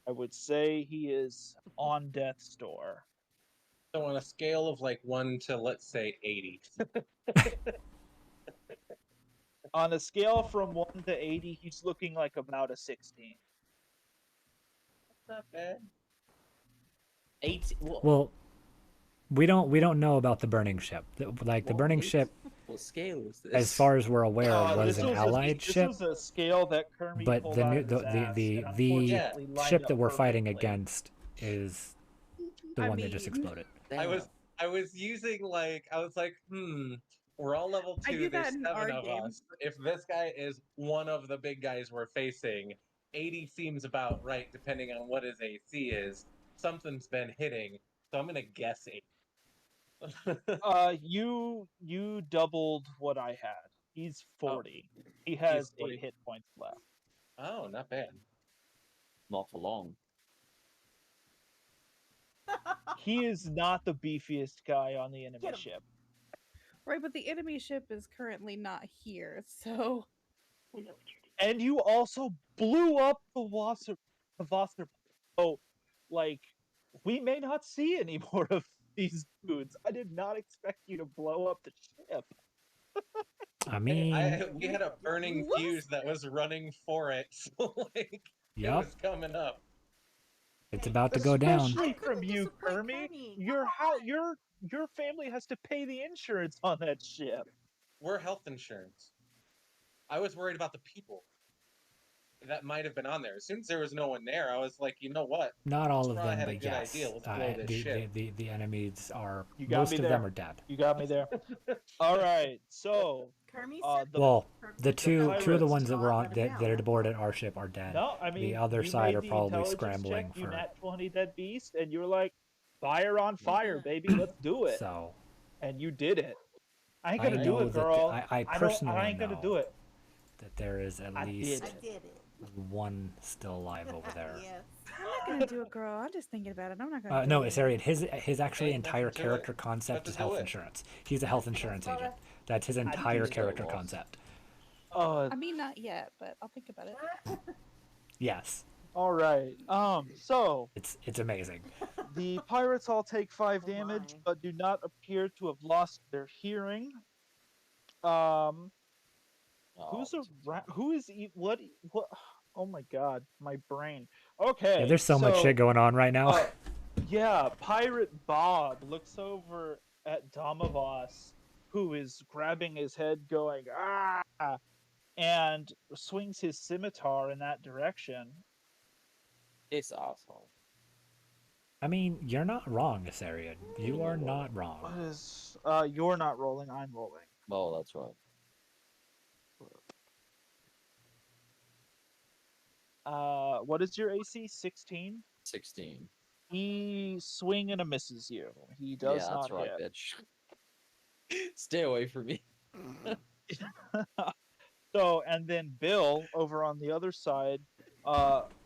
I would say he is on death's door. So on a scale of like 1 to let's say 80. On a scale from 1 to 80, he's looking like about a 16. Not bad. 80. What? Well, we don't know about the burning ship. Like the burning ship, What scale is this? as far as we're aware, was this an allied ship. This was a scale that Kermit But pulled the out new of his ass, and unfortunately lined ship up that we're fighting perfectly. against is the one that just exploded. I was using like I was like, we're all level I 2. do that There's in 7 our of game. us. If this guy is one of the big guys we're facing, 80 seems about right, depending on what his AC is. Something's been hitting, so I'm gonna guess 8. You doubled what I had. He's 40. He has 8 hit points left. Oh, not bad. Not for long. He is not the beefiest guy on the enemy ship. Right, but the enemy ship is currently not here, so. And you also blew up the Wasser. Oh, like, we may not see any more of these dudes. I did not expect you to blow up the ship. I mean, we had a burning fuse that was running for it, so like it was coming up. It's about to go down. Especially from you, Kermit. Your family has to pay the insurance on that ship. We're health insurance. I was worried about the people that might have been on there. As soon as there was no one there, I was like, you know what? Not all of Probably them, had a but good yes. idea. Let's blow this ship. The enemies are got most me of there. them are dead. You got me there. All right, so The two of the pirates- ones that were on that are aboard at our ship are dead. No, I mean the other you side made are the probably intelligence scrambling check, you for. nat 20 dead beast, and you were like, "Fire on fire, baby, let's do it." So, and you did it. I ain't I gonna do know it, that girl. I personally I ain't gonna know do it. that there is at I least did one still alive over there. I'm not gonna do it, girl. I'm just thinking about it. I'm not gonna. No, do it's it. Ariad. His actually entire nothing to character it. concept Nothing is to health it. insurance. He's a health insurance agent. That's his entire character concept. I mean, not yet, but I'll think about it. Yes, All right. So it's amazing. the pirates all take 5 damage, but do not appear to have lost their hearing. Who is what? Oh my god, my brain. Okay. Yeah, there's so much shit going on right now. Yeah, Pirate Bob looks over at Damavos, who is grabbing his head, going ah, and swings his scimitar in that direction. This asshole. I mean, you're not wrong, Asarian. You are not wrong. What is? You're not rolling. I'm rolling. Oh, that's right. What is your AC? 16. 16. He swing and a misses you. He does Yeah, that's not right, hit. bitch. Stay away from me. So, and then Bill over on the other side,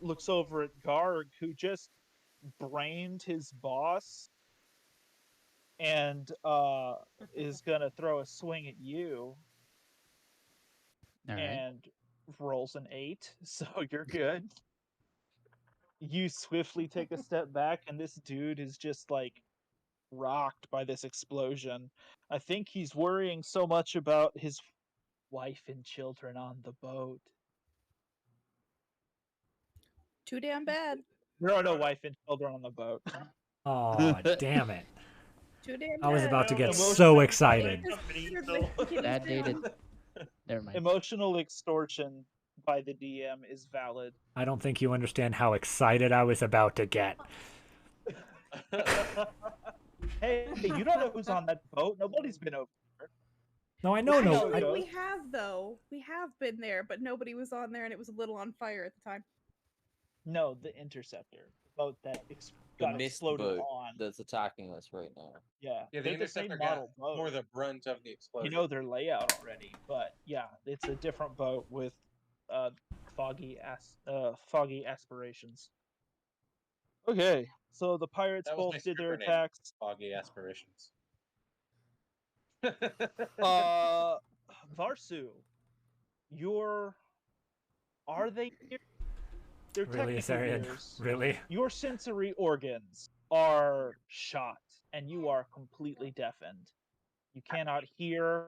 looks over at Garg, who just brained his boss, and is gonna throw a swing at you, All right. and rolls an 8, so you're good. You swiftly take a step back, and this dude is just like rocked by this explosion. I think he's worrying so much about his wife and children on the boat. Too damn bad. There are no wife and children on the boat. Oh, damn it. Too damn bad. I was about to get Emotional so damage. excited. That dated. Never mind. Emotional extortion by the DM is valid. I don't think you understand how excited I was about to get. Hey, you don't know who's on that boat. Nobody's been over there. No, I know, no. how it I, goes. We have though. We have been there, but nobody was on there, and it was a little on fire at the time. No, the Interceptor boat that The got mist exploded boat on. that's attacking us right now. Yeah, Yeah, the they're the same Interceptor got model boat. more the brunt of the You explosion. know their layout already, but yeah, it's a different boat with foggy aspirations. Okay, so the pirates That was both my did their stripper name. attacks. Foggy aspirations. Varsu, are they here? They're really, technically Asarian? ears. Really? Your sensory organs are shot, and you are completely deafened. You cannot hear.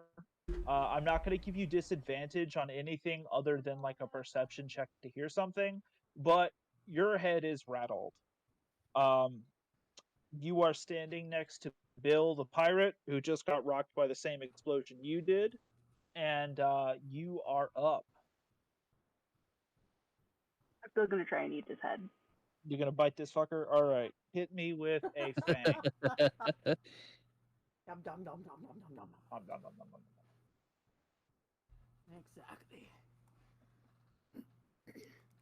I'm not going to give you disadvantage on anything other than like a perception check to hear something, but your head is rattled. You are standing next to Bill the pirate, who just got rocked by the same explosion you did, and you are up. I'm still gonna try and eat his head. You're gonna bite this fucker? All right, hit me with a fang. Dum dum dum dum dum dum dum. Nom, nom, nom, nom, nom. Exactly.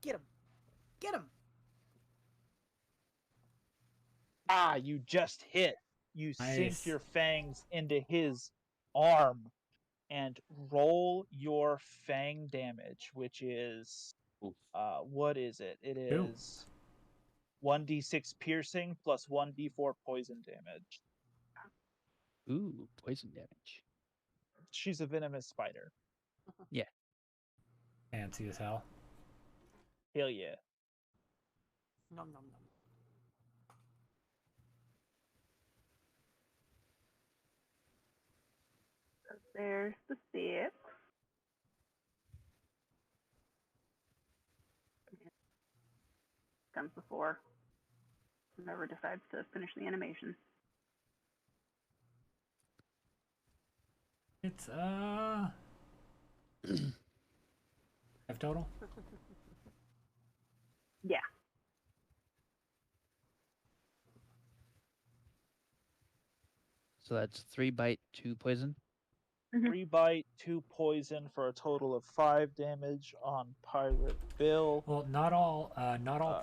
Get him! Get him! Ah, you just hit. You sink Nice. your fangs into his arm and roll your fang damage, which is Oof. what is it? It Two. is 1d6 piercing plus 1d4 poison damage. Ooh, poison damage. She's a venomous spider. Fancy as hell. Hell yeah. Nom nom nom. So there's the 6. Comes the 4. Whoever decides to finish the animation. It's 5 total. Yeah. So that's 3 bite, 2 poison. 3 bite, 2 poison for a total of 5 damage on Pirate Bill. Well, not all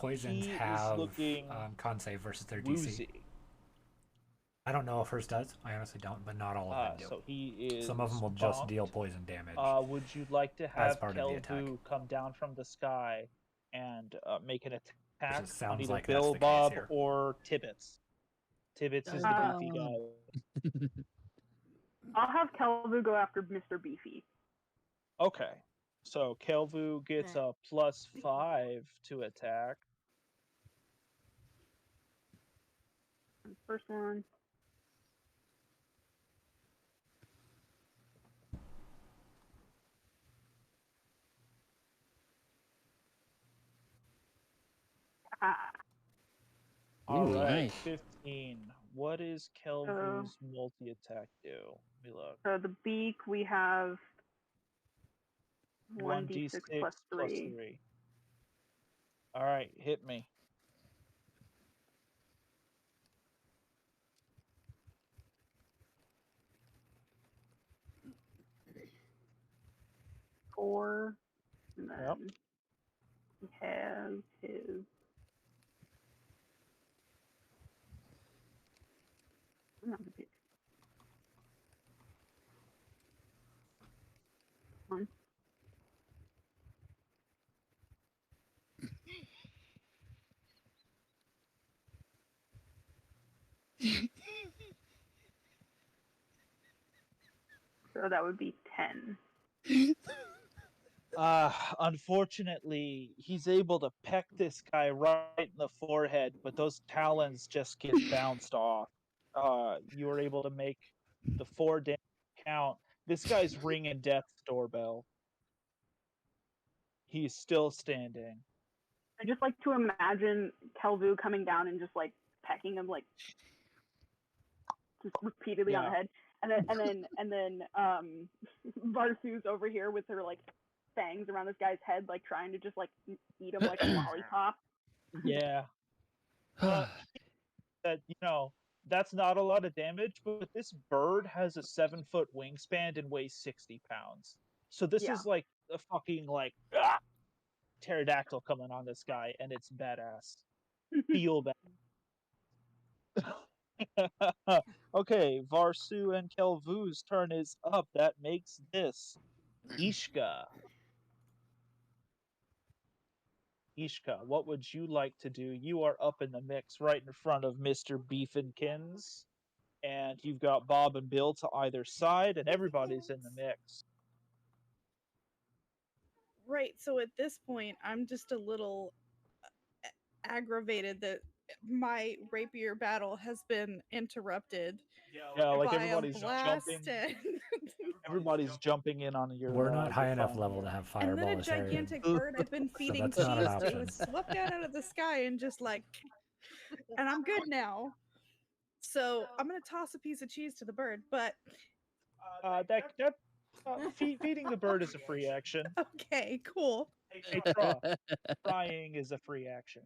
poisons he is have looking con save versus their DC. Woozy. I don't know if hers does. I honestly don't, but not all of them do. So he is. Some of them will just bonked. deal poison damage. Would you like to have part of the attack. Kelvu come down from the sky and make an attack on sounds either like that's Bill the case Bob here. or Tibbets? Tibbets is the beefy guy. I'll have Kelvu go after Mr. Beefy. Okay. So Kelvu gets a +5 to attack. First one. Ah. All Ooh, right, nice. 15. what is Kelvu's multi-attack do? Let me look. So the beak, we have 1d6 1d6 plus plus 3. 3. All right, hit me. Four. And then Yep. he has his. One. So that would be 10. Unfortunately, he's able to peck this guy right in the forehead, but those talons just get bounced off. You were able to make the 4 damage count. This guy's ringing death's doorbell. He's still standing. I just like to imagine Kelvu coming down and just like pecking him like just repeatedly on the Yeah. head. And then Varsu's over here with her like fangs around this guy's head, like trying to just like eat him like a lollipop. Yeah. That that's not a lot of damage, but this bird has a 7-foot wingspan and weighs 60 pounds. So this Yeah. is like a fucking pterodactyl coming on this guy, and it's badass. Feel bad. Okay, Varsu and Kelvu's turn is up. That makes this Ishka. Ishka, what would you like to do? You are up in the mix right in front of Mr. Beefinkins, and you've got Bob and Bill to either side, and everybody's in the mix. Right, so at this point, I'm just a little aggravated that my rapier battle has been interrupted Yeah, like by everybody's a blast jumping. Everybody's jumping in on your. We're not high your enough fun level here. to have and then fireball a this area. gigantic bird I've been feeding that's not an cheese to option. has swooped down out of the sky and just like, and I'm good now. So I'm gonna toss a piece of cheese to the bird, but Feeding the bird is a free action. okay, cool. Hey, frying is a free action.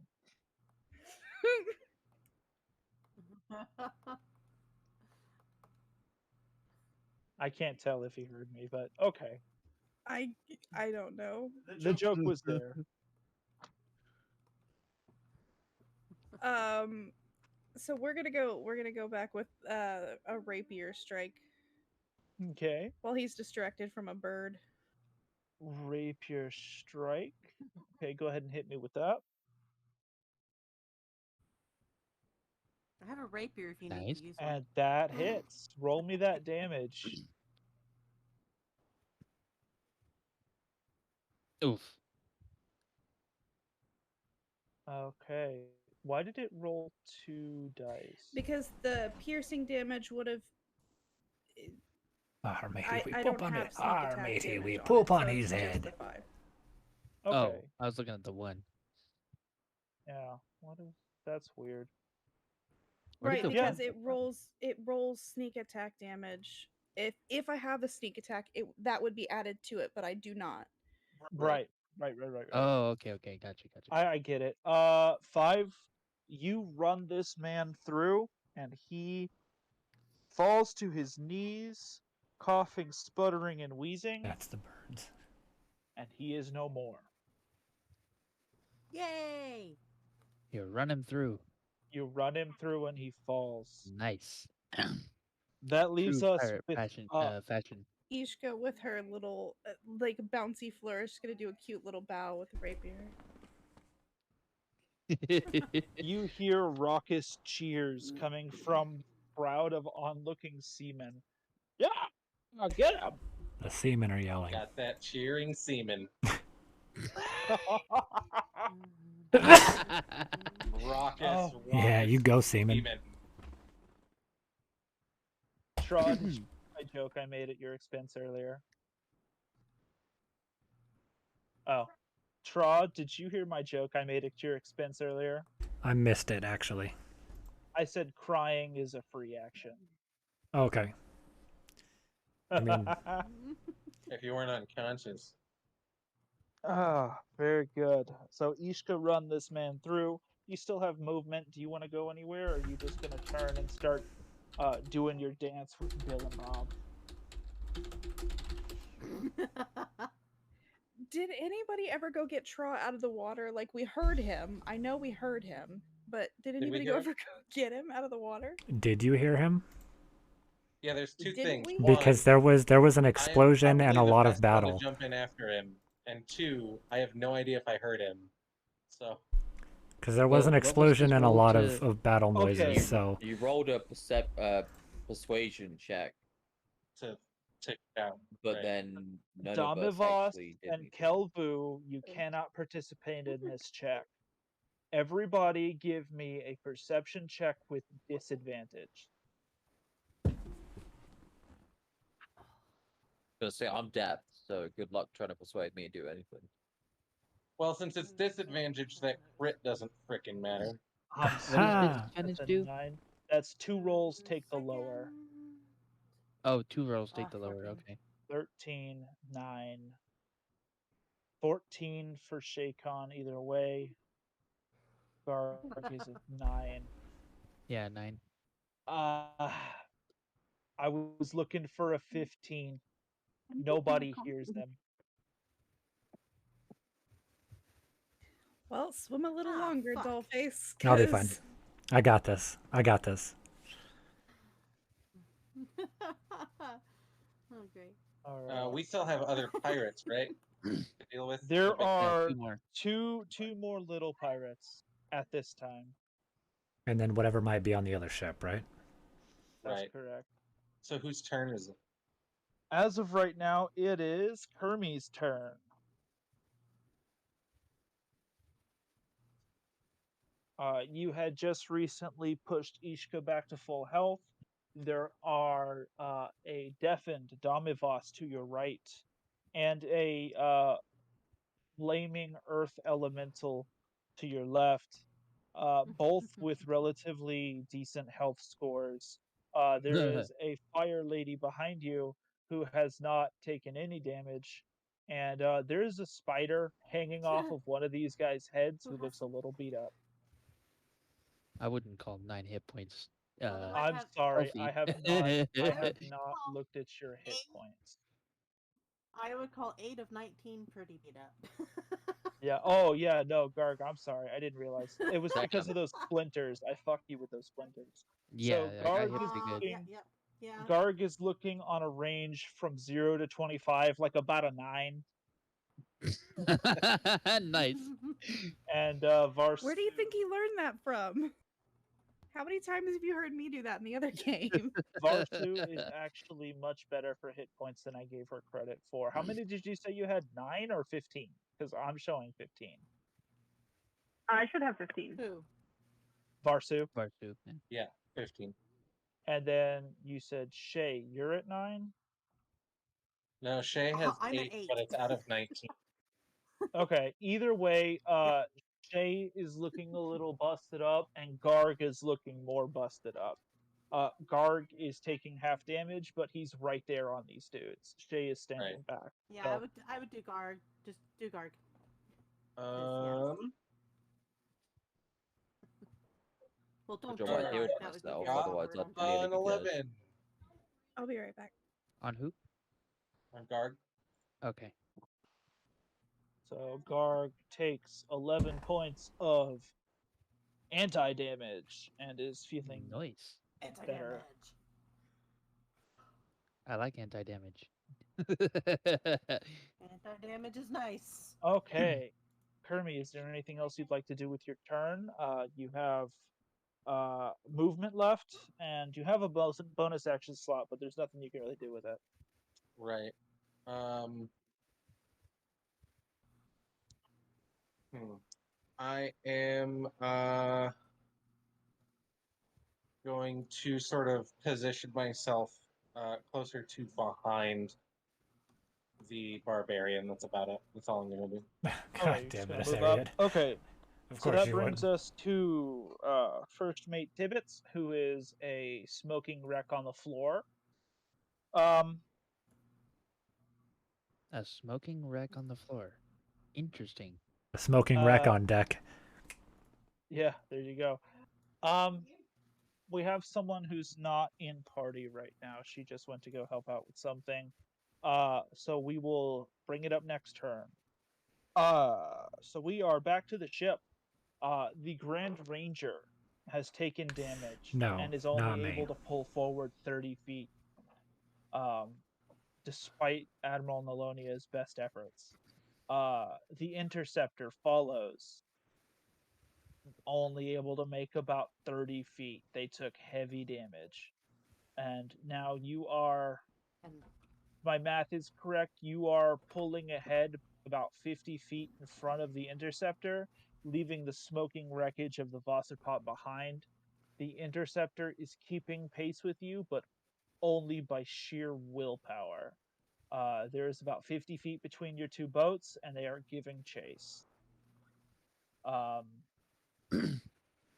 I can't tell if he heard me, but okay. I don't know. The joke was there. So we're gonna go back with a rapier strike Okay. while he's distracted from a bird. Rapier strike. Okay, go ahead and hit me with that. I have a rapier if you need Nice. to use one. And that hits. Roll me that damage. Oof. Okay. Why did it roll 2 dice? Because the piercing damage would have. matey, we I poop don't on have it. sneak attack matey, damage we on poop it, on so his it's just head. the 5. Okay. Oh, I was looking at the 1. Yeah. That's weird. Where did Right, the because one- it rolls sneak attack damage. If I have a sneak attack, that would be added to it, but I do not. Right. Oh, okay, gotcha. I get it. 5, you run this man through, and he falls to his knees, coughing, sputtering, and wheezing, That's the birds. and he is no more. Yay! You run him through. You run him through, and he falls. Nice. That leaves True us pirate with fashion. Ishka with her little like bouncy flourish is gonna do a cute little bow with the rapier. You hear raucous cheers coming from a crowd of onlooking seamen. Yeah, I'll get him. The seamen are yelling. Got that cheering semen. Raucous, Yeah, you go, seamen. semen. Trod, did you hear my joke I made at your expense earlier? Oh. Trod, did you hear my joke I made at your expense earlier? I missed it, actually. I said crying is a free action. Okay. I mean, If you weren't unconscious. Ah, very good. So Ishka run this man through. You still have movement. Do you want to go anywhere, or are you just gonna turn and start doing your dance with Bill and Rob? Did anybody ever go get Tra out of the water? Like, we heard him. I know we heard him, but did we anybody hear go him? ever go get him out of the water? did you hear him? Yeah, there's two Didn't things. we? One, Because there was an I am explosion and probably a the lot of best one to battle. jump in after him. And two, I have no idea if I heard him. So Because there was an What was explosion his and a roll lot to- of battle noises. Okay. So You rolled a persuasion check, to take it down. but right. then none of us Damivos actually did and anything. Kelvu, you cannot participate in this check. Everybody give me a perception check with disadvantage. Gonna say I'm deaf, so good luck trying to persuade me to do anything. Well, since it's disadvantage, that crit doesn't frickin' matter. I'm What does sorry, Ah. disadvantage that's a do? 9. That's 2 rolls, take the lower. Oh, 2 rolls take Ah, the lower. 14. Okay. 13, 9. 14 for Shakon either way. Garg is a 9. Yeah, 9. I was looking for a 15. I'm just Nobody gonna hears them. Well, swim a little Ah, longer, fuck. dollface. I'll be fine. 'Cause I got this. I got this. Oh, great. All right. We still have other pirates, right? To deal with. There Okay. Yeah, are 2 more. two more little pirates at this time. And then whatever might be on the other ship, right? That's Right. correct. So whose turn is it? As of right now, it is Kermie's turn. You had just recently pushed Ishka back to full health. There are a deafened Damivos to your right, and a flaming earth elemental to your left, both with relatively decent health scores. There is a fire lady behind you who has not taken any damage, and there is a spider hanging off of one of these guys' heads who looks a little beat up. I wouldn't call 9 hit points. Although I I'm have- sorry, healthy. I have not looked at your hit points. I would call 8 of 19 pretty beat up. Yeah. Oh, yeah. No, Garg. I'm sorry. I didn't realize it was That because of those splinters. I fucked you with those splinters. Yeah, So I Garg hit is pretty good. Yeah, looking. yeah. Garg is looking on a range from 0 to 25, like about a 9. Nice. And Vars. where do you think he learned that from? How many times have you heard me do that in the other game? Varsu is actually much better for hit points than I gave her credit for. How many did you say you had? 9 or 15? Because I'm showing 15. I should have 15. Who? Varsu. Barsu, yeah. Yeah, 15. And then you said Shay, you're at 9. No, Shay has I'm at 8, but 8. it's out of 19. Okay. Either way, Shay is looking a little busted up, and Garg is looking more busted up. Garg is taking half damage, but he's right there on these dudes. Shay is standing back. Yeah, So, I would do guard. Just do guard. Well, don't Which do I might guard. heal That would be myself, very otherwise awkward. I'd nearly On be dead. 11. I'll be right back. On who? On guard. Okay. so Garg takes 11 points of anti-damage and is feeling Nice. better. Anti-damage. I like anti-damage. Anti-damage is nice. Okay. Kermie, is there anything else you'd like to do with your turn? You have movement left, and you have a bonus action slot, but there's nothing you can really do with it. Right. I am going to sort of position myself closer to behind the barbarian. That's about it. That's all I'm gonna do. Okay, God you're damn just it, gonna I move up. said Okay. Of So course that you brings would. us to First Mate Tibbets, who is a smoking wreck on the floor. Um, A smoking wreck on the floor. Interesting. A smoking wreck on deck. Yeah, there you go. We have someone who's not in party right now. She just went to go help out with something. So we will bring it up next turn. So we are back to the ship. The Grand Ranger has taken damage No, and is not only me. able to pull forward 30 feet, despite Admiral Nelonia's best efforts. The Interceptor follows, only able to make about 30 feet. They took heavy damage. And now you are, And my math is correct, you are pulling ahead about 50 feet in front of the Interceptor, leaving the smoking wreckage of the Vossapot behind. The Interceptor is keeping pace with you, but only by sheer willpower. There is about 50 feet between your two boats, and they are giving chase.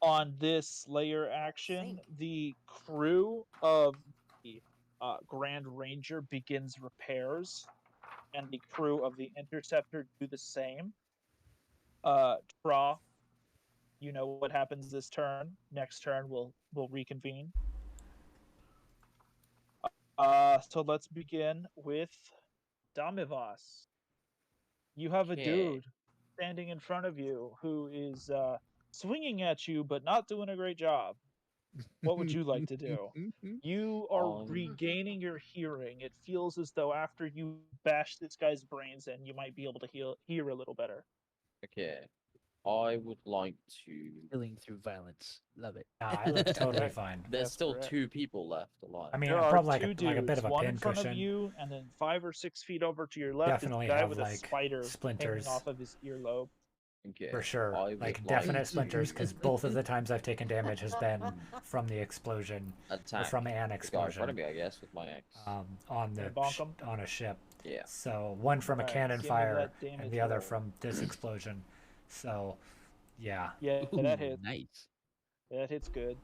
On this layer action, Sink. the crew of the Grand Ranger begins repairs, and the crew of the Interceptor do the same. Tra, you know what happens this turn. Next turn, we'll reconvene. So let's begin with Damivas. You have a Okay. dude standing in front of you who is swinging at you, but not doing a great job. What would you like to do? You are regaining your hearing. It feels as though after you bash this guy's brains in, you might be able to hear a little better. Okay. I would like to. Healing through violence. Love it. Nah, I look totally Right. fine. There's That's still correct. 2 people left alive. I mean, There I'm are probably two like a bit dudes, of a one in front of pincushion. you, and then 5 or 6 feet over to your left Definitely is a guy have, with like, a spider splinters. hanging off of his earlobe. Okay. For sure. I would Like, like definite to splinters, because both of the times I've taken damage has been from the explosion, or attack from an the guy in explosion. front of me, I guess, with my axe. On Gonna the bonk him? on a ship. Yeah. So one from a Alright, cannon give me fire, that damage and the other roll. from this explosion. So, yeah. Yeah, Ooh, that hits. nice. That hits good.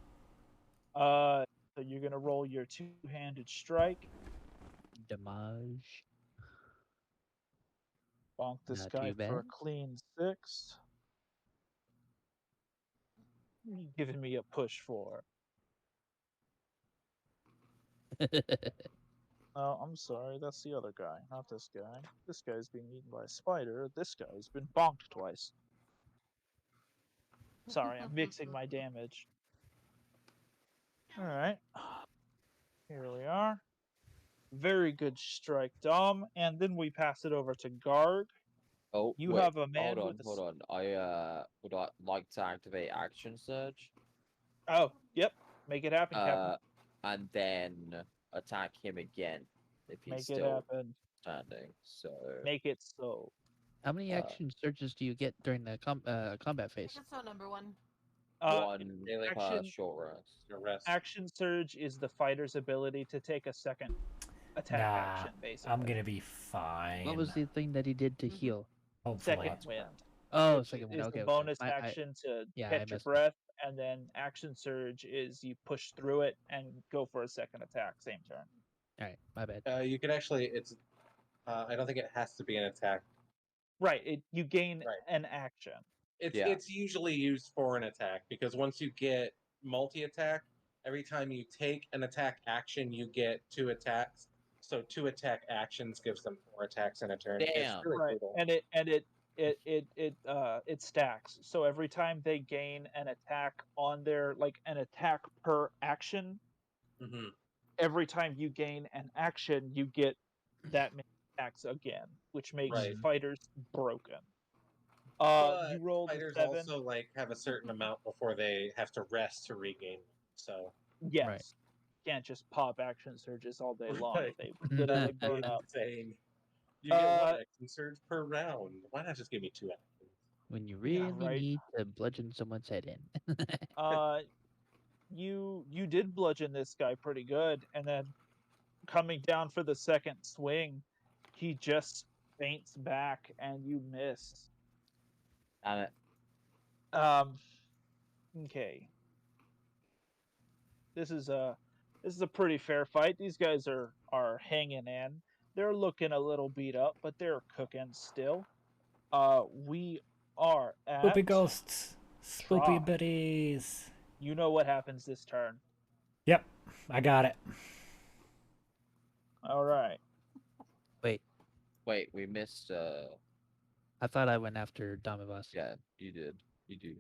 So you're gonna roll your two-handed strike. Damage. Bonk this Not guy too for a bad. clean 6. What are you giving me a push for? Oh, I'm sorry, that's the other guy, not this guy. This guy's being eaten by a spider. This guy's been bonked twice. Sorry, I'm mixing my damage. Alright. Here we are. Very good strike, Dom. And then we pass it over to Garg. Oh, You wait. have a man Hold on, with a... hold on. I would like to activate Action Surge. Oh, yep. Make it happen, Captain. And then attack him again if he's Make it still happen. standing. So Make it so. How many action surges do you get during the combat phase? That's not number one. one Daily per action- short rest. The rest. Action Surge is the fighter's ability to take a second attack Nah, action, basically. I'm gonna be fine. What was the thing that he did to Mhm. heal? Hopefully. Second wind. Oh, which second one. is Okay, the okay. bonus I- action to yeah, I catch your messed up. breath, and then Action Surge is you push through it and go for a second attack, same turn. All right, my bad. You could actually. It's. I don't think it has to be an attack. Right, you gain Right. an action. It's usually used for an attack because once you get multi-attack, every time you take an attack action, you get 2 attacks. So 2 attack actions gives them 4 attacks in a turn. It's Damn. really Right, cool. and it stacks. So every time they gain an attack on their, like, an attack per action, Hmm. every time you gain an action, you get that many attacks again, which makes Right. fighters broken. But You rolled a fighters 7. also have a certain amount before they have to rest to regain. So Yes. Right. Can't just pop action surges all day long. Right. They literally burn up. insane. You get 1 Uh, action surge per round. Why not just give me 2 actions? When you Yeah, really right. need to bludgeon someone's head in. You did bludgeon this guy pretty good, and then coming down for the second swing, he just faints back and you miss. Damn it. Okay. This is a pretty fair fight. These guys are hanging in. They're looking a little beat up, but they're cooking still. We are at Spoopy ghosts. Spoopy Tra. biddies. You know what happens this turn. Yep, I got it. All right. Wait, Wait, we missed. I thought I went after Damavas. Yeah, you did. You do.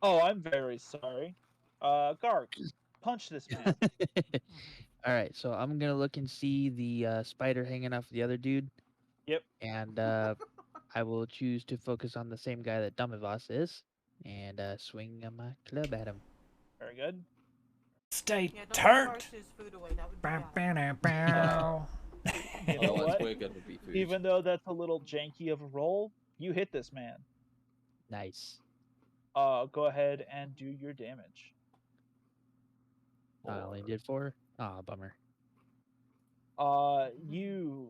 Oh, I'm very sorry. Garg, punch this man. All right, so I'm gonna look and see the spider hanging off the other dude, Yep. and I will choose to focus on the same guy that Damavas is, and swing my club at him. Very good. Stay Yeah, don't give turned. Barsu's food away. That would be Bow, bad. bow, bow. You know Otherwise, what? we're gonna be food. Even though that's a little janky of a roll, you hit this man. Nice. Go ahead and do your damage. I only did 4. Ah, bummer. You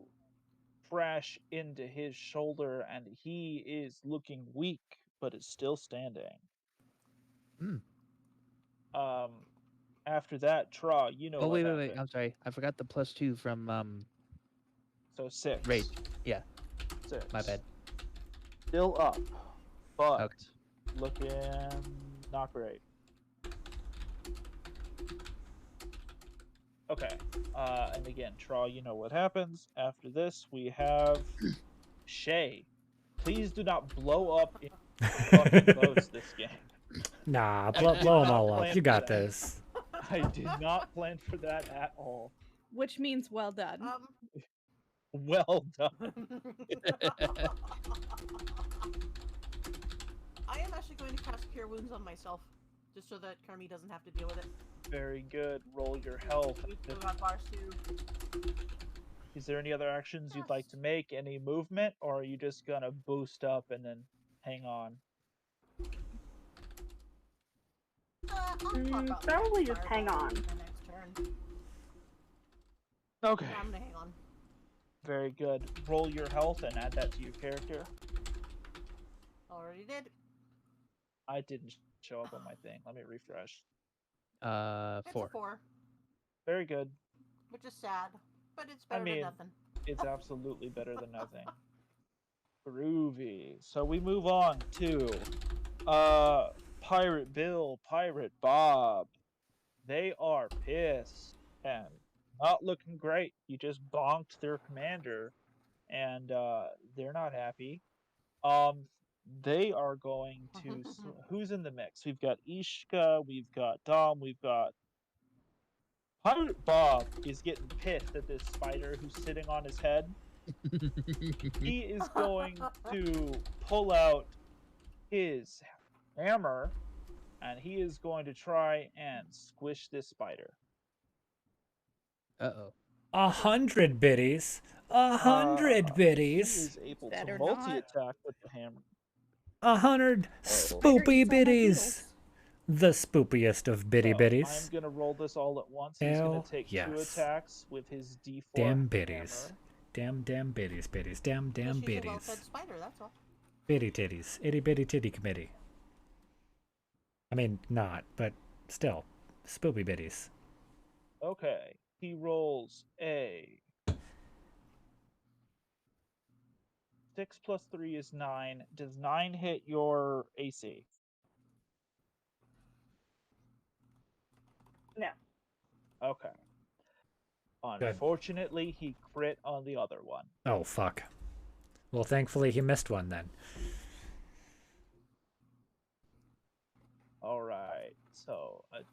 crash into his shoulder, and he is looking weak, but is still standing. Hmm. After that, Tra, you know Oh what wait, happened. I'm sorry. I forgot the +2 from So 6. rage. Yeah, 6. my bad. Still up, but Okay. looking not great. Okay. And again, Tra, you know what happens. After this, we have Shay. Please do not blow up in fucking boats this game. Nah, I blow did them not all plan up. You for got that. this. I did not plan for that at all. Which means well done. Well done. I am actually going to cast Cure Wounds on myself, just so that Kermie doesn't have to deal with it. Very good. Roll your health. We still got Barsu. Is there any other actions you'd like to make? Any movement? Or are you just gonna boost up and then hang on? I'll talk about Probably the just hang fireball on. in the next turn. Okay. Yeah, I'm gonna hang on. Very good. Roll your health and add that to your character. Already did. I didn't show up on my thing. Let me refresh. It's 4. a 4, Very good. which is sad, but it's better mean, than nothing. It's absolutely better than nothing. Groovy. So we move on to Pirate Bill, Pirate Bob. They are pissed and not looking great. You just bonked their commander, and they're not happy. They are going to. Who's in the mix? We've got Ishka, we've got Dom, we've got Pirate Bob is getting pissed at this spider who's sitting on his head. He is going to pull out his hammer and he is going to try and squish this spider. Uh-oh. 100 biddies. 100 He biddies. is able to Better multi-attack with the hammer. 100 Spider spoopy eats all my biddies. The spoopiest of biddy So biddies. I'm gonna roll this all at once. He's Hell gonna take 2 yes. attacks with his D4 Damn biddies. hammer. Damn biddies, biddies. Damn She's a biddies. well-fed spider, that's all. Biddy titties. Itty bitty titty committee. I mean, not, but still. Spoopy biddies. Okay, he rolls a 6 plus 3 is 9. Does 9 hit your AC? No. Okay. Unfortunately, he crit on the other one. Oh, fuck. Well, thankfully he missed one then. All right. So a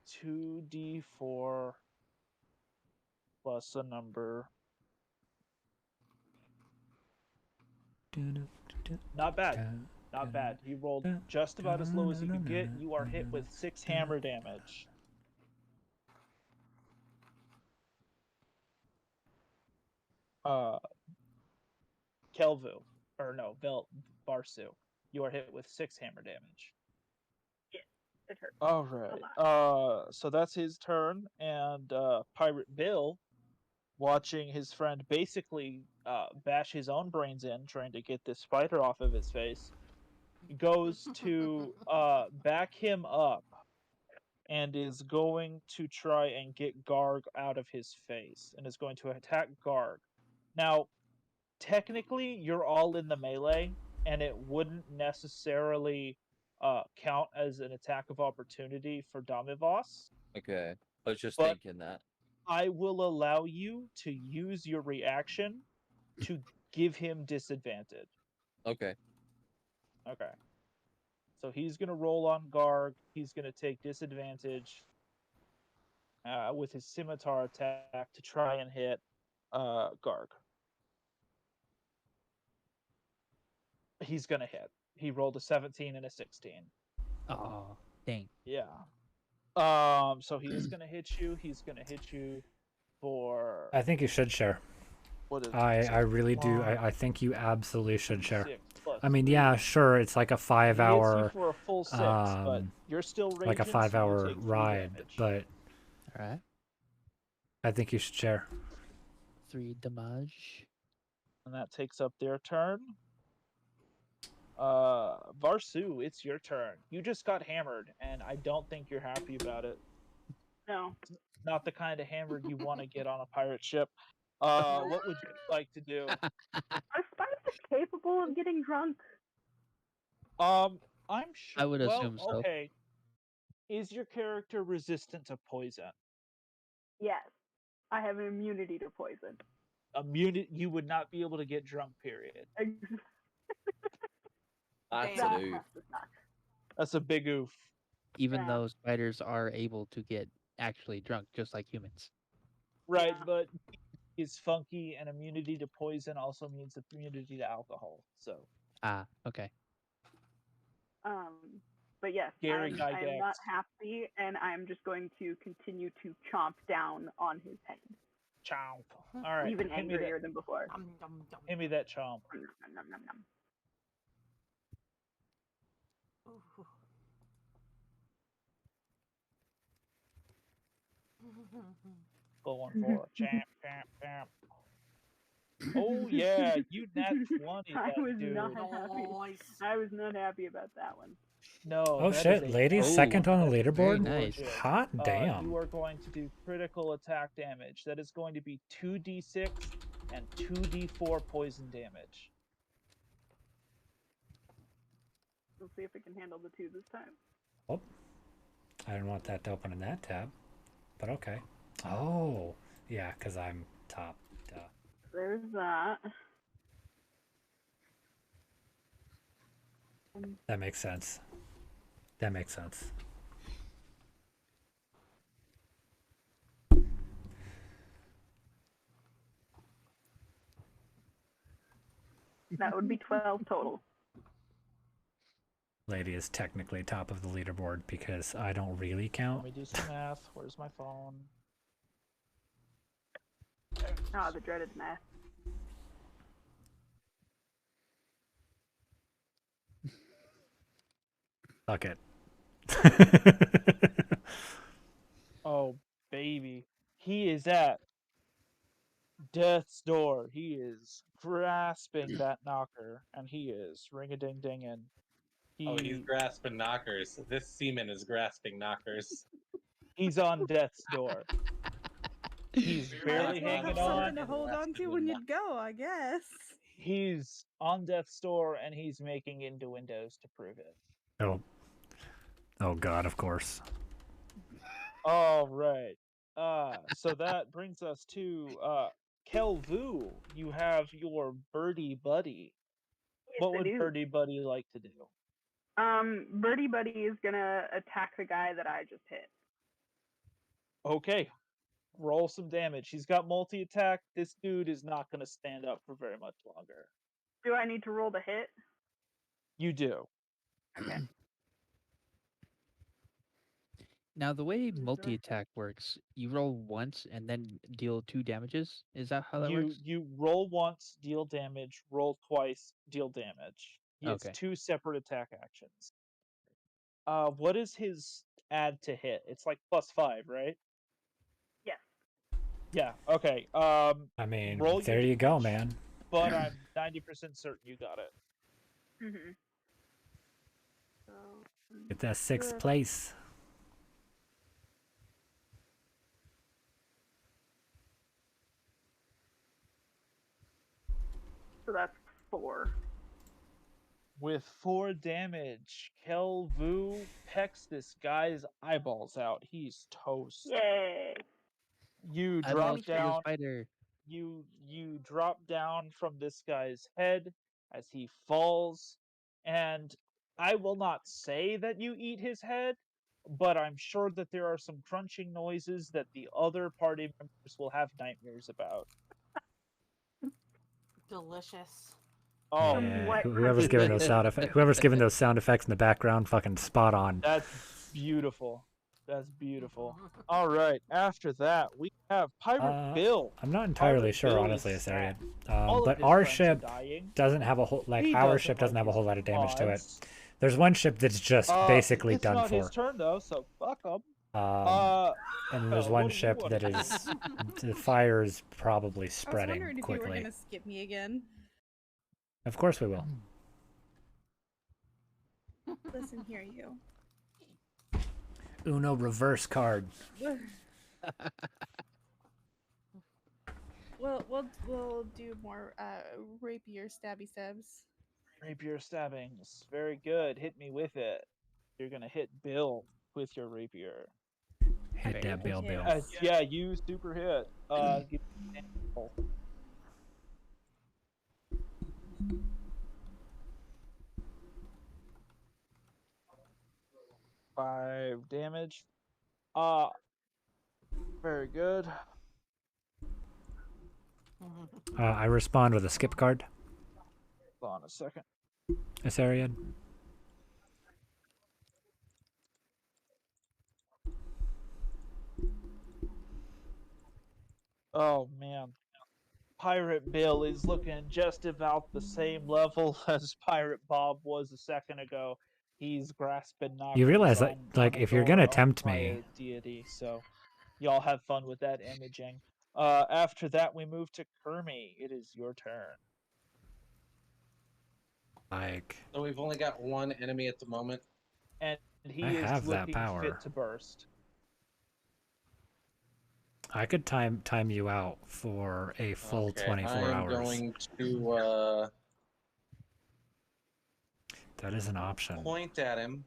2d4 plus a number. Not bad. Not bad. He rolled just about as low as he could get. You are hit with 6 hammer damage. Kelvu, or no, Barsu, you are hit with 6 hammer damage. It hurts. All right. So that's his turn, and Pirate Bill, watching his friend basically bash his own brains in, trying to get this spider off of his face, goes to back him up and is going to try and get Garg out of his face and is going to attack Garg. Now, technically, you're all in the melee, and it wouldn't necessarily count as an attack of opportunity for Damivos, Okay. I was just but thinking that. I will allow you to use your reaction to give him disadvantage. Okay. Okay. So he's going to roll on Garg. He's going to take disadvantage with his scimitar attack to try and hit Garg. He's going to hit. He rolled a 17 and a 16. Oh, dang. Yeah. So he is going to hit you. He's going to hit you for I think you should share. what is I really do. One, I think you absolutely should share. 6 plus I mean, 3. yeah, sure, it's like a He hits you 5-hour, for a full 6, but you're still raging, like a 5-hour so you take 3 ride, damage. but All right. I think you should share. 3 damage. And that takes up their turn. Varsu, it's your turn. You just got hammered, and I don't think you're happy about it. No. Not the kind of hammered you want to get on a pirate ship. What would you like to do? Are spiders capable of getting drunk? I'm sure. I would assume so. Okay. Is your character resistant to poison? Yes. I have an immunity to poison. You would not be able to get drunk, period. That's Damn. an oof. has to suck. That's a big oof. Even Yeah. though spiders are able to get actually drunk, just like humans. Right, Yeah. but is funky, and immunity to poison also means immunity to alcohol. So Ah, okay. But yes, Gary I am not Gygax. happy, and I'm just going to continue to chomp down on his head, Chomp. All right, even hit me that. angrier than before. Hit me that chomp. Nom, nom, nom, nom. Ooh. Going for a champ, champ, champ. Oh yeah, you nat 20 I that was dude. not happy. Nice. I was not happy about that one. No. Oh that is shit, a ladies, Oh, second on the that is leaderboard. nice. gorgeous. Hot damn. You are going to do critical attack damage. That is going to be 2d6 and 2d4 poison damage. We'll see if we can handle the 2 this time. Oh, I didn't want that to open in that tab, but okay. Oh, yeah, because I'm top. Duh. There's that. That makes sense. That makes sense. That would be 12 total. Lady is technically top of the leaderboard because I don't really Let count. me do some math. Where's my phone? Ah, the dreaded math. Fuck it. Oh, baby. He is at death's door. He is grasping that knocker, and he is ring-a-ding-dinging. Oh, he's grasping knockers. This seaman is grasping knockers. He's on death's door. He's barely Might as well hanging have on. something to hold on to when you go, I guess. He's on death's door, and he's making innuendos to prove it. Oh. Oh god, of course. All right. So that brings us to Kelvu. You have your birdie buddy. Yes, What I would do. birdie buddy like to do? Birdie Buddy is gonna attack the guy that I just hit. Okay. Roll some damage. He's got multi-attack. This dude is not going to stand up for very much longer. Do I need to roll the hit? You do. Okay. Now, the way Sure. multi-attack works, you roll once and then deal 2 damages. Is that how that works? You roll once, deal damage. Roll twice, deal damage. It's Okay. 2 separate attack actions. What is his add to hit? It's like +5, right? Yes. Yeah. Okay. I mean, roll there your you go, damage, man. But I'm 90% certain you got it. Mm-hmm. Get that sixth place. So that's 4. With 4 damage, Kelvu pecks this guy's eyeballs out. He's toast. Yay! You drop Eyeballs for the down. spider. You drop down from this guy's head as he falls, and I will not say that you eat his head, but I'm sure that there are some crunching noises that the other party members will have nightmares about. Delicious. Oh, Some wet Whoever's crunchy giving those noises. sound effects, whoever's giving those sound effects in the background, fucking spot on. that's beautiful. That's beautiful. All right. After that, we have Pirate Bill. I'm not entirely Pirate sure, Bill honestly, is Asarian. sad. All of But his our friends are ship dying. doesn't have a whole He our doesn't ship doesn't like have a his whole lot of damage to it. mods. There's one ship that's just basically it's done not for. his turn though, so fuck him. And then there's one what do you ship wanna that do? is the fire is probably I was spreading wondering if you were quickly. gonna skip me again. Of course we will. Listen here, you. Uno reverse card. We'll do more rapier stabby stabs. Rapier stabbings. Very good. Hit me with it. You're gonna hit Bill with your rapier. Hit that Bill. Yeah, you super hit. Give me an roll. 5 damage. Very good. I respond with a skip card. Hold on a second. Asarian. Oh man. Pirate Bill is looking just about the same level as Pirate Bob was a second ago. He's grasping knockers You realize that, on like, a if you're door gonna owned tempt by me, a deity, so y'all have fun with that imaging. After that, we move to Kermie. It is your turn. like, So we've only got one enemy at the moment. And he I is have that looking power. fit to burst. I could time you out for a full 24 I am hours. going to That is an option. point at him.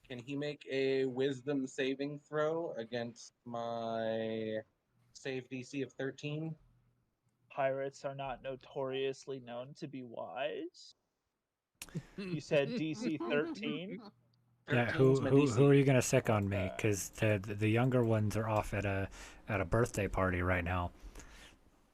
Can he make a wisdom saving throw against my save DC of 13? Pirates are not notoriously known to be wise. You said DC 13? Yeah, 13's my DC. who are you gonna sick on me? Because the younger ones are off at a birthday party right now.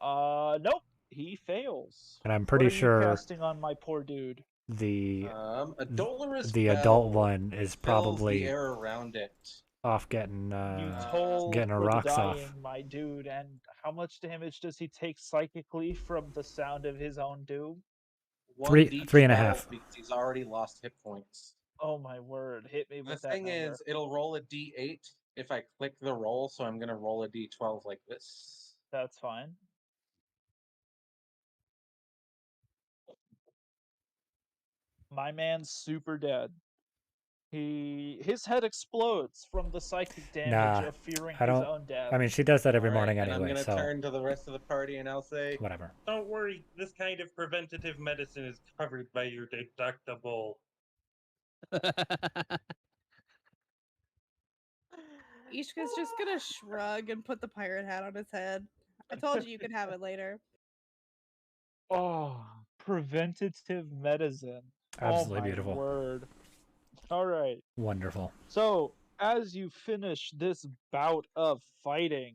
Nope. He fails. And I'm pretty what are sure you casting on my poor dude. the A dolorous adult bell one is fills probably the air around it. off getting You told getting her for the rocks off. dying, my dude, and how much damage does he take psychically from the sound of his own doom? 3.5. Because he's already lost hit points. Oh my word! Hit me The with that thing number. is, it'll roll a D8 if I click the roll, so I'm gonna roll a D12 like this. That's fine. My man's super dead. His head explodes from the psychic damage Nah, of fearing I his don't. own death. I mean, she does that every Alright, morning and I'm anyway, gonna so turn to the rest of the party and I'll say, whatever. Don't worry, this kind of preventative medicine is covered by your deductible. Ishka's just gonna shrug and put the pirate hat on his head. I told you could have it later. Oh, preventative medicine. Absolutely Oh my beautiful. word. All right. Wonderful. So, as you finish this bout of fighting,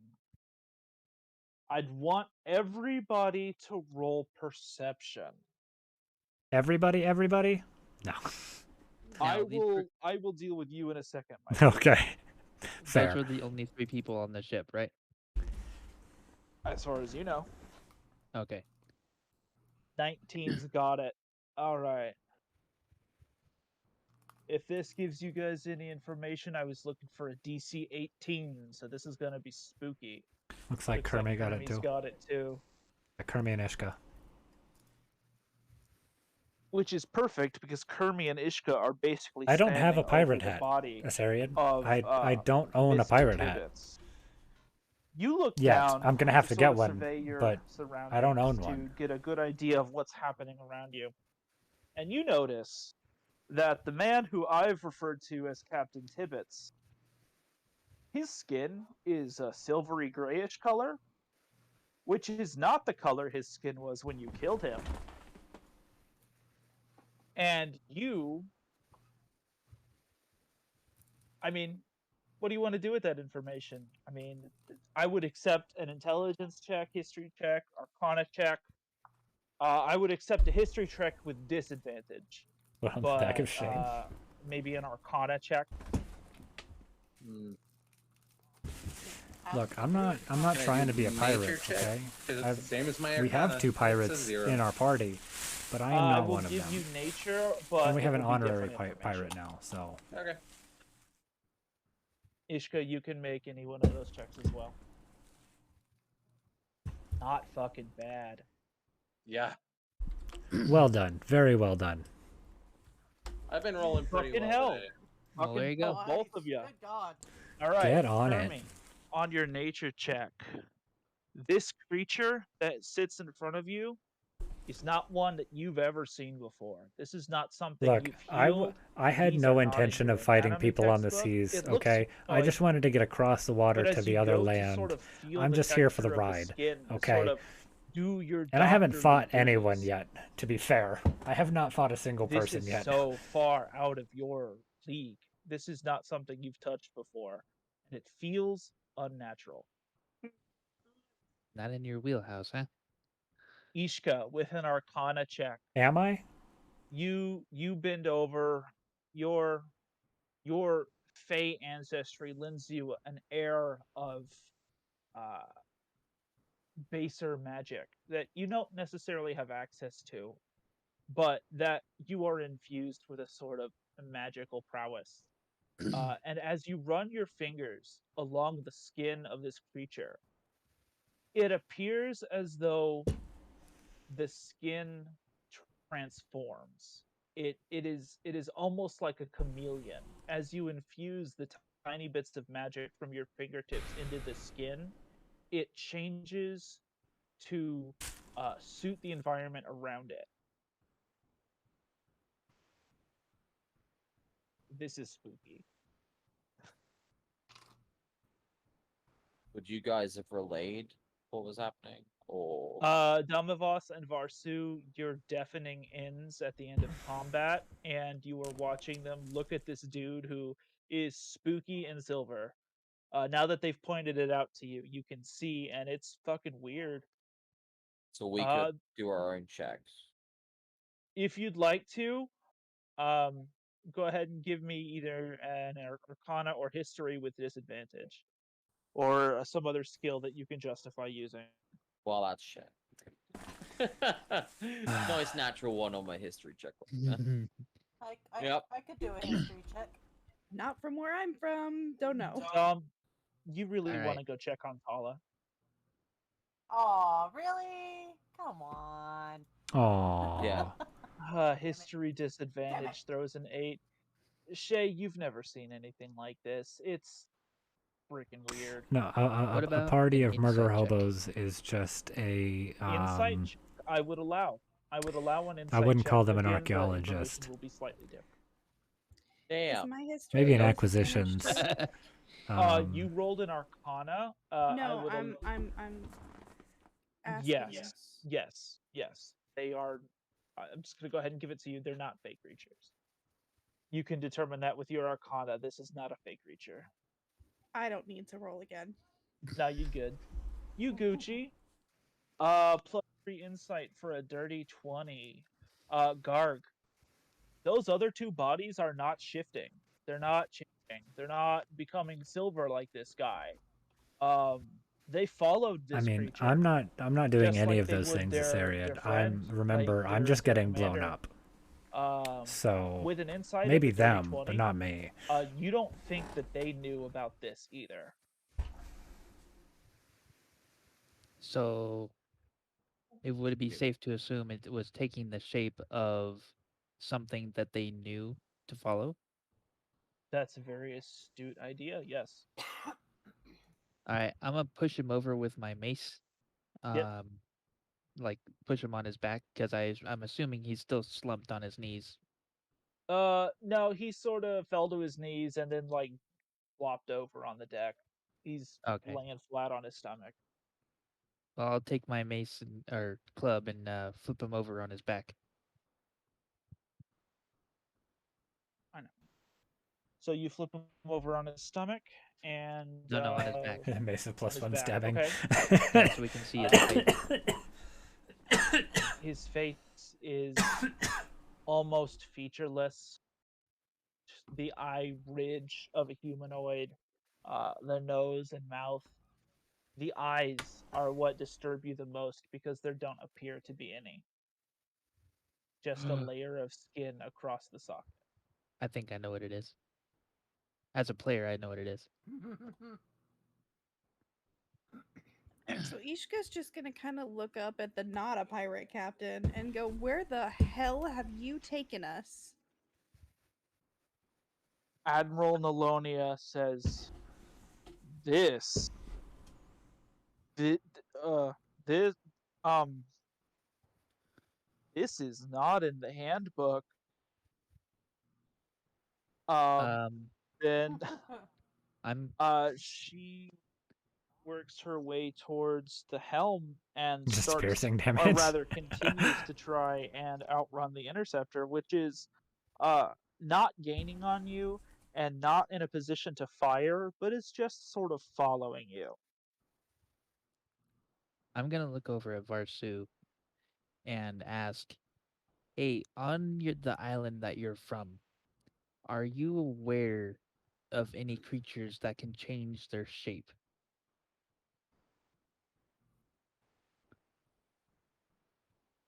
I'd want everybody to roll perception. Everybody? No. I No, will deal with you in a second, my dude. Okay. those Fair. were the only 3 people on the ship, right? As far as you know. Okay. 19's got it. All right. If this gives you guys any information, I was looking for a DC 18, so this is gonna be spooky. Looks like Looks Kermie got it Kermie's too. got it too. Kermie and Ishka. which is perfect because Kermi and Ishka are basically I don't have standing a pirate over the hat, body Asarian. of I don't own a Mr. pirate hat Tibbets. You look yet. down I'm gonna to have to sort get of one, survey your but I don't surroundings own to one. get a good idea of what's happening around you. And you notice that the man who I've referred to as Captain Tibbets, his skin is a silvery grayish color, which is not the color his skin was when you killed him. And you, I mean, what do you want to do with that information? I mean, I would accept an intelligence check, history check, arcana check. I would accept a history check with disadvantage, What on the bag but of shame? maybe an arcana check. Hmm. Look, I'm not Can I trying do to be a nature pirate, check? okay? 'Cause it's the same as my We have Arcana. two It's a pirates 0. in our party, but I am I not will one of give them. you nature, but And we have it an will be honorary different pirate information. now, so Okay. Ishka, you can make any one of those checks as well. Not fucking bad. Yeah. well done, very well done. I've been rolling pretty Fucking well hell. today. Well, there you Fucking go. hell, both of you. Good God. All right, Get on it. Jeremy, on your nature check, this creature that sits in front of you is not one that you've ever seen before. This is not something Look, you've I healed. had These no are not in intention your of fighting anatomy people on the textbook. seas, It looks okay? I just humanoid, wanted to get across the water but to as the you other go to land. sort of feel I'm the just here for the texture of ride, skin, to okay? sort of do your And I haven't doctorly fought anyone duties, yet, to be fair. I have not fought a single this person is yet. so far out of your league. This is not something you've touched before, and it feels unnatural. Not in your wheelhouse, huh? Ishka, with an arcana check, Am I? you bend over. Your your Fey ancestry lends you an air of uh, baser magic that you don't necessarily have access to, but that you are infused with a sort of magical prowess. And as you run your fingers along the skin of this creature, it appears as though the skin transforms. It is almost like a chameleon. As you infuse the tiny bits of magic from your fingertips into the skin, it changes to suit the environment around it. This is spooky. Would you guys have relayed what was happening? Or Damavos and Varsu, your deafening ends at the end of combat, and you are watching them look at this dude who is spooky and silver. Now that they've pointed it out to you, you can see, and it's fucking weird. so we Uh, could do our own checks. if you'd like to, um, go ahead and give me either an Arcana or History with disadvantage, or some other skill that you can justify using. Well, that's shit. Nice natural one on my history check. Yep. I could do a history check. Not from where I'm from. Don't know. You really All want to right. go check on Tala? Aw, really? Come on. Aww. Yeah. History disadvantage throws an 8. Shay, you've never seen anything like this. It's freaking weird. No, What a about party an of murder insight check? hobos is just a Insight check, I would allow. I would allow an insight I wouldn't check. call them an Again, the archaeologist. information will be slightly different. Is Damn. my history Maybe an disadvantage acquisitions. too? You rolled an Arcana. I No, would I'm asking. Yes, yes. They are. I'm just gonna go ahead and give it to you. They're not fake creatures. You can determine that with your Arcana. This is not a fake creature. I don't need to roll again. Now you good. You Gucci. Plus 3 insight for a dirty 20. Garg. Those other two bodies are not shifting. They're not changing. They're not becoming silver like this guy. Um, they followed I this mean, creature. I'm not doing just any like of they those would things, their Asariad. friend, Remember, like I'm just their getting blown commander. up. So With an insight maybe of a dirty them, 20, but not me. you don't think that they knew about this either. So it would be safe to assume it was taking the shape of something that they knew to follow? That's a very astute idea. Yes. All right, I'm gonna push him over with my mace. Yep. Like push him on his back because I'm assuming he's still slumped on his knees. No, he sort of fell to his knees and then like flopped over on the deck. He's Okay. laying flat on his stomach. Well, I'll take my mace or club and flip him over on his back. I know. So you flip him over on his stomach and No, on his back. Mace of on plus his one back. stabbing. Okay. Yeah, so we can see his face. His face is almost featureless. The eye ridge of a humanoid, the nose and mouth. The eyes are what disturb you the most because there don't appear to be any. Just a layer of skin across the socket. I think I know what it is. As a player, I know what it is. So Ishka's just gonna kind of look up at the not a pirate captain and go, "Where the hell have you taken us?" Admiral Nolonia says, "This, thi- this, um, this is not in the handbook." Um, Then, I'm she works her way towards the helm and Just starts, piercing or damage. rather, continues to try and outrun the interceptor, which is, not gaining on you and not in a position to fire, but is just sort of following you. gonna look over at Varsu and ask, "Hey, on the island that you're from, are you aware of any creatures that can change their shape?"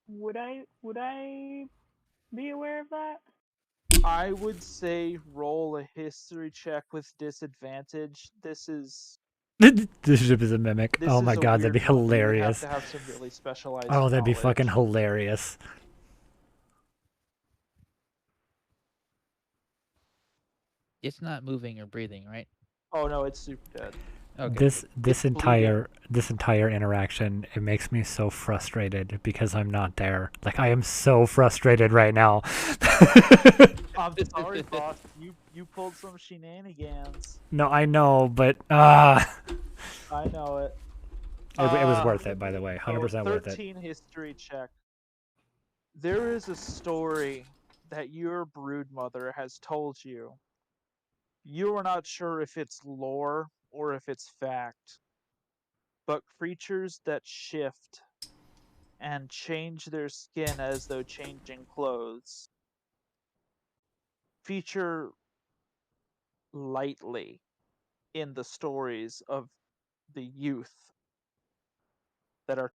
Would I be aware of that? I would say roll a history check with disadvantage. This ship is a mimic. This Oh is my a god, that'd be weird one. You would have hilarious. to have some really specialized Oh, that'd be fucking knowledge. hilarious. It's not moving or breathing, right? Oh no, it's super dead. Okay. This It's bleeding. entire interaction, it makes me so frustrated because I'm not there. Like, I am so frustrated right now. I'm sorry, boss. You pulled some shenanigans. No, I know, but I know it. it was worth it, by the way. So 100% worth it. 13 history check. There is a story that your brood mother has told you. You are not sure if it's lore or if it's fact, but creatures that shift and change their skin as though changing clothes feature lightly in the stories of the youth that are